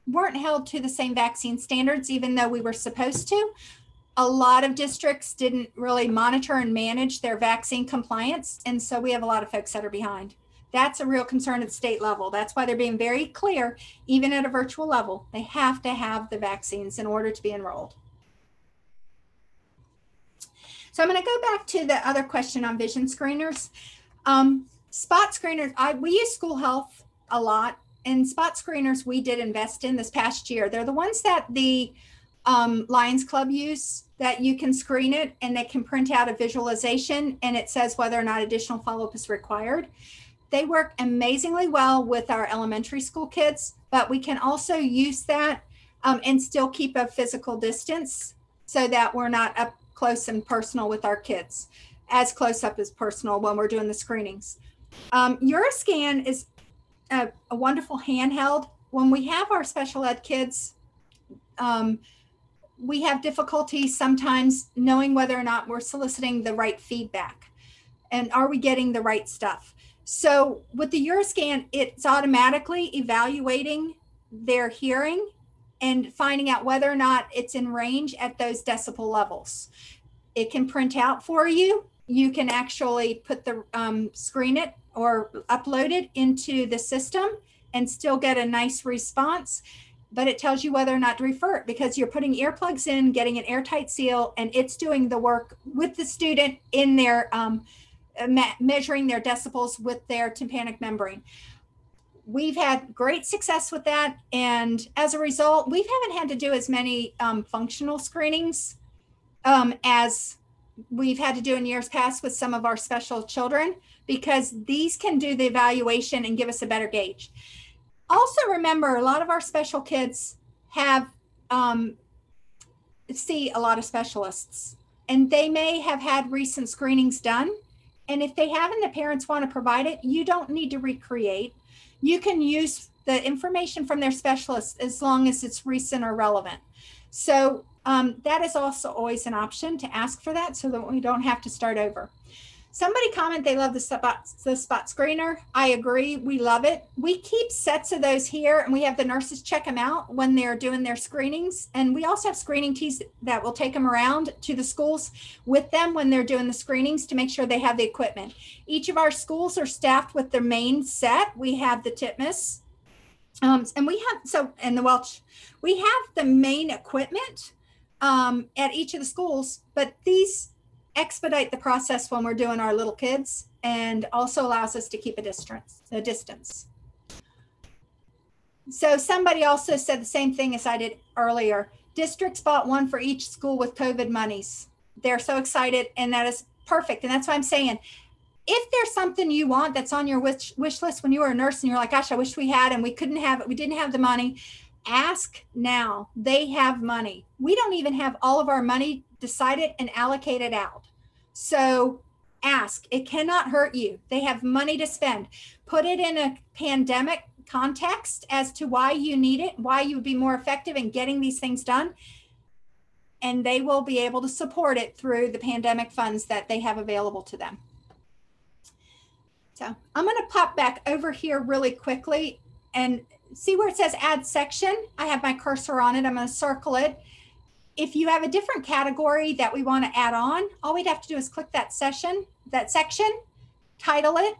weren't held to the same vaccine standards, even though we were supposed to. A lot of districts didn't really monitor and manage their vaccine compliance. And so we have a lot of folks that are behind. That's a real concern at the state level. That's why they're being very clear, even at a virtual level, they have to have the vaccines in order to be enrolled. So I'm going to go back to the other question on vision screeners. Spot screeners, we use school health a lot, and spot screeners we did invest in this past year. They're the ones that the Lions Club use, that you can screen it and they can print out a visualization and it says whether or not additional follow-up is required. They work amazingly well with our elementary school kids, but we can also use that and still keep a physical distance so that we're not up close and personal with our kids, as close up as personal when we're doing the screenings. Euroscan is a wonderful handheld. When we have our special ed kids, we have difficulty sometimes knowing whether or not we're soliciting the right feedback and are we getting the right stuff. So with the Euroscan, it's automatically evaluating their hearing and finding out whether or not it's in range at those decibel levels. It can print out for you. You can actually put the screen it or upload it into the system and still get a nice response. But it tells you whether or not to refer it because you're putting earplugs in, getting an airtight seal, and it's doing the work with the student in their measuring their decibels with their tympanic membrane. We've had great success with that. And as a result, we haven't had to do as many functional screenings as we've had to do in years past with some of our special children, because these can do the evaluation and give us a better gauge. Also remember, a lot of our special kids have see a lot of specialists, and they may have had recent screenings done. And if they haven't, the parents want to provide it, you don't need to recreate. You can use the information from their specialists as long as it's recent or relevant. So that is also always an option to ask for that so that we don't have to start over. Somebody comment they love the spot screener. I agree. We love it. We keep sets of those here, and we have the nurses check them out when they're doing their screenings. And we also have screening teams that will take them around to the schools with them when they're doing the screenings to make sure they have the equipment. Each of our schools are staffed with their main set. We have the Titmus, and we have, and the Welch. We have the main equipment at each of the schools, but these expedite the process when we're doing our little kids and also allows us to keep a distance. So somebody also said the same thing as I did earlier. Districts bought one for each school with COVID monies. They're so excited, and that is perfect. And that's why I'm saying, if there's something you want that's on your wish list when you were a nurse and you're like, gosh, I wish we had, and we couldn't have it, we didn't have the money, ask now. They have money. We don't even have all of our money decided and allocated out. So ask. It cannot hurt you. They have money to spend. Put it in a pandemic context as to why you need it, why you would be more effective in getting these things done, and they will be able to support it through the pandemic funds that they have available to them. So I'm going to pop back over here really quickly and see where it says add section. I have my cursor on it. I'm going to circle it. If you have a different category that we want to add on, all we'd have to do is click that section, title it.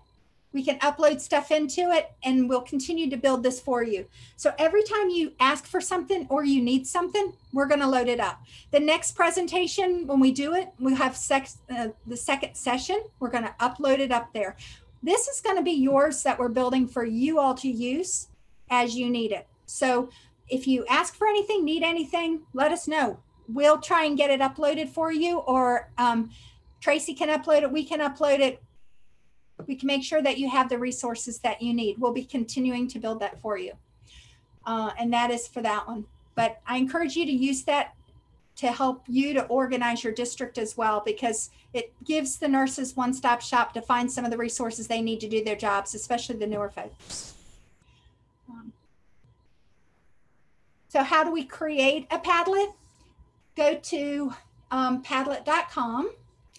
We can upload stuff into it, and we'll continue to build this for you. So every time you ask for something or you need something, we're going to load it up. The next presentation, when we do it, we have the second session. We're going to upload it up there. This is going to be yours that we're building for you all to use as you need it. So if you ask for anything, need anything, let us know. We'll try and get it uploaded for you, or Tracy can upload it. We can upload it. We can make sure that you have the resources that you need. We'll be continuing to build that for you. And that is for that one. But I encourage you to use that to help you to organize your district as well, because it gives the nurses one-stop shop to find some of the resources they need to do their jobs, especially the newer folks. So how do we create a Padlet? Go to Padlet.com.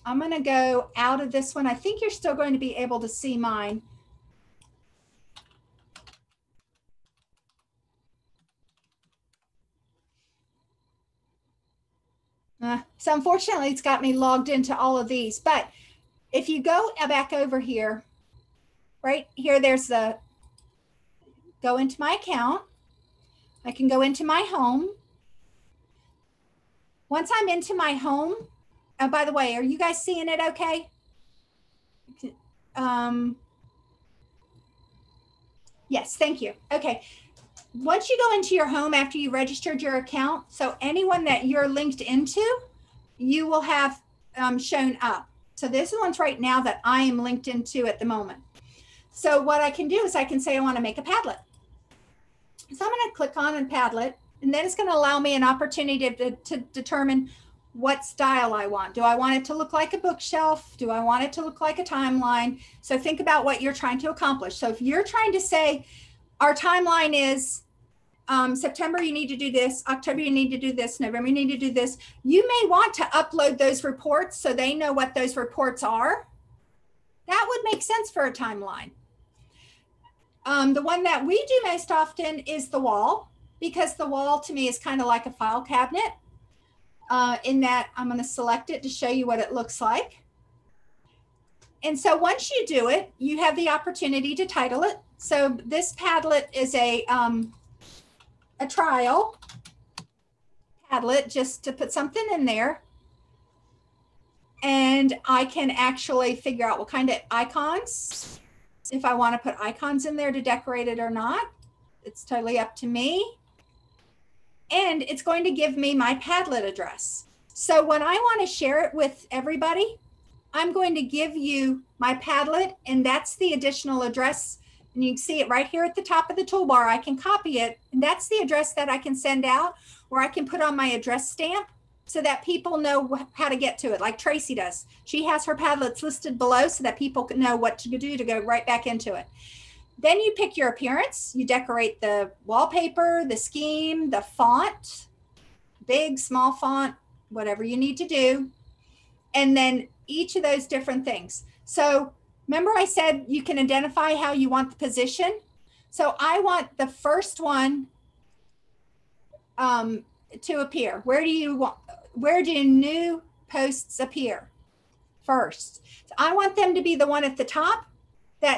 I'm going to go out of this one. I think you're still going to be able to see mine. So unfortunately, it's got me logged into all of these. But if you go back over here, right here, there's the go into my account. I can go into my home. Once I'm into my home, oh, by the way, are you guys seeing it okay? Yes, thank you. Okay. Once you go into your home after you registered your account, so anyone that you're linked into, you will have shown up. So this is ones right now that I am linked into at the moment. So what I can do is I can say I want to make a Padlet. So I'm going to click on a Padlet, and then it's going to allow me an opportunity to determine what style I want. Do I want it to look like a bookshelf? Do I want it to look like a timeline? So think about what you're trying to accomplish. So if you're trying to say our timeline is September, you need to do this, October, you need to do this, November, you need to do this, you may want to upload those reports so they know what those reports are. That would make sense for a timeline. The one that we do most often is the wall, because the wall to me is kind of like a file cabinet. In that I'm going to select it to show you what it looks like. And so once you do it, you have the opportunity to title it. So this Padlet is a trial Padlet, just to put something in there. And I can actually figure out what kind of icons, if I want to put icons in there to decorate it or not. It's totally up to me. And it's going to give me my Padlet address. So when I want to share it with everybody, I'm going to give you my Padlet, and that's the additional address. And you can see it right here at the top of the toolbar. I can copy it, and that's the address that I can send out, or I can put on my address stamp so that people know how to get to it, like Tracy does. She has her Padlets listed below so that people can know what to do to go right back into it. Then you pick your appearance. You decorate the wallpaper, the scheme, the font, big, small font, whatever you need to do. And then each of those different things. So remember I said you can identify how you want the position. So I want the first one to appear. Where do new posts appear first? So I want them to be the one at the top.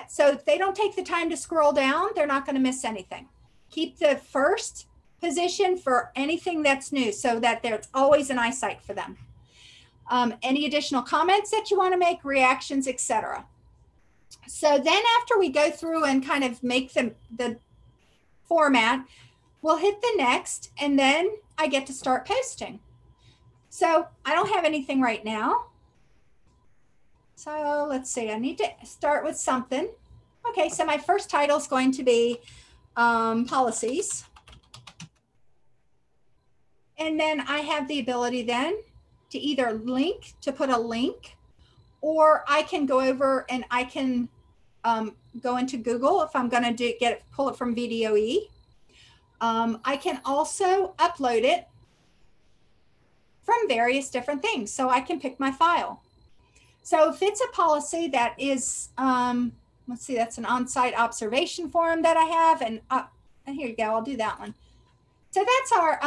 So if they don't take the time to scroll down, they're not going to miss anything. Keep the first position for anything that's new so that there's always an eyesight for them. Any additional comments that you want to make, reactions, etc. So then after we go through and kind of make the format, we'll hit the next, and then I get to start posting. So I don't have anything right now. So let's see, I need to start with something. Okay, so my first title is going to be policies. And then I have the ability then to either put a link, or I can go over and I can go into Google if I'm going to pull it from VDOE. I can also upload it from various different things. So I can pick my file. So if it's a policy that is, let's see, that's an on-site observation form that I have. And here you go, I'll do that one. So that's our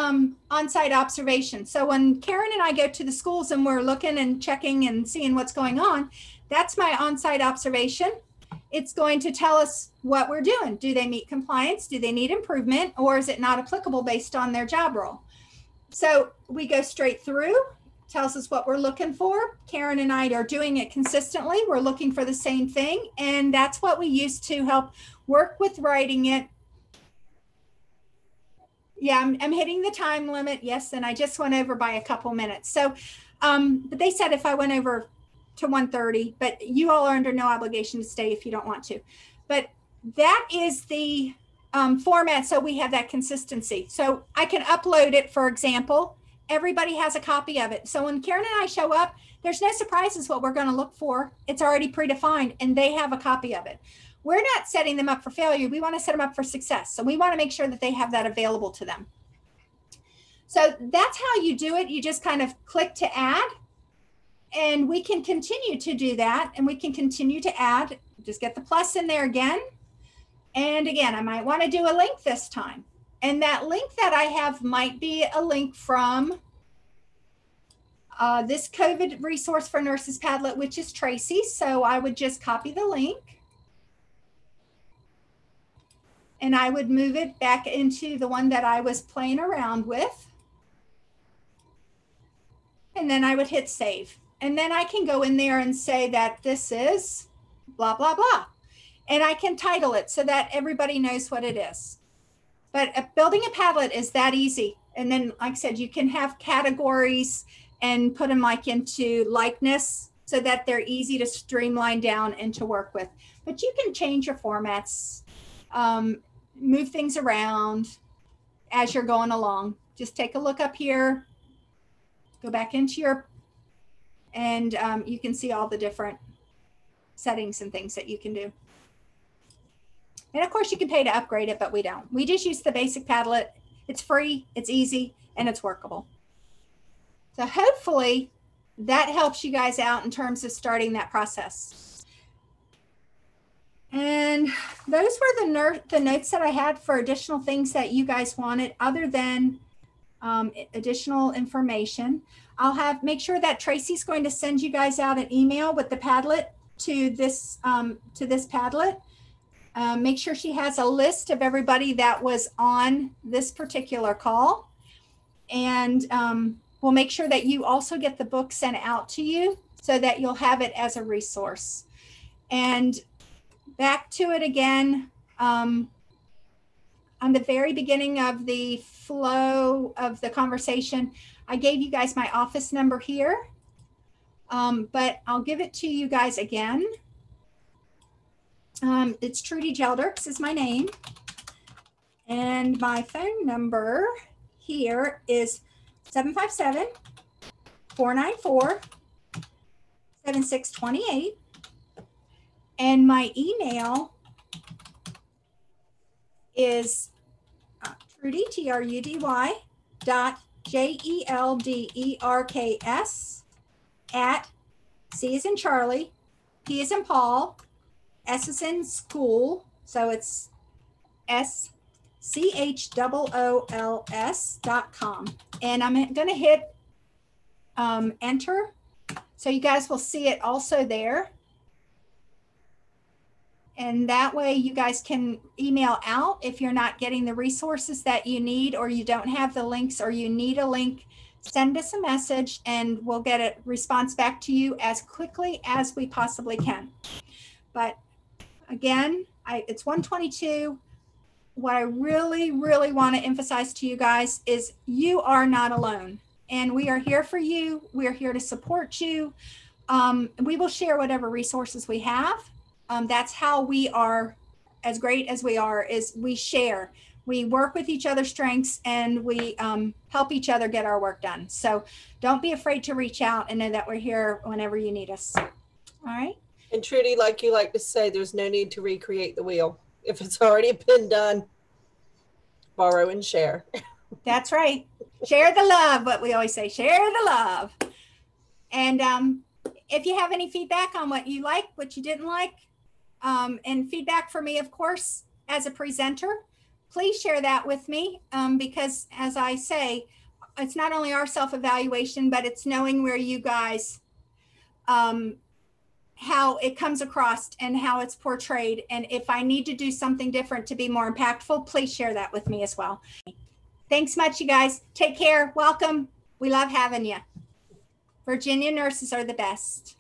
on-site observation. So when Karen and I go to the schools and we're looking and checking and seeing what's going on, that's my on-site observation. It's going to tell us what we're doing. Do they meet compliance? Do they need improvement? Or is it not applicable based on their job role? So we go straight through, tells us what we're looking for. Karen and I are doing it consistently. We're looking for the same thing. And that's what we use to help work with writing it Yeah, I'm hitting the time limit. Yes, and I just went over by a couple minutes. So, but they said if I went over to 1:30, but you all are under no obligation to stay if you don't want to. But that is the format, so we have that consistency. So I can upload it, for example. Everybody has a copy of it. So when Karen and I show up, there's no surprises what we're going to look for. It's already predefined, and they have a copy of it. We're not setting them up for failure. We want to set them up for success. So we want to make sure that they have that available to them. So that's how you do it. You just kind of click to add, and we can continue to do that, and we can continue to add. Just get the plus in there again. And again, I might want to do a link this time. And that link that I have might be a link from this COVID resource for nurses Padlet, which is Tracy. So I would just copy the link. And I would move it back into the one that I was playing around with. And then I would hit save. And then I can go in there and say that this is blah, blah, blah. And I can title it so that everybody knows what it is. But building a Padlet is that easy. And then, like I said, you can have categories and put them like into likeness so that they're easy to streamline down and to work with. But you can change your formats, move things around as you're going along. Just take a look up here, go back into your, and you can see all the different settings and things that you can do. And of course you can pay to upgrade it, but we don't. We just use the basic Padlet. It's free, it's easy, and it's workable. So hopefully that helps you guys out in terms of starting that process. And those were the notes that I had for additional things that you guys wanted other than additional information. I'll make sure that Tracy's going to send you guys out an email with the Padlet to this Padlet. Make sure she has a list of everybody that was on this particular call. And we'll make sure that you also get the book sent out to you so that you'll have it as a resource. And back to it again, on the very beginning of the flow of the conversation, I gave you guys my office number here, but I'll give it to you guys again. It's Trudy Gelderks is my name. And my phone number here is 757-494-7628. And my email is Trudy, Trudy, dot JELDERKS at C as in Charlie, P as in Paul, S as in school, so it's SCHOOLS.com. And I'm going to hit enter, so you guys will see it also there. And that way you guys can email out if you're not getting the resources that you need, or you don't have the links, or you need a link. Send us a message and we'll get a response back to you as quickly as we possibly can. But again, it's 1:22. What I really, really want to emphasize to you guys is you are not alone, and we are here for you. We are here to support you. We will share whatever resources we have. That's how we are as great as we are, is we share. We work with each other's strengths, and we help each other get our work done. So don't be afraid to reach out and know that we're here whenever you need us. All right. And Trudy, like you like to say, there's no need to recreate the wheel. If it's already been done, borrow and share. That's right. Share the love, what we always say, share the love. And if you have any feedback on what you like, what you didn't like, and feedback for me, of course, as a presenter, please share that with me, because as I say, it's not only our self-evaluation, but it's knowing where you guys, how it comes across and how it's portrayed. And if I need to do something different to be more impactful, please share that with me as well. Thanks much, you guys. Take care. Welcome. We love having you. Virginia nurses are the best.